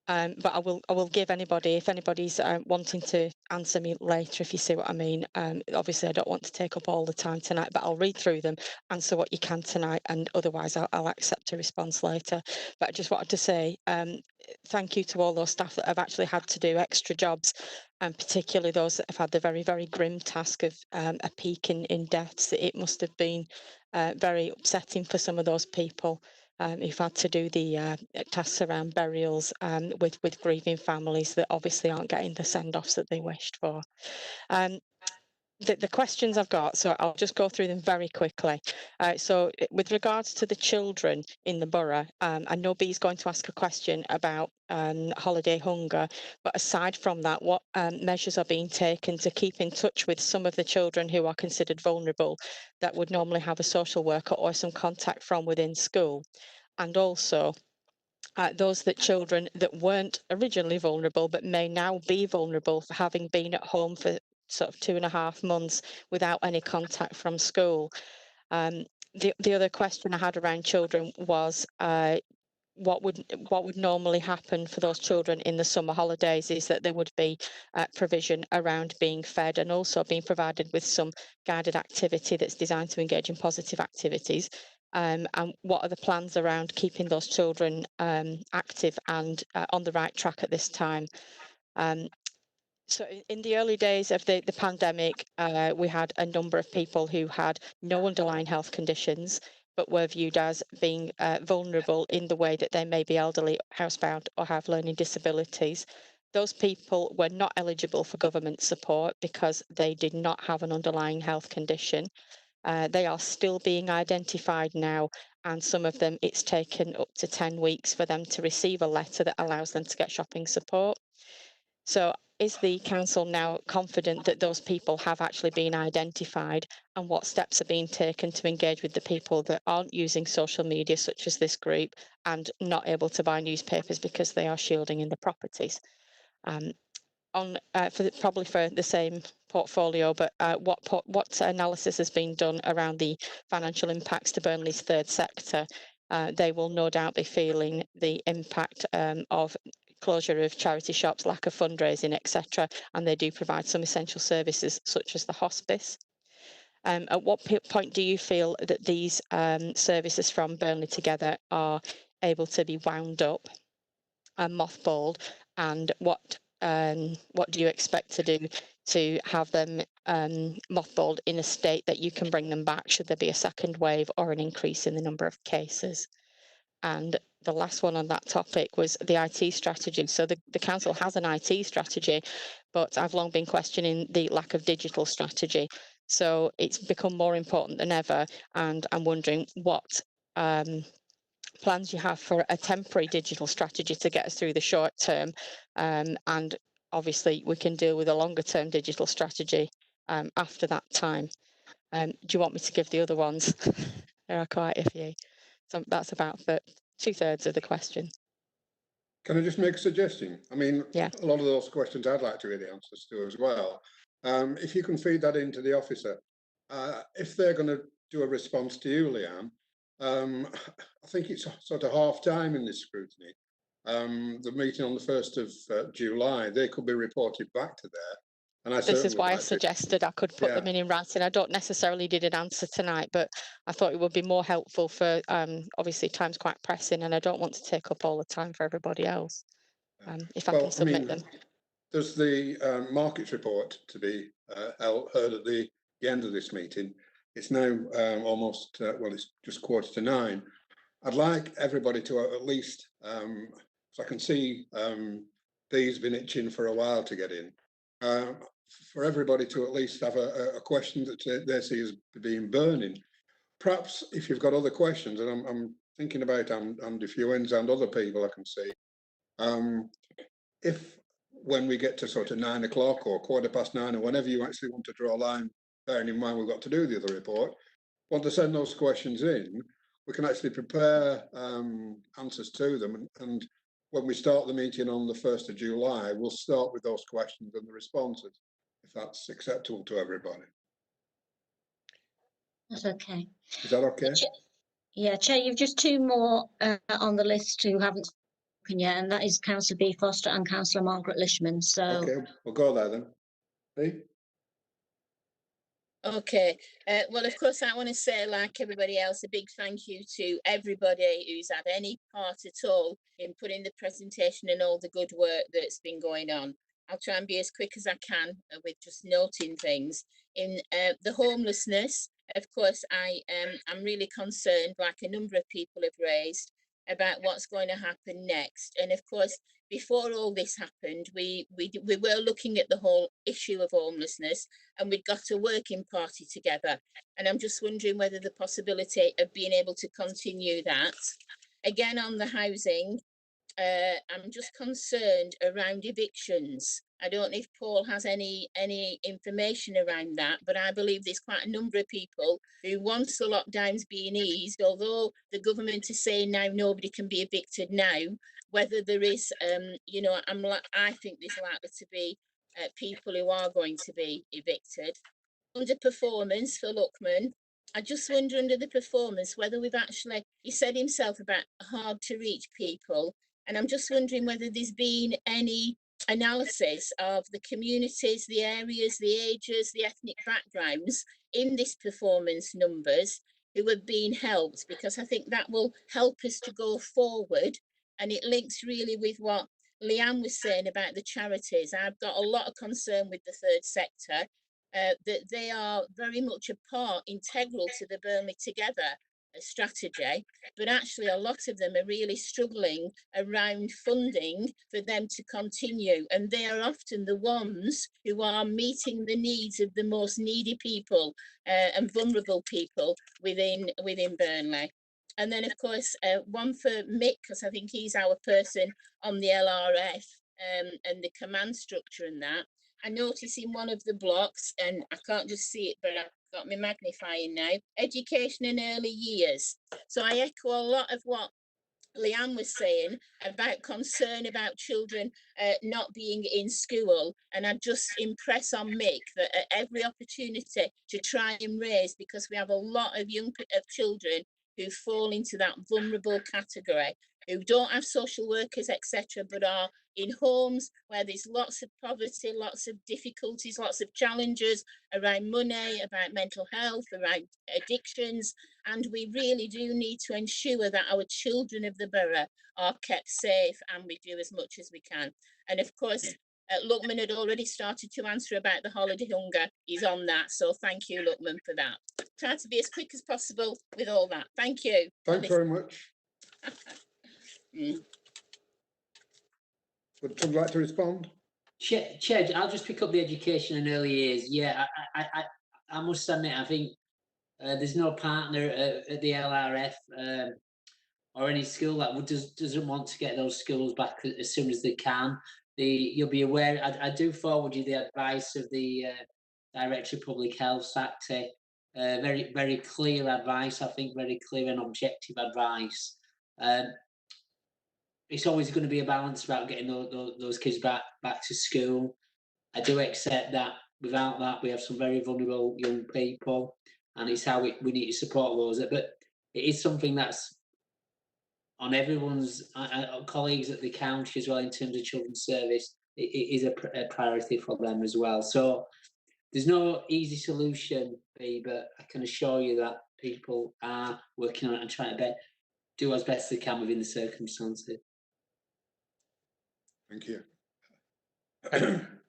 But I will give anybody, if anybody's wanting to answer me later, if you see what I mean. Obviously, I don't want to take up all the time tonight, but I'll read through them, answer what you can tonight, and otherwise I'll accept a response later. But I just wanted to say thank you to all those staff that have actually had to do extra jobs, and particularly those that have had the very, very grim task of a peak in deaths. It must have been very upsetting for some of those people. Who've had to do the tasks around burials with grieving families that obviously aren't getting the send-offs that they wished for. The questions I've got, so I'll just go through them very quickly. So with regards to the children in the borough, I know B's going to ask a question about holiday hunger, but aside from that, what measures are being taken to keep in touch with some of the children who are considered vulnerable that would normally have a social worker or some contact from within school? And also, those children that weren't originally vulnerable but may now be vulnerable for having been at home for sort of 2.5 months without any contact from school. The other question I had around children was what would normally happen for those children in the summer holidays is that there would be provision around being fed and also being provided with some guided activity that's designed to engage in positive activities. And what are the plans around keeping those children active and on the right track at this time? So in the early days of the pandemic, we had a number of people who had no underlying health conditions, but were viewed as being vulnerable in the way that they may be elderly, housebound, or have learning disabilities. Those people were not eligible for government support because they did not have an underlying health condition. They are still being identified now, and some of them it's taken up to 10 weeks for them to receive a letter that allows them to get shopping support. So is the council now confident that those people have actually been identified, and what steps are being taken to engage with the people that aren't using social media, such as this group, and not able to buy newspapers because they are shielding in the properties? Probably for the same portfolio, but what analysis has been done around the financial impacts to Burnley's third sector? They will no doubt be feeling the impact of closure of charity shops, lack of fundraising, etc. And they do provide some essential services such as the hospice. At what point do you feel that these services from Burnley Together are able to be wound up and mothballed, and what do you expect to do to have them mothballed in a state that you can bring them back should there be a second wave or an increase in the number of cases? And the last one on that topic was the IT strategy. So the council has an IT strategy, but I've long been questioning the lack of digital strategy. So it's become more important than ever, and I'm wondering what plans you have for a temporary digital strategy to get us through the short term, and obviously we can deal with a longer term digital strategy after that time. Do you want me to give the other ones? There are quite a few. So that's about 2/3 of the question. Can I just make a suggestion? I mean, yeah. A lot of those questions I'd like to hear the answers to as well. If you can feed that into the officer, if they're going to do a response to you, Leanne, I think it's sort of half time in this scrutiny. The meeting on the 1st of July, they could be reported back to there. And this is why I suggested I could put them in writing. I don't necessarily need an answer tonight, but I thought it would be more helpful for, obviously time's quite pressing and I don't want to take up all the time for everybody else. If I can submit them. There's the markets report to be heard at the end of this meeting. It's now almost, well, it's just 8:45. I'd like everybody to at least, so I can see Bee's been itching for a while to get in, for everybody to at least have a question that they see as being burning. Perhaps if you've got other questions, and I'm thinking about Andy Fewens and other people I can see, if when we get to sort of 9 o'clock or 9:15 or whenever you actually want to draw a line, bearing in mind we've got to do the other report, want to send those questions in, we can actually prepare answers to them. And when we start the meeting on the 1st of July, we'll start with those questions and the responses, if that's acceptable to everybody. That's okay. Is that okay? Yeah, Chair, you've just two more on the list who haven't spoken yet, and that is Councillor B. Foster and Councillor Margaret Lishman. So okay, we'll go there then. B? Okay, well, of course, I want to say, like everybody else, a big thank you to everybody who's had any part at all in putting the presentation and all the good work that's been going on. I'll try and be as quick as I can with just noting things. In the homelessness, of course, I'm really concerned, like a number of people have raised, about what's going to happen next. And of course, before all this happened, we were looking at the whole issue of homelessness, and we'd got a working party together. And I'm just wondering whether the possibility of being able to continue that. Again, on the housing, I'm just concerned around evictions. I don't know if Paul has any information around that, but I believe there's quite a number of people who, once the lockdown's being eased, although the government is saying now nobody can be evicted now, whether there is, you know, I think there's likely to be people who are going to be evicted. Underperformance for Luckman. I just wonder under the performance whether we've actually, he said himself about hard to reach people, and I'm just wondering whether there's been any analysis of the communities, the areas, the ages, the ethnic backgrounds in this performance numbers who have been helped, because I think that will help us to go forward. And it links really with what Leanne was saying about the charities. I've got a lot of concern with the third sector, that they are very much a part, integral to the Burnley Together strategy, but actually a lot of them are really struggling around funding for them to continue, and they are often the ones who are meeting the needs of the most needy people and vulnerable people within Burnley. And then, of course, one for Mick, because I think he's our person on the LRF and the command structure and that. I notice in one of the blocks, and I can't just see it, but I've got my magnifying now, education in early years. So I echo a lot of what Leanne was saying about concern about children not being in school, and I just impress on Mick that at every opportunity to try and raise, because we have a lot of children who fall into that vulnerable category, who don't have social workers, etc., but are in homes where there's lots of poverty, lots of difficulties, lots of challenges around money, about mental health, around addictions. And we really do need to ensure that our children of the borough are kept safe, and we do as much as we can. And of course, Luckman had already started to answer about the holiday hunger. He's on that. So thank you, Luckman, for that. Try to be as quick as possible with all that. Thank you. Thanks very much. Would someone like to respond? Chair, I'll just pick up the education in early years. Yeah, I must admit, I think there's no partner at the LRF or any school that doesn't want to get those schools back as soon as they can. You'll be aware, I do forward you the advice of the Director of Public Health, SACTI. Very, very clear advice, I think, very clear and objective advice. It's always going to be a balance about getting those kids back to school. I do accept that without that, we have some very vulnerable young people, and it's how we need to support those. But it is something that's on everyone's colleagues at the county as well in terms of children's service. It is a priority for them as well. So there's no easy solution, but I can assure you that people are working on it and trying to do as best they can within the circumstances. Thank you.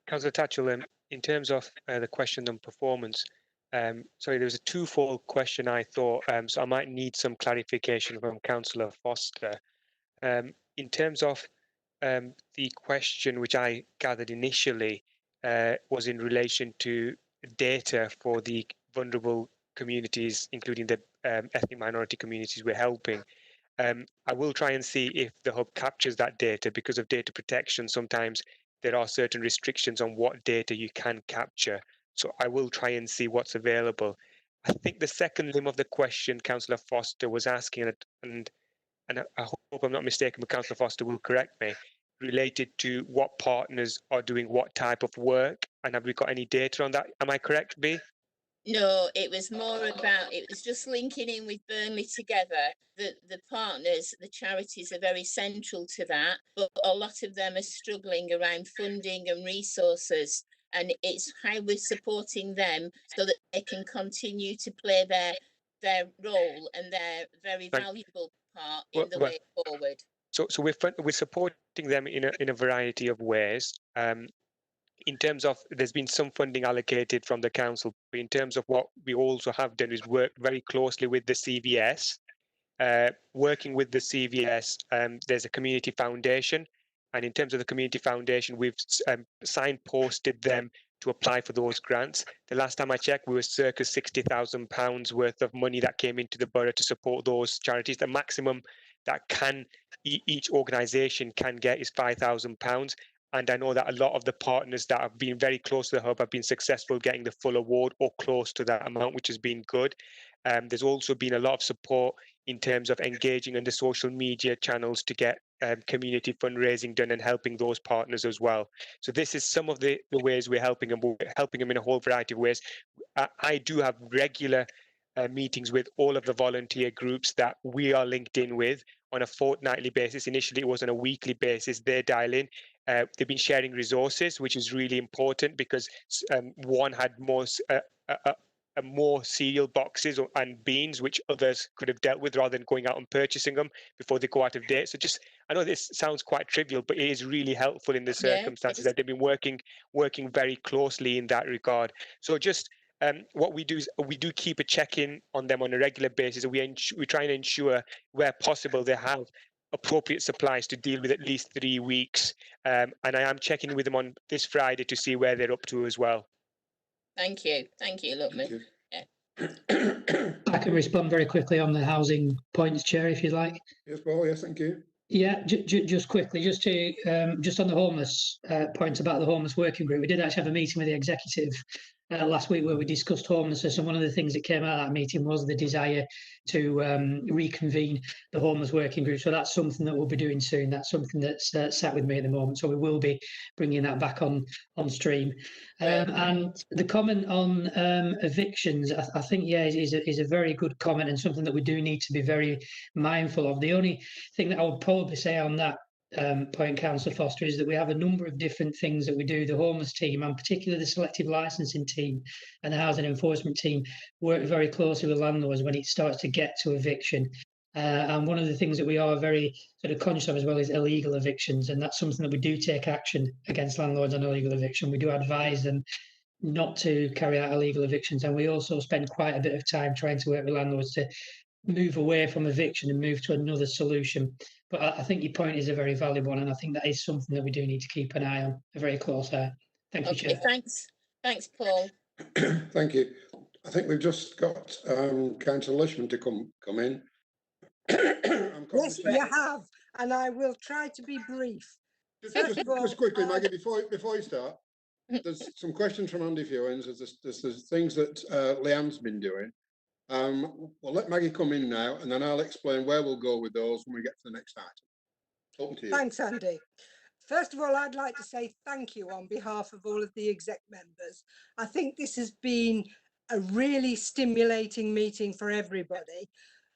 Councillor Tatchell, in terms of the question on performance, Sorry, there was a twofold question, I thought, so I might need some clarification from Councillor Foster. In terms of the question which I gathered initially was in relation to data for the vulnerable communities, including the ethnic minority communities we're helping. I will try and see if the hub captures that data. Because of data protection, sometimes there are certain restrictions on what data you can capture. So I will try and see what's available. I think the second limb of the question Councillor Foster was asking, and I hope I'm not mistaken, but Councillor Foster will correct me, related to what partners are doing what type of work, and have we got any data on that? Am I correct, B? No, it was more about, it was just linking in with Burnley Together. The partners, the charities are very central to that, but a lot of them are struggling around funding and resources. And it's how we're supporting them so that they can continue to play their role and their very valuable part in the way forward. So we're supporting them in a variety of ways. In terms of, there's been some funding allocated from the council, but in terms of what we also have done is work very closely with the CVS. Working with the CVS, there's a community foundation, and in terms of the community foundation, we've signposted them to apply for those grants. The last time I checked, we were circa £60,000 worth of money that came into the borough to support those charities. The maximum that each organisation can get is £5,000. And I know that a lot of the partners that have been very close to the hub have been successful getting the full award or close to that amount, which has been good. There's also been a lot of support in terms of engaging in the social media channels to get community fundraising done and helping those partners as well. So this is some of the ways we're helping them. We're helping them in a whole variety of ways. I do have regular meetings with all of the volunteer groups that we are linked in with on a fortnightly basis. Initially, it was on a weekly basis. They dial in. They've been sharing resources, which is really important because one had more cereal boxes and beans, which others could have dealt with rather than going out and purchasing them before they go out of date. So I know this sounds quite trivial, but it is really helpful in the circumstances that they've been working very closely in that regard. So what we do is we do keep a check-in on them on a regular basis. We try and ensure where possible they have appropriate supplies to deal with at least 3 weeks. And I am checking with them on this Friday to see where they're up to as well. Thank you, Luckman. I can respond very quickly on the housing points, Chair, if you like. Yes, Paul. Yes, thank you. Yeah, just quickly, just on the homeless point about the homeless working group, we did actually have a meeting with the executive last week where we discussed homelessness, and one of the things that came out of that meeting was the desire to reconvene the homeless working group. So that's something that we'll be doing soon. That's something that's sat with me at the moment. So we will be bringing that back on stream. And the comment on evictions, I think, yeah, is a very good comment and something that we do need to be very mindful of. The only thing that I would probably say on that point, Councillor Foster, is that we have a number of different things that we do. The homeless team, and particularly the selective licensing team and the housing enforcement team, work very closely with landlords when it starts to get to eviction. And one of the things that we are very sort of conscious of as well is illegal evictions, and that's something that we do take action against landlords on illegal eviction. We do advise them not to carry out illegal evictions, and we also spend quite a bit of time trying to work with landlords to move away from eviction and move to another solution. But I think your point is a very valid one, and I think that is something that we do need to keep an eye on, a very close eye. Thank you, Chair. Thanks, Paul. Thank you. I think we've just got Councillor Lishman to come in. Yes, you have, and I will try to be brief. Just quickly, Maggie, before you start, there's some questions from Andy Fewens. There's things that Leanne's been doing. We'll let Maggie come in now, and then I'll explain where we'll go with those when we get to the next item. Open to you. Thanks, Andy. First of all, I'd like to say thank you on behalf of all of the exec members. I think this has been a really stimulating meeting for everybody.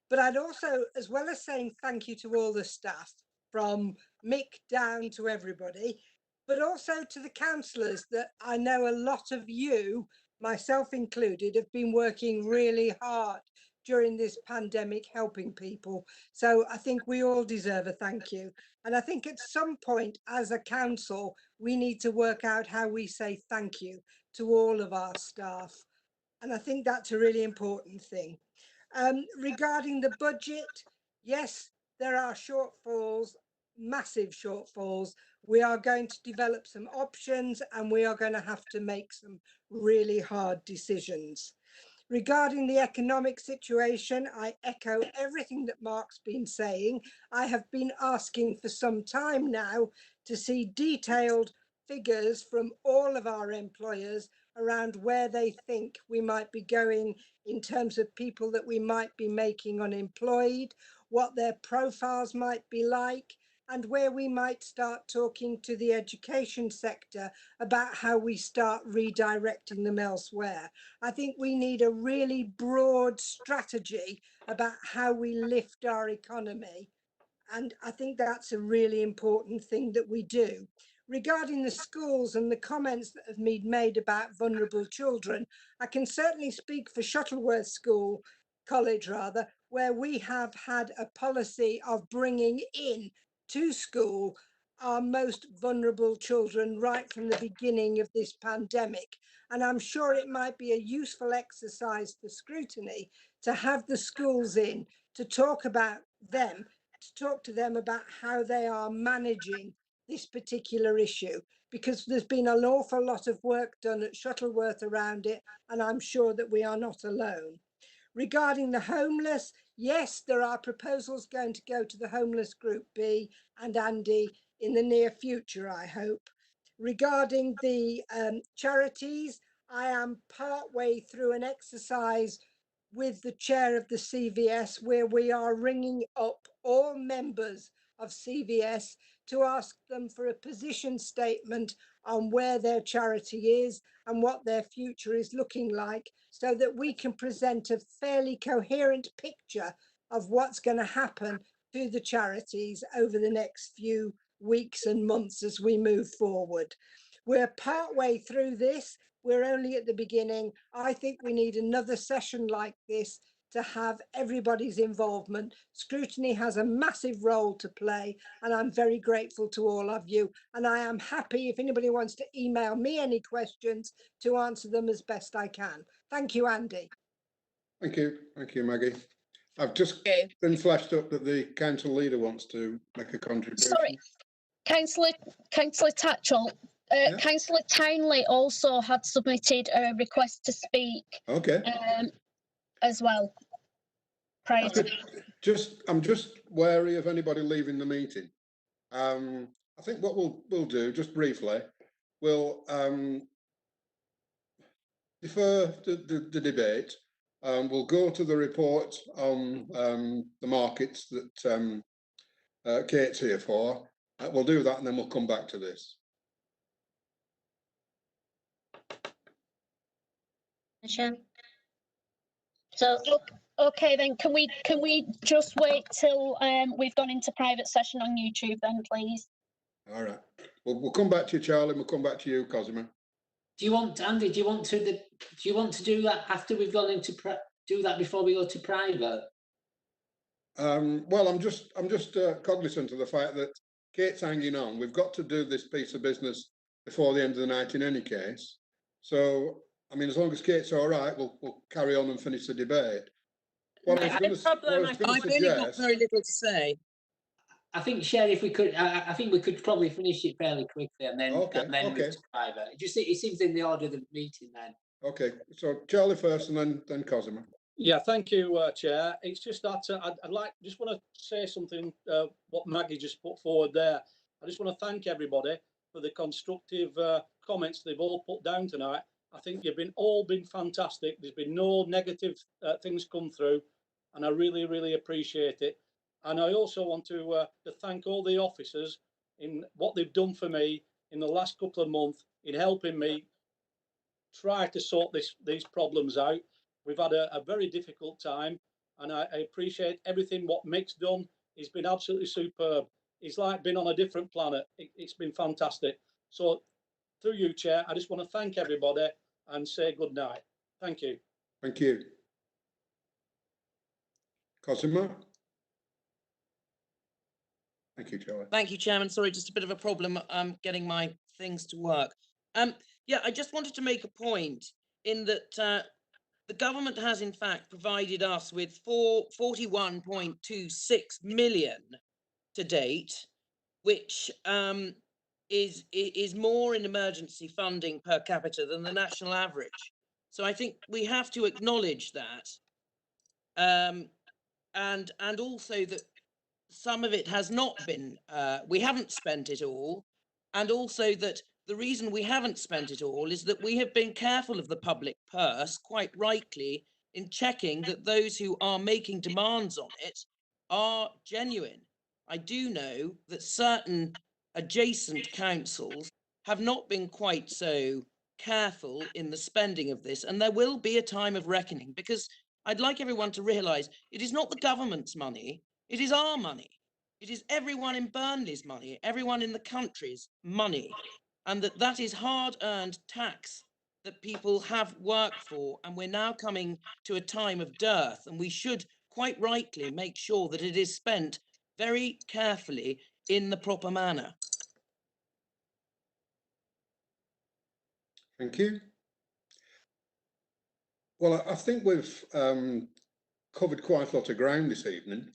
But I'd also, as well as saying thank you to all the staff, from Mick down to everybody, but also to the councillors that I know a lot of you, myself included, have been working really hard during this pandemic helping people. So I think we all deserve a thank you. And I think at some point as a council, we need to work out how we say thank you to all of our staff. And I think that's a really important thing. Regarding the budget, yes, there are shortfalls, massive shortfalls. We are going to develop some options and we are going to have to make some really hard decisions. Regarding the economic situation, I echo everything that Mark's been saying. I have been asking for some time now to see detailed figures from all of our employers around where they think we might be going in terms of people that we might be making unemployed, what their profiles might be like, and where we might start talking to the education sector about how we start redirecting them elsewhere. I think we need a really broad strategy about how we lift our economy. And I think that's a really important thing that we do. Regarding the schools and the comments that have been made about vulnerable children, I can certainly speak for Shuttleworth College, where we have had a policy of bringing in to school our most vulnerable children right from the beginning of this pandemic. And I'm sure it might be a useful exercise for scrutiny to have the schools in to talk about them, to talk to them about how they are managing this particular issue, because there's been an awful lot of work done at Shuttleworth around it, and I'm sure that we are not alone. Regarding the homeless, yes, there are proposals going to go to the Homeless Group B and Andy in the near future, I hope. Regarding the charities, I am partway through an exercise with the chair of the CVS where we are ringing up all members of CVS to ask them for a position statement on where their charity is and what their future is looking like, so that we can present a fairly coherent picture of what's going to happen to the charities over the next few weeks and months as we move forward. We're partway through this. We're only at the beginning. I think we need another session like this to have everybody's involvement. Scrutiny has a massive role to play, and I'm very grateful to all of you. And I am happy if anybody wants to email me any questions to answer them as best I can. Thank you, Andy. Thank you, Maggie. I've just been flashed up that the council leader wants to make a contribution. Sorry, Councillor Tatchell. Yeah. Councillor Townley also had submitted a request to speak. Okay. As well. Prior to I'm just wary of anybody leaving the meeting. I think what we'll do, just briefly, we'll defer the debate. We'll go to the report on the markets that Kate's here for. We'll do that and then we'll come back to this. So okay, then can we just wait till we've gone into private session on YouTube then, please? All right. We'll come back to you, Charlie. And we'll come back to you, Cosima. Do you want, Andy? Do you want to do that after we've gone into do that before we go to private? Well, I'm just cognizant of the fact that Kate's hanging on. We've got to do this piece of business before the end of the night in any case. So, I mean, as long as Kate's all right, we'll carry on and finish the debate. What I was going to suggest. I've only got very little to say. I think, Sherry, if we could, I think we could probably finish it fairly quickly and then move to private. It seems in the order of the meeting then. Okay, so Charlie first and then Cosima. Yeah, thank you, Chair. It's just that I'd just want to say something, what Maggie just put forward there. I just want to thank everybody for the constructive comments they've all put down tonight. I think you've all been fantastic. There's been no negative things come through, and I really, really appreciate it. And I also want to thank all the officers in what they've done for me in the last couple of months in helping me try to sort these problems out. We've had a very difficult time, and I appreciate everything what Mick's done. He's been absolutely superb. He's like been on a different planet. It's been fantastic. So through you, Chair, I just want to thank everybody and say good night. Thank you. Thank you. Cosima? Thank you, Charlie. Thank you, Chairman. Sorry, just a bit of a problem getting my things to work. Yeah, I just wanted to make a point in that the government has in fact provided us with 41.26 million to date, which is more in emergency funding per capita than the national average. So I think we have to acknowledge that, and also that some of it has not been, we haven't spent it all, and also that the reason we haven't spent it all is that we have been careful of the public purse, quite rightly, in checking that those who are making demands on it are genuine. I do know that certain adjacent councils have not been quite so careful in the spending of this, and there will be a time of reckoning, because I'd like everyone to realise it is not the government's money, it is our money. It is everyone in Burnley's money, everyone in the country's money, and that is hard-earned tax that people have worked for, and we're now coming to a time of dearth, and we should quite rightly make sure that it is spent very carefully in the proper manner. Thank you. Well, I think we've covered quite a lot of ground this evening.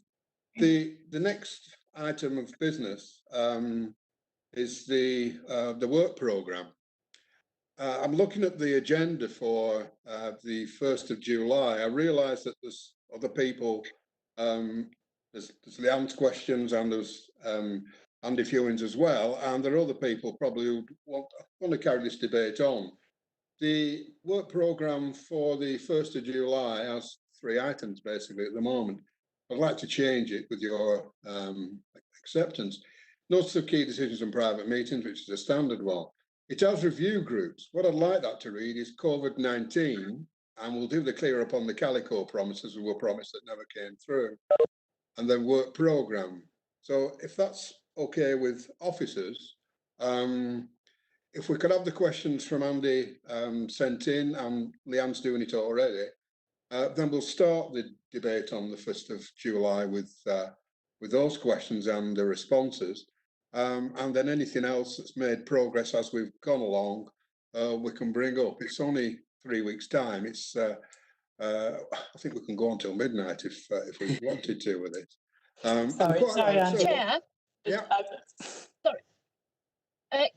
The next item of business is the work programme. I'm looking at the agenda for the 1st of July. I realise that there's other people, there's Leanne's questions and there's Andy Fewings as well, and there are other people probably who want to carry this debate on. The work programme for the 1st of July has 3 items basically at the moment. I'd like to change it with your acceptance. Notice of key decisions and private meetings, which is a standard one. It has review groups. What I'd like that to read is COVID-19, and we'll do the clear up on the Calico promises, we were promised that never came through, and then work programme. So if that's okay with officers, if we could have the questions from Andy sent in, and Leanne's doing it already, then we'll start the debate on the 1st of July with those questions and the responses. And then anything else that's made progress as we've gone along, we can bring up. It's only 3 weeks' time. It's I think we can go until midnight if we wanted to with it. Sorry, Andy. Chair. Yeah. Sorry.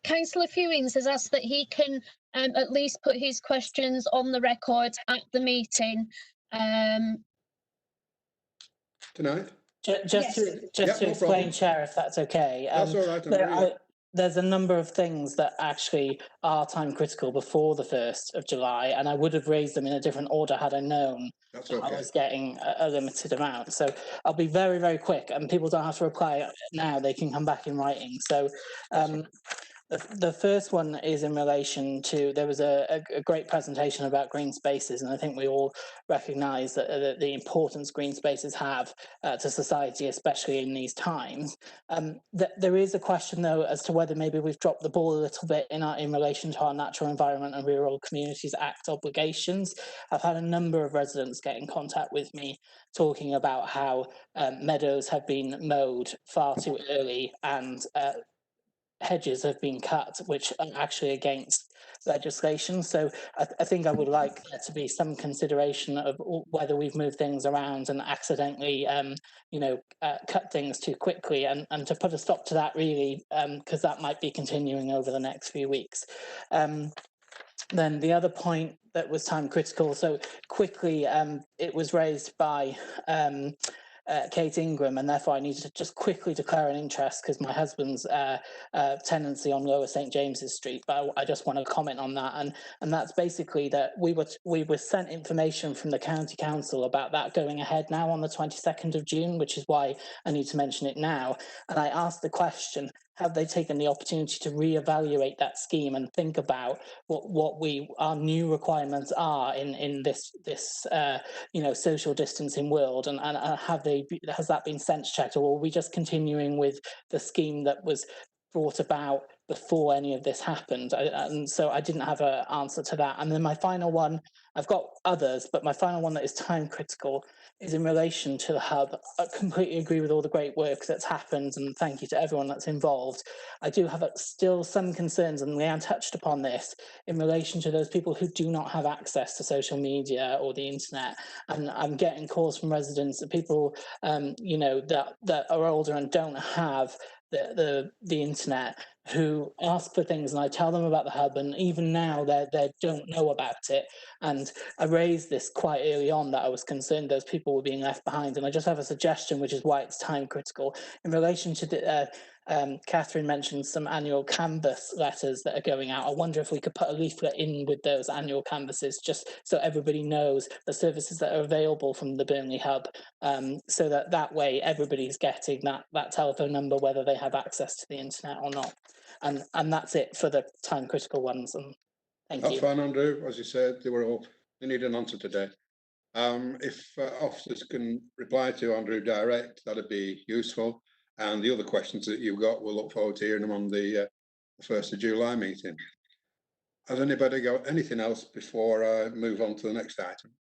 Councillor Fewings has asked that he can at least put his questions on the record at the meeting. Tonight? Just to explain, Chair, if that's okay. That's all right. There's a number of things that actually are time critical before the 1st of July, and I would have raised them in a different order had I known that's okay. I was getting a limited amount. So I'll be very, very quick, and people don't have to reply now. They can come back in writing. So the first one is in relation to, there was a great presentation about green spaces, and I think we all recognise that the importance green spaces have to society, especially in these times. There is a question, though, as to whether maybe we've dropped the ball a little bit in relation to our Natural Environment and Rural Communities Act obligations. I've had a number of residents get in contact with me talking about how meadows have been mowed far too early and hedges have been cut, which are actually against legislation. So I think I would like there to be some consideration of whether we've moved things around and accidentally, cut things too quickly, and to put a stop to that, really, because that might be continuing over the next few weeks. Then the other point that was time critical, so quickly, it was raised by Kate Ingram, and therefore I need to just quickly declare an interest because my husband's tenancy on Lower St James's Street, but I just want to comment on that, and that's basically that we were sent information from the County Council about that going ahead now on the 22nd of June, which is why I need to mention it now, and I asked the question, have they taken the opportunity to reevaluate that scheme and think about what our new requirements are in this social distancing world, and has that been sense checked, or are we just continuing with the scheme that was brought about before any of this happened. And so I didn't have an answer to that. And then my final one, I've got others, but my final one that is time critical is in relation to the hub. I completely agree with all the great work that's happened, and thank you to everyone that's involved. I do have still some concerns, and Leanne touched upon this, in relation to those people who do not have access to social media or the internet. And I'm getting calls from residents of people, you know, that are older and don't have the internet, who ask for things, and I tell them about the hub, and even now they don't know about it. And I raised this quite early on, that I was concerned those people were being left behind. And I just have a suggestion, which is why it's time critical, in relation to the Catherine mentioned some annual canvas letters that are going out. I wonder if we could put a leaflet in with those annual canvases, just so everybody knows the services that are available from the Burnley hub, so that way everybody's getting that telephone number, whether they have access to the internet or not. And that's it for the time critical ones. And thank you. That's fine, Andrew. As you said, they need an answer today. If officers can reply to Andrew direct, that'd be useful. And the other questions that you've got, we'll look forward to hearing them on the 1st of July meeting. Has anybody got anything else before I move on to the next item?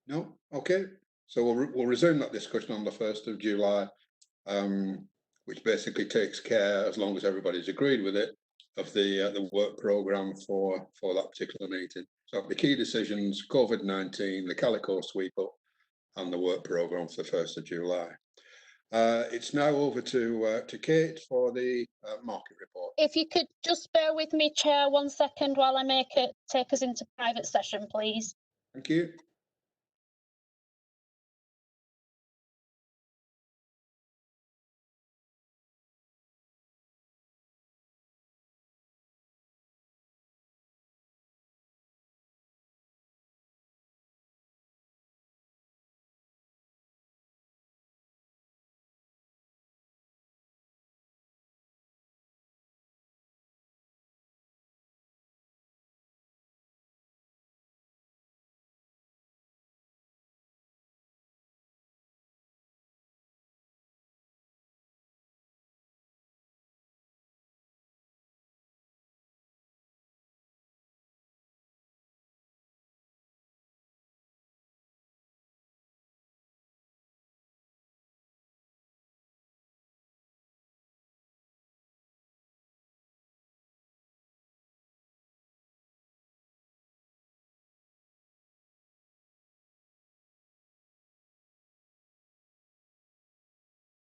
No? Okay. So we'll resume that discussion on the 1st of July, which basically takes care, as long as everybody's agreed with it, of the work programme for that particular meeting. So the key decisions, COVID-19, the Calico sweep up, and the work programme for the 1st of July. It's now over to Kate for the market report. If you could just bear with me, Chair, 1 second while I take us into private session, please. Thank you.